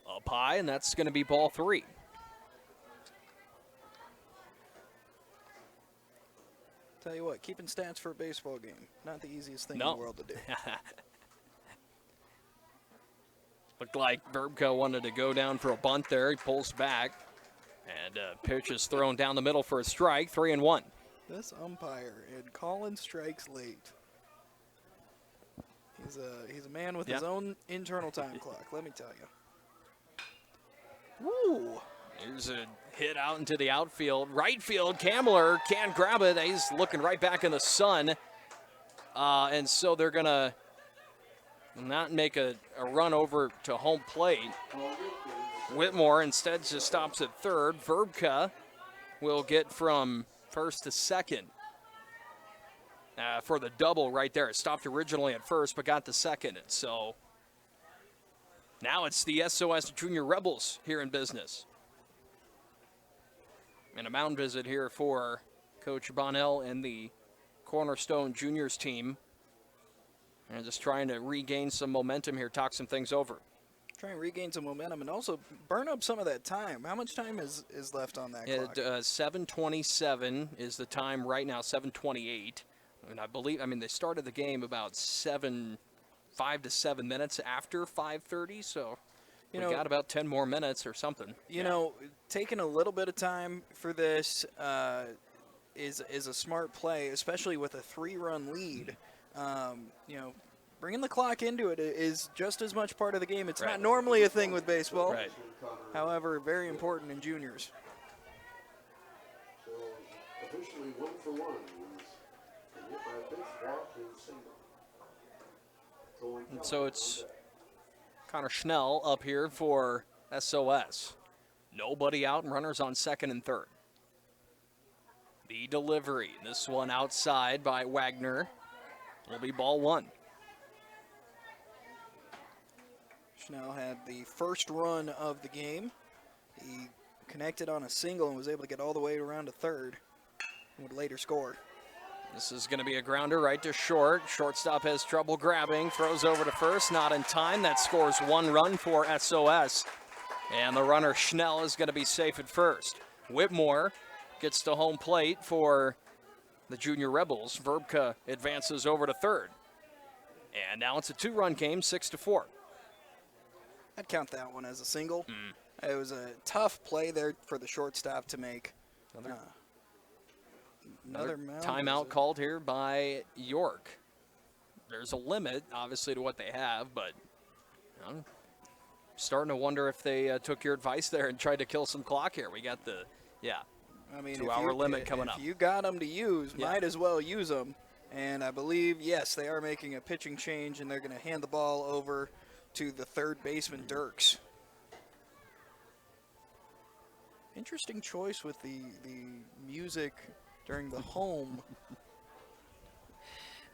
Up high, and that's going to be ball 3. Tell you what, keeping stats for a baseball game, not the easiest thing in No. the world to do. Looked like Verbka wanted to go down for a bunt there. He pulls back, and pitch is thrown down the middle for a strike, 3-1. This umpire, and Colin strikes late. He's a man with his Yep. own internal time clock, let me tell you. Woo! Here's a hit out into the outfield. Right field, Kamler can't grab it. He's looking right back in the sun. And so they're going to not make a run over to home plate. Whitmore instead just stops at third. Verbka will get from first to second for the double right there. It stopped originally at first, but got to second. And so now it's the SOS Junior Rebels here in business. And a mound visit here for Coach Bonnell and the Cornerstone Juniors team. And just trying to regain some momentum here, talk some things over. Try and regain some momentum and also burn up some of that time. How much time is left on that clock? 7:27 is the time right now, 7:28. And I believe, they started the game about 5 to 7 minutes after 5:30, so we got about 10 more minutes or something. You know, taking a little bit of time for this is a smart play, especially with a 3-run lead. Bringing the clock into it is just as much part of the game. It's not normally a thing with baseball. Right. However, very important in juniors. So officially 1 for 1. And hit by a pitch, walk, and single. And so it's Connor Schnell up here for SOS. Nobody out and runners on second and third. The delivery, this one outside by Wagner, will be ball 1. Schnell had the first run of the game. He connected on a single and was able to get all the way around to third and would later score. This is going to be a grounder right to short. Shortstop has trouble grabbing, throws over to first, not in time. That scores 1 run for SOS. And the runner Schnell is going to be safe at first. Whitmore gets to home plate for the Junior Rebels. Verbka advances over to third. And now it's a 2-run game, 6-4. I'd count that one as a single. It was a tough play there for the shortstop to make. Another timeout called here by York. There's a limit, obviously, to what they have, but I'm starting to wonder if they took your advice there and tried to kill some clock here. We got the, 2-hour limit coming up. If you got them to use, might as well use them. And I believe, yes, they are making a pitching change, and they're going to hand the ball over to the third baseman, Dirks. Interesting choice with the music during the home.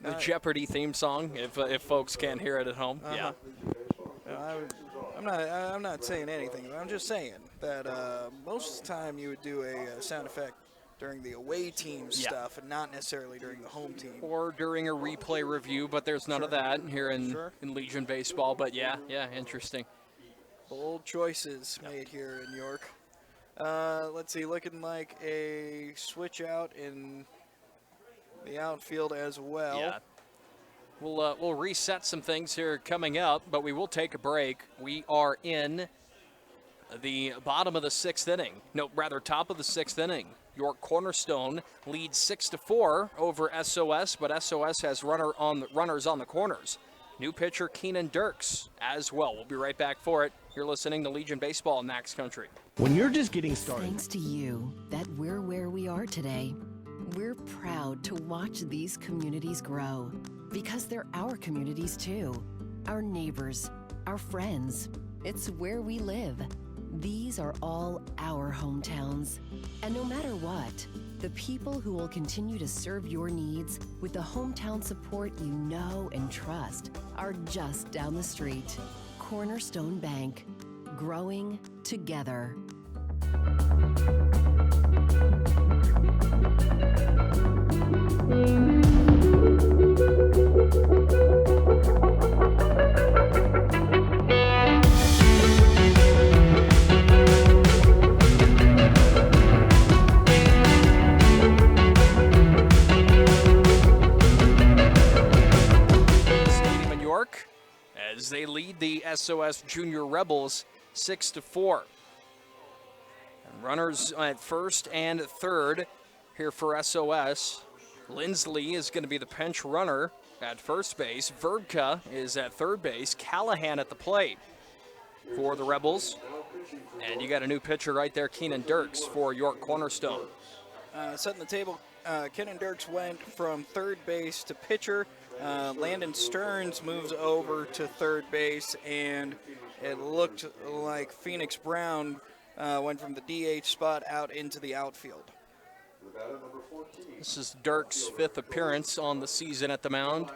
The Jeopardy theme song, if folks can't hear it at home. Yeah. I'm not saying anything. I'm just saying that most of the time you would do a sound effect during the away team stuff and not necessarily during the home team. Or during a replay review, but there's none of that here in Legion baseball. But yeah, interesting. Bold choices made here in York. Let's see, looking like a switch out in the outfield as well. Yeah. We'll reset some things here coming up, but we will take a break. We are in the bottom of the 6th inning. No, rather top of the 6th inning. York Cornerstone leads 6-4 over SOS, but SOS has runners on the corners. New pitcher Keenan Dirks as well. We'll be right back for it. You're listening to Legion Baseball in Max Country. When you're just getting started. Thanks to you that we're where we are today. We're proud to watch these communities grow because they're our communities too. Our neighbors, our friends. It's where we live. These are all our hometowns. And no matter what, the people who will continue to serve your needs with the hometown support you know and trust are just down the street. Cornerstone Bank, growing together. Stadium in York as they lead the SOS Junior Rebels 6-4. And runners at first and third here for SOS. Lindsley is going to be the pinch runner at first base. Verbka is at third base. Callahan at the plate for the Rebels. And you got a new pitcher right there, Keenan Dirks for York Cornerstone. Setting the table, Keenan Dirks went from third base to pitcher. Landon Stearns moves over to third base, and it looked like Phoenix Brown went from the DH spot out into the outfield. This is Dirks' 5th appearance on the season at the mound.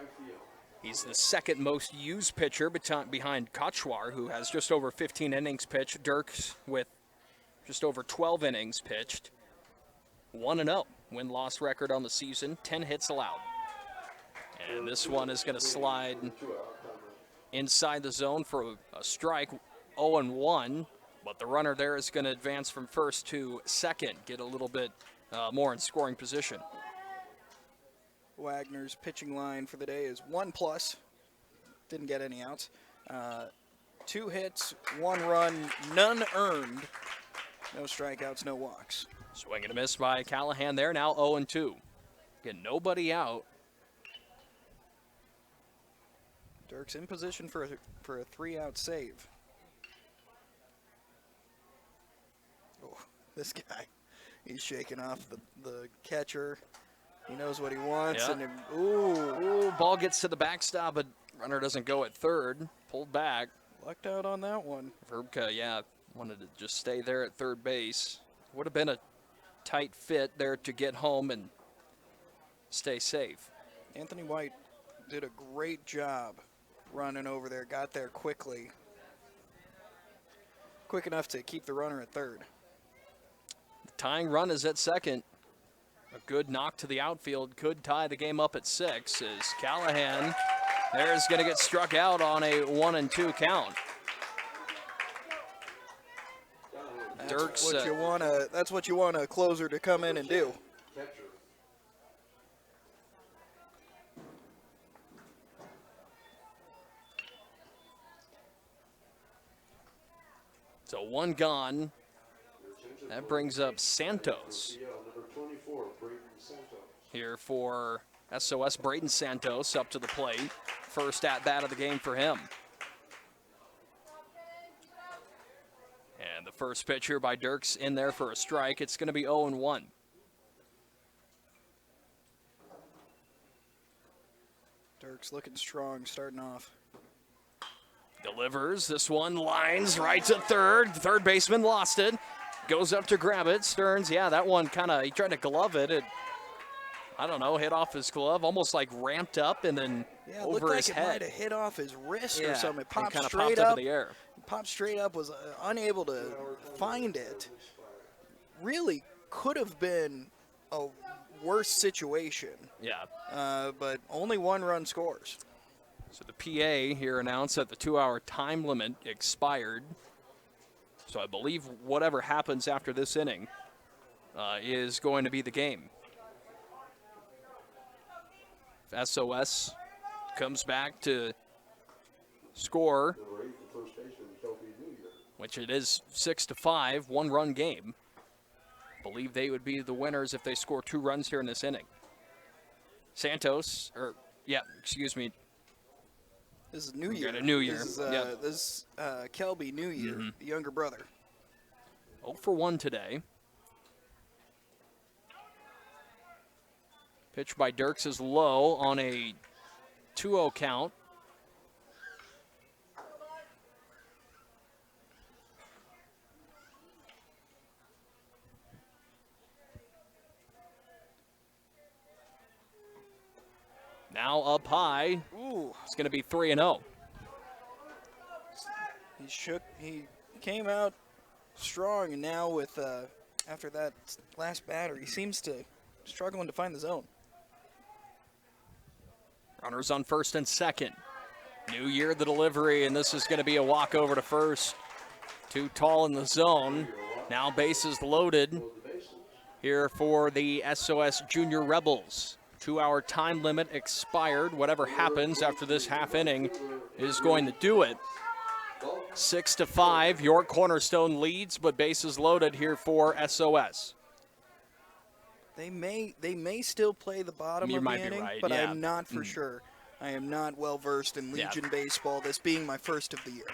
He's the second most used pitcher behind Kochwar, who has just over 15 innings pitched. Dirks with just over 12 innings pitched. 1-0 win-loss record on the season, 10 hits allowed. And this one is going to slide inside the zone for a strike, 0-1. But the runner there is going to advance from first to second, get a little bit more in scoring position. Wagner's pitching line for the day is 1+. Didn't get any outs. 2 hits, 1 run, none earned. No strikeouts, no walks. Swing and a miss by Callahan there, now 0-2. Again, nobody out. Dirks in position for a 3-out save. Oh, this guy, he's shaking off the catcher. He knows what he wants. Yeah. And ooh, ball gets to the backstop, but runner doesn't go at third. Pulled back. Lucked out on that one. Verbka, wanted to just stay there at third base. Would have been a tight fit there to get home and stay safe. Anthony White did a great job running over there, got there quickly. Quick enough to keep the runner at third. The tying run is at second. A good knock to the outfield could tie the game up at 6 as Callahan there is going to get struck out on a 1-2 count. Dirks, that's what you want a closer to come in and do. So 1 gone. That brings up Santos. Here for SOS, Braden Santos up to the plate. First at-bat of the game for him. And the first pitch here by Dirks in there for a strike. It's going to be 0-1. Dirks looking strong starting off. Delivers. This one lines right to third. Third baseman lost it. Goes up to grab it. Stearns, that one he tried to glove it. It, I don't know, hit off his glove, almost like ramped up and then over his head. It looked like it might have hit off his wrist or something. It popped kind of straight popped up. Up in the air. Popped straight up, was unable to find it. Really could have been a worse situation. Yeah. But only 1 run scores. So the PA here announced that the 2-hour time limit expired. So I believe whatever happens after this inning is going to be the game. If SOS comes back to score, which it is 6-5, 1-run game, believe they would be the winners if they score 2 runs here in this inning. Santos, excuse me. This is New Year. New Year. This is Kelby New Year, the younger brother. 0 for 1 today. Pitch by Dirks is low on a 2-0 count. Now up high. Ooh. It's going to be 3-0. He came out strong, and now with after that last batter, he seems to struggling to find the zone. Runners on first and second. New Year, the delivery, and this is going to be a walk over to first. Too tall in the zone. Now bases loaded here for the SOS Junior Rebels. 2-hour time limit expired. Whatever happens after this half inning is going to do it. 6-5, York Cornerstone leads, but bases loaded here for SOS. They may still play the bottom of the inning, right, but yeah. I'm not for sure. I am not well versed in Legion baseball, this being my first of the year.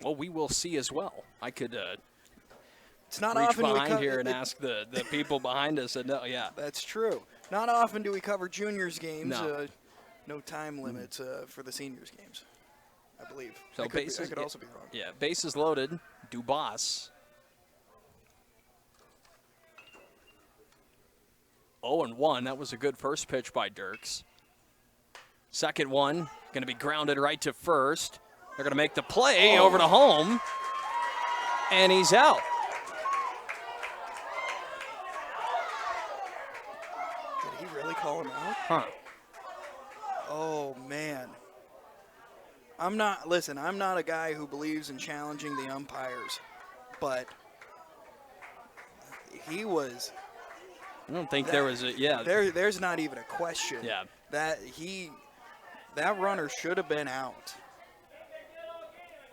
Well, we will see as well. I could it's not reach often behind here and ask the people behind us. And That's true. Not often do we cover juniors games. No. No time limits for the seniors games, I believe. So I could also be wrong. Yeah, bases loaded. Dubas. 0-1. That was a good first pitch by Dirks. Second one going to be grounded right to first. They're going to make the play over to home, and he's out. Did he really call him out? Huh. Oh, man. I'm not a guy who believes in challenging the umpires, but he was. I don't think there was a, There's not even a question. Yeah. That runner should have been out.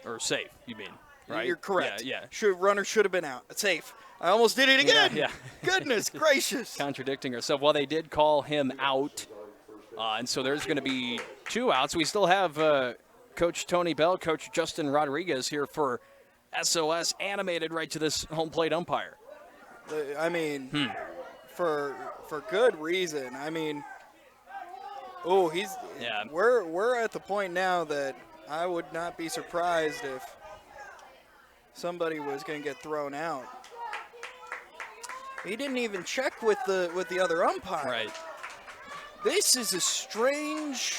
Or safe, you mean, right? You're correct. Yeah. Runner should have been out. Safe. I almost did it again. Yeah. Goodness gracious. Contradicting herself. Well, they did call him out, and so there's going to be 2 outs. We still have Coach Tony Bell, Coach Justin Rodriguez here for SOS, animated right to this home plate umpire. I mean, for good reason. I mean, we're at the point now that I would not be surprised if somebody was going to get thrown out. He didn't even check with the other umpire. Right. This is strange.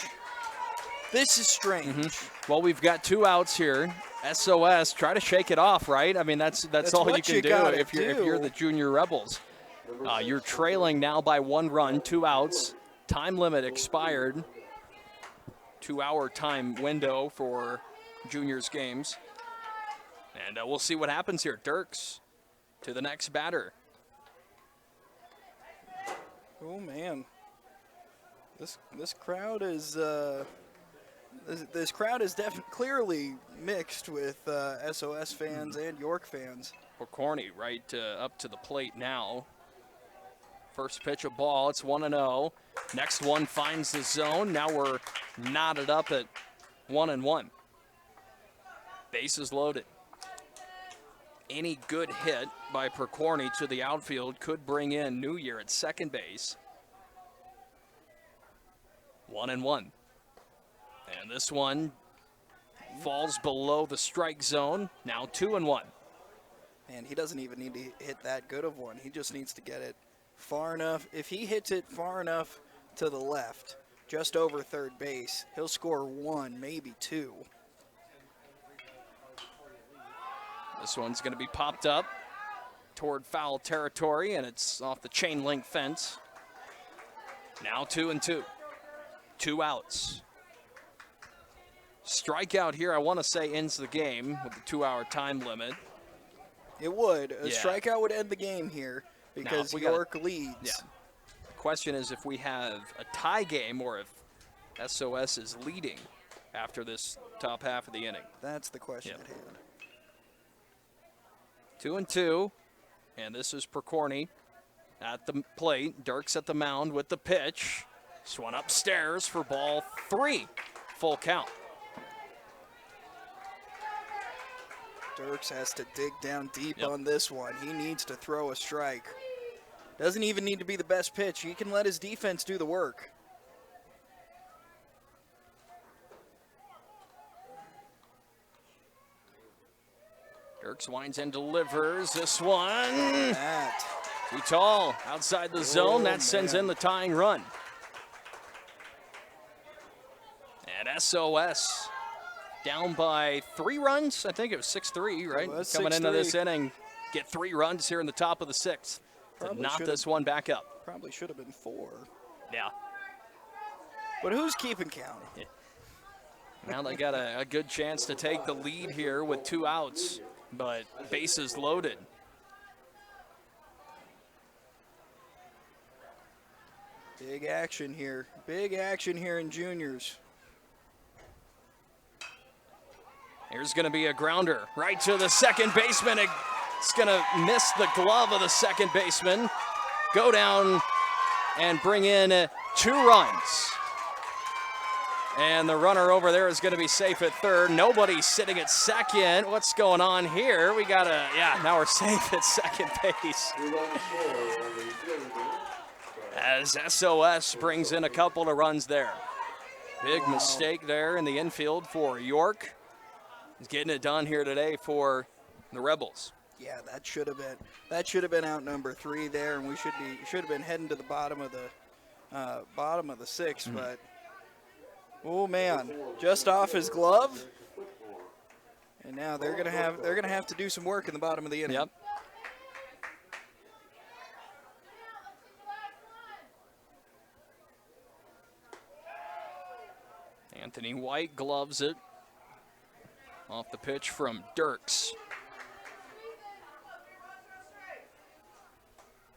Well, we've got 2 outs here. SOS, try to shake it off, right? I mean, that's all you can do if you're the Junior Rebels. You're trailing now by 1 run, 2 outs. Time limit expired. 2-hour time window for juniors games. And we'll see what happens here. Dirks to the next batter. Oh, man. This crowd is this crowd is clearly mixed with SOS fans and York fans. Corny right up to the plate now. First pitch a ball. It's 1-0. Next one finds the zone. Now we're knotted up at 1-1. Bases loaded. Any good hit by Percorny to the outfield could bring in New Year at second base. 1-1. And this one falls below the strike zone. Now 2-1. And he doesn't even need to hit that good of one. He just needs to get it far enough. If he hits it far enough to the left, just over third base, he'll score 1, maybe 2. This one's going to be popped up toward foul territory, and it's off the chain link fence. Now 2-2. 2 outs. Strikeout here, I want to say, ends the game with the 2-hour time limit. It would. A Yeah. strikeout would end the game here because York leads. Yeah. The question is if we have a tie game or if SOS is leading after this top half of the inning. That's the question at hand. 2-2, and this is Percorny at the plate. Dirks at the mound with the pitch. This one upstairs for ball 3. Full count. Dirks has to dig down deep on this one. He needs to throw a strike. Doesn't even need to be the best pitch. He can let his defense do the work. Dirks winds and delivers this one. Too tall, outside the zone. That sends in the tying run. And SOS down by 3 runs. I think it was 6-3, right? Coming into this inning, get 3 runs here in the top of the 6th to knock this one back up. Probably should have been 4. Yeah. But who's keeping count? Yeah. Now they got a good chance to take the lead here with 2 outs, but bases loaded. Big action here. Big action here in juniors. Here's going to be a grounder right to the second baseman. It's going to miss the glove of the second baseman. Go down and bring in 2 runs. And the runner over there is going to be safe at third. Nobody's sitting at second. What's going on here? We got now we're safe at second base. As SOS brings in a couple of runs there. Big mistake there in the infield for York. He's getting it done here today for the Rebels. Yeah, that should have been out number 3 there, and we should have been heading to the bottom of the 6th. But oh man, just off his glove, and now they're gonna have to do some work in the bottom of the inning. Yep. Anthony White gloves it. Off the pitch from Dirks.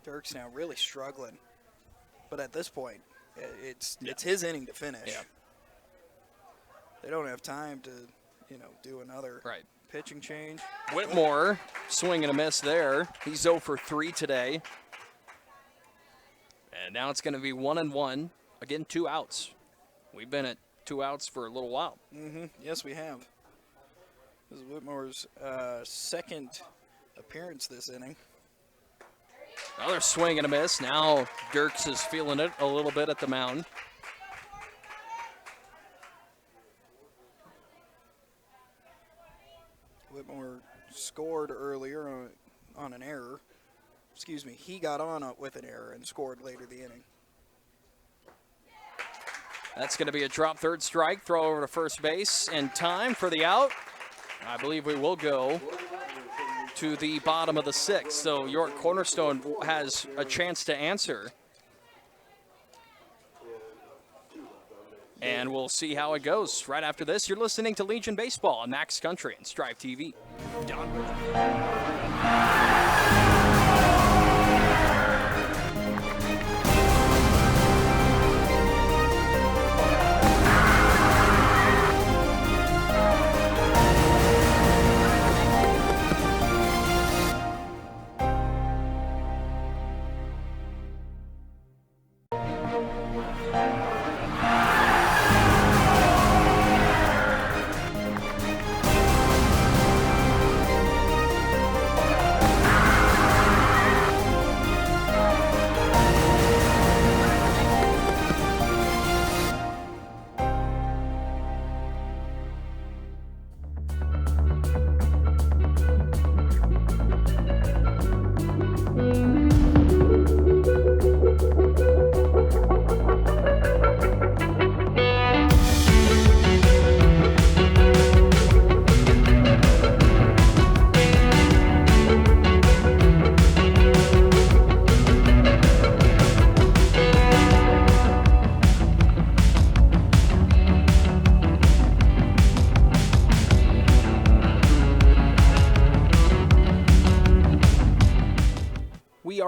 Dirks now really struggling, but at this point, it's his inning to finish. Yeah. They don't have time to, do another pitching change. Whitmore, swing and a miss there. He's 0 for 3 today. And now it's going to be 1-1. Again, 2 outs. We've been at 2 outs for a little while. Yes, we have. This is Whitmore's second appearance this inning. Another swing and a miss. Now Dirks is feeling it a little bit at the mound. Whitmore scored earlier on an error. Excuse me, he got on with an error and scored later the inning. That's going to be a drop third strike. Throw over to first base in time for the out. I believe we will go to the bottom of the 6th. So York Cornerstone has a chance to answer. And we'll see how it goes. Right after this, you're listening to Legion Baseball on Max Country and Strive TV.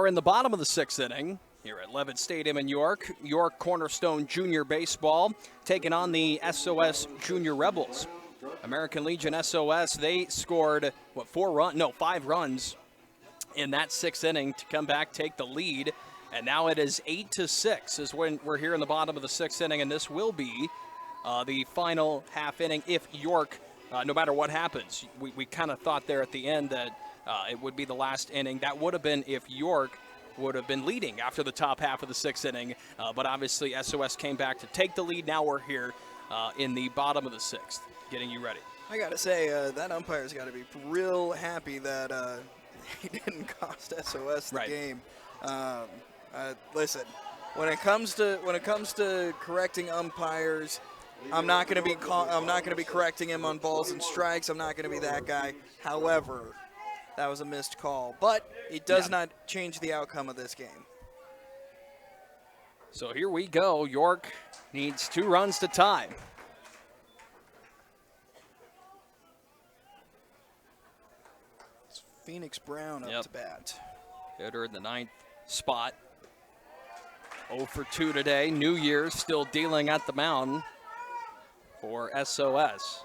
are in the bottom of the 6th inning here at Levitt Stadium in York. York Cornerstone Junior Baseball taking on the SOS Junior Rebels. American Legion SOS, they scored, 5 runs in that 6th inning to come back, take the lead. And now it is 8-6 is when we're here in the bottom of the 6th inning, and this will be the final half inning if York, no matter what happens. We kind of thought there at the end that it would be the last inning. That would have been if York would have been leading after the top half of the 6th inning, but obviously SOS came back to take the lead. Now we're here in the bottom of the 6th, getting you ready. I got to say, that umpire's got to be real happy that he didn't cost SOS the game. Listen, when it comes to correcting umpires, I'm not going to be correcting him on balls and strikes. I'm not going to be that guy. However, that was a missed call, but it does not change the outcome of this game. So here we go. York needs 2 runs to tie. It's Phoenix Brown up to bat. Hitter in the 9th spot. 0 for 2 today. New Year's still dealing at the mound for SOS.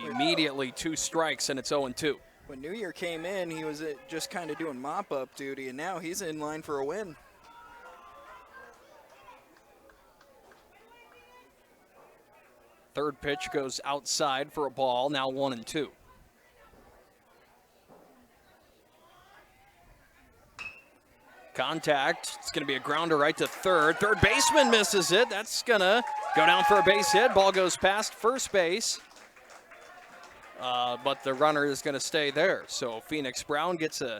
Immediately 2 strikes, and it's 0-2. When New Year came in, he was just kind of doing mop-up duty, and now he's in line for a win. Third pitch goes outside for a ball, now 1-2. Contact. It's going to be a grounder right to third. Third baseman misses it. That's going to go down for a base hit. Ball goes past first base. But the runner is going to stay there. So Phoenix Brown gets I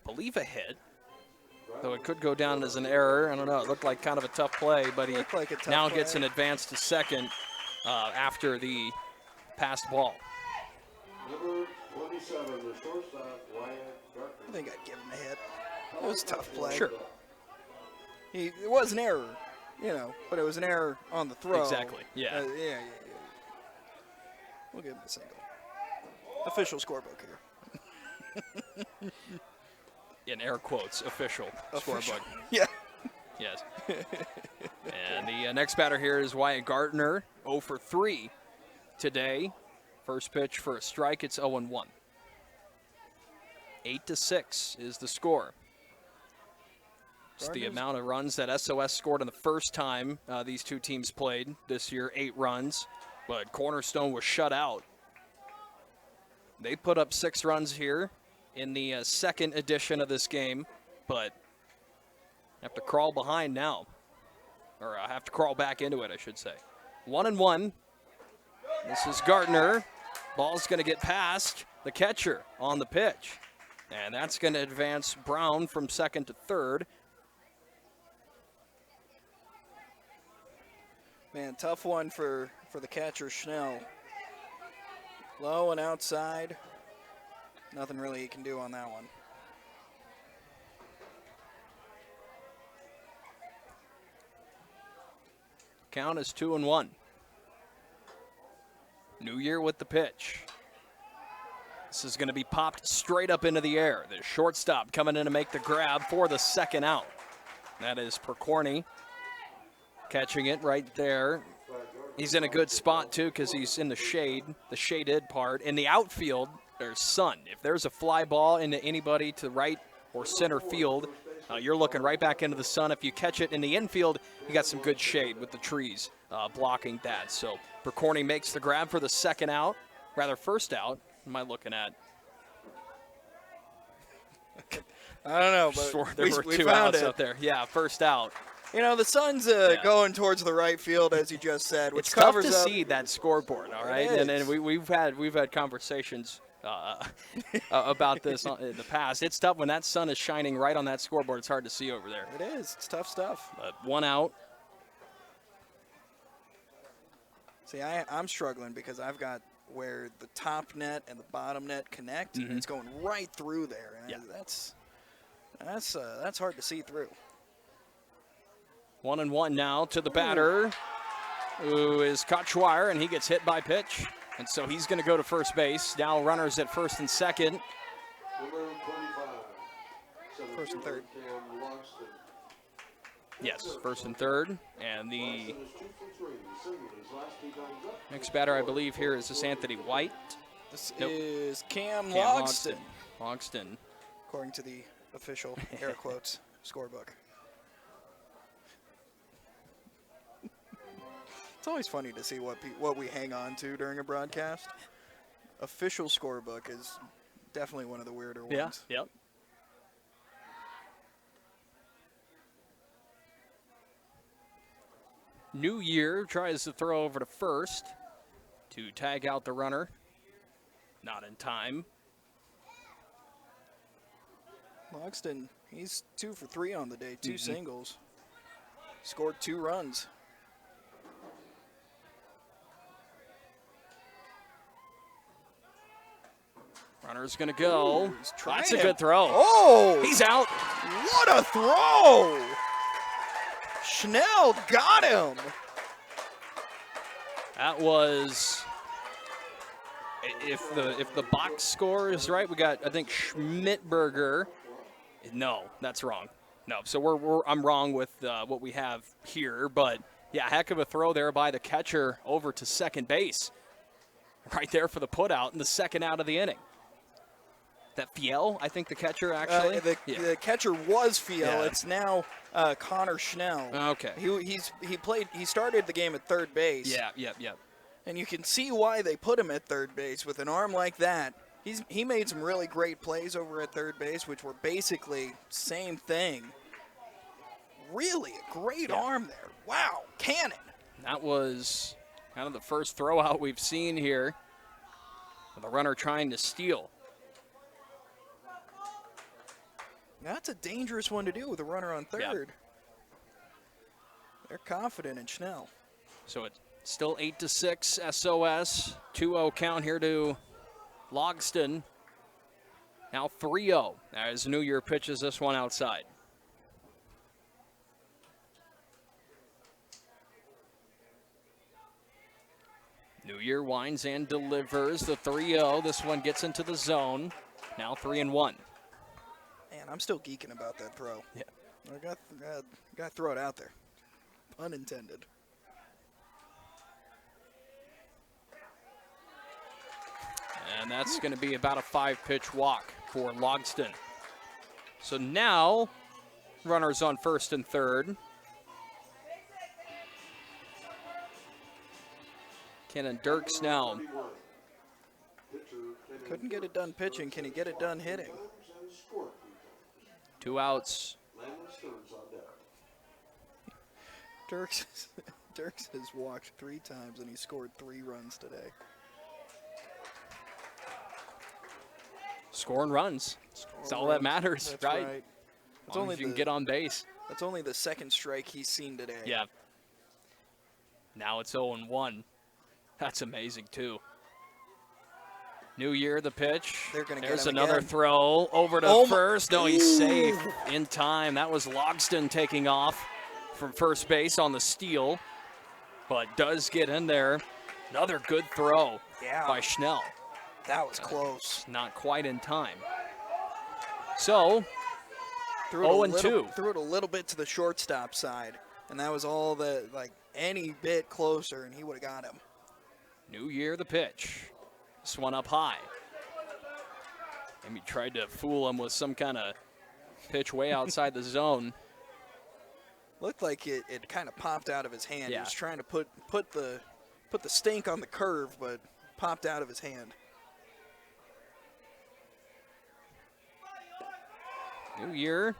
believe a hit. Though it could go down as an error. I don't know. It looked like kind of a tough play, but he now gets an advance to second after the passed ball. Number 27, the shortstop, Wyatt Gartner. I think I'd give him a hit. It was a tough play. Sure. It was an error, but it was an error on the throw. Exactly, yeah. Yeah. We'll give him a single. Official scorebook here. In air quotes, official scorebook. Yeah. Yes. And the next batter here is Wyatt Gartner, 0 for 3 today. First pitch for a strike, it's 0-1. 8-6 is the score. It's the amount of runs that SOS scored in the first time these two teams played this year, 8 runs. But Cornerstone was shut out. They put up 6 runs here in the second edition of this game, but have to crawl behind now. Or have to crawl back into it, I should say. 1-1. This is Gartner. Ball's going to get past the catcher on the pitch. And that's going to advance Brown from second to third. Man, tough one for the catcher, Schnell. Low and outside. Nothing really he can do on that one. Count is 2-1. New Year with the pitch. This is going to be popped straight up into the air. The shortstop coming in to make the grab for the second out. That is Percorny catching it right there. He's in a good spot, too, because he's in the shade, the shaded part. In the outfield, there's sun. If there's a fly ball into anybody to right or center field, you're looking right back into the sun. If you catch it in the infield, you got some good shade with the trees blocking that. So Percorny makes the grab for the second out, rather first out. What am I looking at? I don't know, but there were 2 outs out there. Yeah, first out. You know, the sun's going towards the right field, as you just said, which it's covers tough to up. see that scoreboard, all right? And we've had conversations about this in the past. It's tough when that sun is shining right on that scoreboard. It's hard to see over there. It is. It's tough stuff. But 1 out. See, I'm struggling because I've got where the top net and the bottom net connect, and it's going right through there. And that's hard to see through. 1-1 now to the batter, who is Kochwire, and he gets hit by pitch. And so he's going to go to first base. Now runners at first and second. First and third. Yes, first and third. And the next batter, I believe, here is this Anthony White. This is Cam Logston. Logston. Logston. According to the official, air quotes, scorebook. It's always funny to see what we hang on to during a broadcast. Official scorebook is definitely one of the weirder ones. Yeah, yep. New Year tries to throw over to first to tag out the runner. Not in time. Logston, he's 2 for 3 on the day, 2 singles. Scored 2 runs. Runner's going to go. Ooh, that's a good throw. Oh! He's out. What a throw! Schnell got him. That was, if the box score is right, we got, I think, Schmidberger. No, that's wrong. No, so I'm wrong with what we have here, but yeah, heck of a throw there by the catcher over to second base. Right there for the putout in the second out of the inning. That Fiel, I think the catcher actually. The catcher was Fiel. Yeah. It's now Connor Schnell. Okay. He started the game at third base. Yeah. And you can see why they put him at third base with an arm like that. He made some really great plays over at third base, which were basically same thing. Really a great arm there. Wow, cannon. That was kind of the first throw out we've seen here. With a runner trying to steal. That's a dangerous one to do with a runner on third. Yeah. They're confident in Schnell. So it's still 8-6 SOS. 2-0 count here to Logston. Now 3-0 as New Year pitches this one outside. New Year winds and delivers the 3-0. This one gets into the zone. Now 3-1. Man, I'm still geeking about that throw. Yeah. I got to throw it out there. Unintended. And that's going to be about a 5-pitch walk for Logston. So now, runners on first and third. Kenan Dirks now. Couldn't get it done pitching. Can he get it done hitting? 2 outs. Dirks has walked 3 times and he scored 3 runs today. Scoring runs. That's all that matters, That's right? right. As long as you can get on base. That's only the second strike he's seen today. Yeah. Now it's 0-1. That's amazing, too. New Year, the pitch. There's another again. throw over to Oh my- first. No, he's Ooh. safe in time. That was Logston taking off from first base on the steal, but does get in there. Another good throw by Schnell. That was close. Not quite in time. So, Threw it 0-2. Threw it a little bit to the shortstop side, and that was all any bit closer, and he would have got him. New Year, the pitch. This one up high. Maybe tried to fool him with some kind of pitch way outside the zone. Looked like it kind of popped out of his hand. He Yeah. was trying to put the stink on the curve, but popped out of his hand. New Year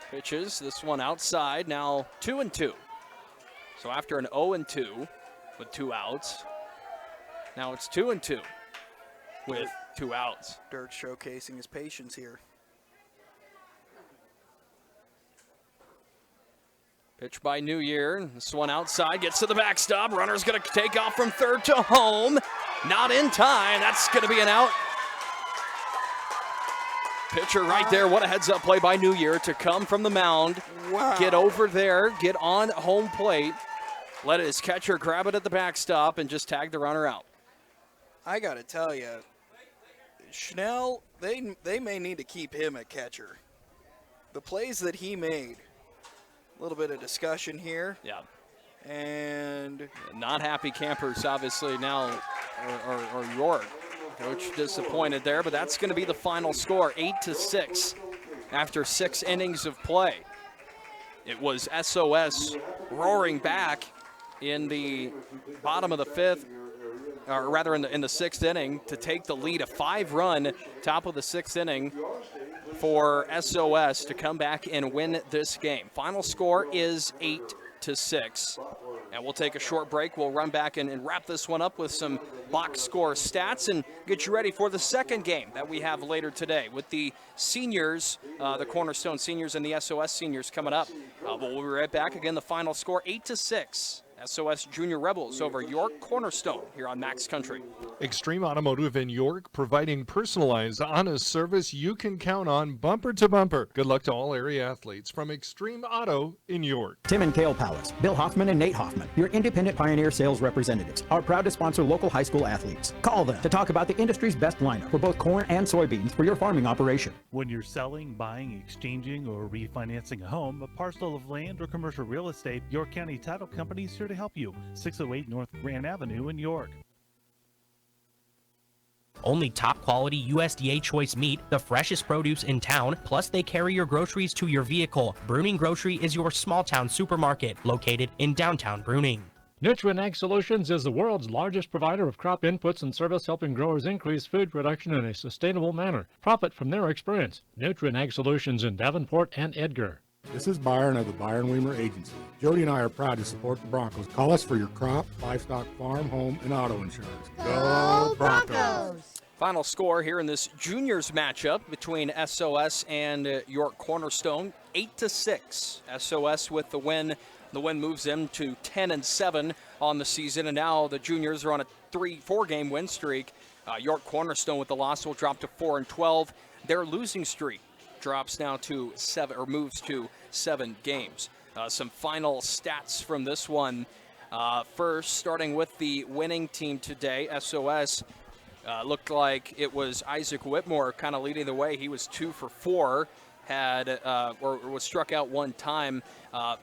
pitches. This one outside. Now 2-2. So after an 0-2 with 2 outs, now it's 2-2 with 2 outs. Dirk showcasing his patience here. Pitch by New Year. This one outside, gets to the backstop. Runner's going to take off from third to home. Not in time. That's going to be an out. Pitcher right there. What a heads-up play by New Year to come from the mound. Wow. Get over there, get on home plate, let his catcher grab it at the backstop, and just tag the runner out. I got to tell you, Schnell, they may need to keep him at catcher. the plays that he made, a little bit of discussion here. Yeah. And not happy campers, obviously, now, or York. Coach disappointed there, but that's going to be the final score, 8-6 after 6 innings of play. It was SOS roaring back in the bottom of the 5th, or rather in the 6th inning, to take the lead, a 5-run top of the 6th inning for SOS to come back and win this game. Final score is 8-6. And we'll take a short break. We'll run back and wrap this one up with some box score stats and get you ready for the second game that we have later today with the seniors, the Cornerstone seniors and the SOS seniors coming up. But we'll be right back. Again, the final score, 8-6. SOS Junior Rebels over York Cornerstone here on Max Country. Extreme Automotive in York, providing personalized, honest service you can count on bumper to bumper. Good luck to all area athletes from Extreme Auto in York. Tim and Kale Palace, Bill Hoffman and Nate Hoffman, your independent Pioneer sales representatives, are proud to sponsor local high school athletes. Call them to talk about the industry's best lineup for both corn and soybeans for your farming operation. When you're selling, buying, exchanging, or refinancing a home, a parcel of land, or commercial real estate, York County Title Company is here to help you. 608 North Grand Avenue in York. Only top quality USDA choice meat, the freshest produce in town, plus they carry your groceries to your vehicle. Bruning Grocery is your small town supermarket located in downtown Bruning. Nutrient Ag Solutions is the world's largest provider of crop inputs and service, helping growers increase food production in a sustainable manner. Profit from their experience. Nutrient Ag Solutions in Davenport and Edgar. This is Byron of the Byron Weimer Agency. Jody and I are proud to support the Broncos. Call us for your crop, livestock, farm, home, and auto insurance. Go Broncos! Final score here in this juniors matchup between SOS and York Cornerstone, 8-6. SOS with the win. The win moves them to 10-7 on the season, and now the juniors are on a 3-4 game win streak. York Cornerstone with the loss will drop to 4-12. Their losing streak drops now to 7, or moves to 7 games. Some final stats from this one. First, starting with the winning team today, SOS. Looked like it was Isaac Whitmore kind of leading the way. He was 2 for 4, was struck out 1 time.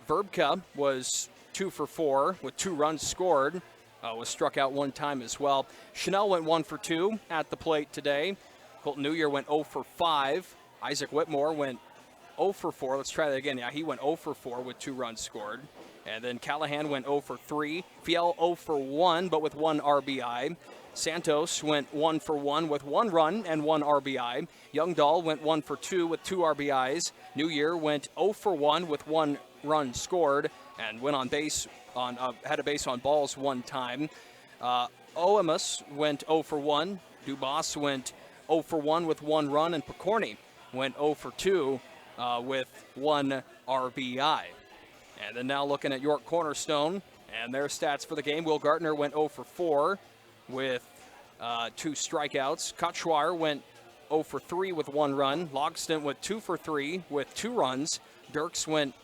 Verbka was 2 for 4 with 2 runs scored. Was struck out 1 time as well. Chanel went 1 for 2 at the plate today. Colton New Year went 0 for 5. Isaac Whitmore went 0 for 4. Let's try that again. Yeah, he went 0 for 4 with 2 runs scored. And then Callahan went 0 for 3. Fiel 0 for 1, but with 1 RBI. Santos went 1 for 1 with 1 run and 1 RBI. Youngdahl went 1 for 2 with 2 RBIs. New Year went 0 for 1 with 1 run scored and went on base had a base on balls 1 time. Oemus went 0 for 1. Dubas went 0 for 1 with 1 run, and Picorni went 0 for 2 with 1 RBI. And then now looking at York Cornerstone and their stats for the game. Will Gartner went 0 for 4 with 2 strikeouts. Kotschwar went 0 for 3 with 1 run. Logston went 2 for 3 with 2 runs. Dirks went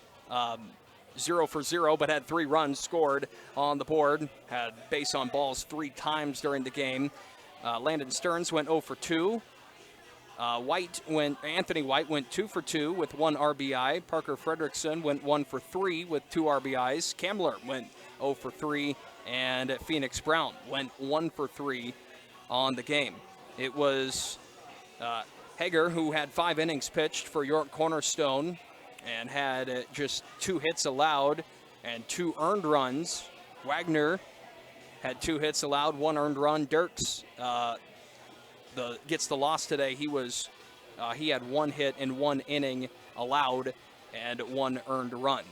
0 for 0, but had 3 runs scored on the board. Had base on balls 3 times during the game. Landon Stearns went 0 for 2. Anthony White went 2 for 2 with 1 RBI. Parker Fredrickson went 1 for 3 with 2 RBIs. Kamler went 0 for 3, and Phoenix Brown went 1 for 3 on the game. It was Hager who had 5 innings pitched for York Cornerstone and had just 2 hits allowed and 2 earned runs. Wagner had 2 hits allowed, 1 earned run. Dirks gets the loss today. He had 1 hit in 1 inning allowed and 1 earned run.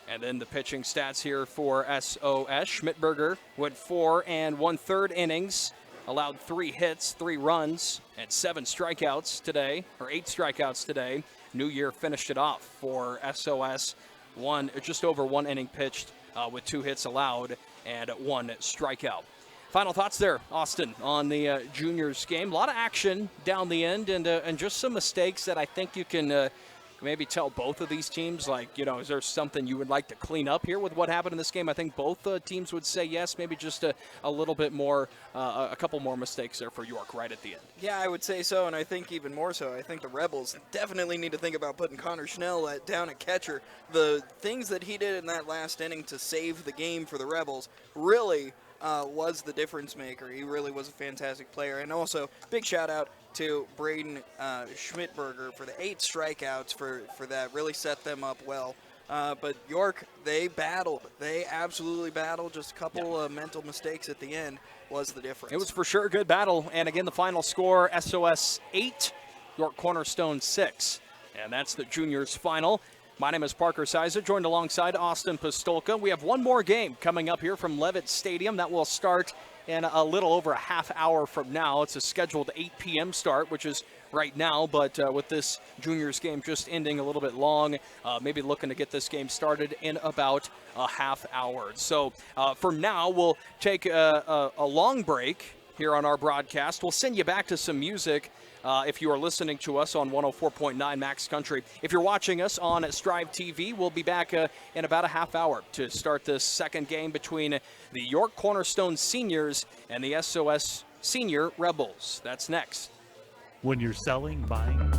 And then the pitching stats here for SOS. Schmidberger went 4 1/3 innings, allowed 3 hits, 3 runs, and 7 strikeouts today, or 8 strikeouts today. New Year finished it off for SOS. Just over 1 inning pitched with 2 hits allowed and 1 strikeout. Final thoughts there, Austin, on the juniors game. A lot of action down the end and just some mistakes that I think you can maybe tell both of these teams, like, is there something you would like to clean up here with what happened in this game? I think both teams would say yes, maybe just a little bit more, a couple more mistakes there for York right at the end. Yeah, I would say so, and I think even more so. I think the Rebels definitely need to think about putting Connor Schnell down at catcher. The things that he did in that last inning to save the game for the Rebels really was the difference maker. He really was a fantastic player. And also, big shout out to Braden Schmidberger for the 8 strikeouts for that. Really set them up well. But York, they battled. They absolutely battled. Just a couple of mental mistakes at the end was the difference. It was for sure a good battle. And again, the final score, SOS 8, York Cornerstone 6. And that's the juniors final. My name is Parker Siza, joined alongside Austin Pistolka. We have one more game coming up here from Levitt Stadium that will start in a little over a half hour from now. It's a scheduled 8 p.m. start, which is right now, but with this juniors game just ending a little bit long, maybe looking to get this game started in about a half hour. So for now, we'll take a long break here on our broadcast. We'll send you back to some music. If you are listening to us on 104.9 Max Country. If you're watching us on Strive TV, we'll be back in about a half hour to start this second game between the York Cornerstone Seniors and the SOS Senior Rebels. That's next. When you're selling, buying,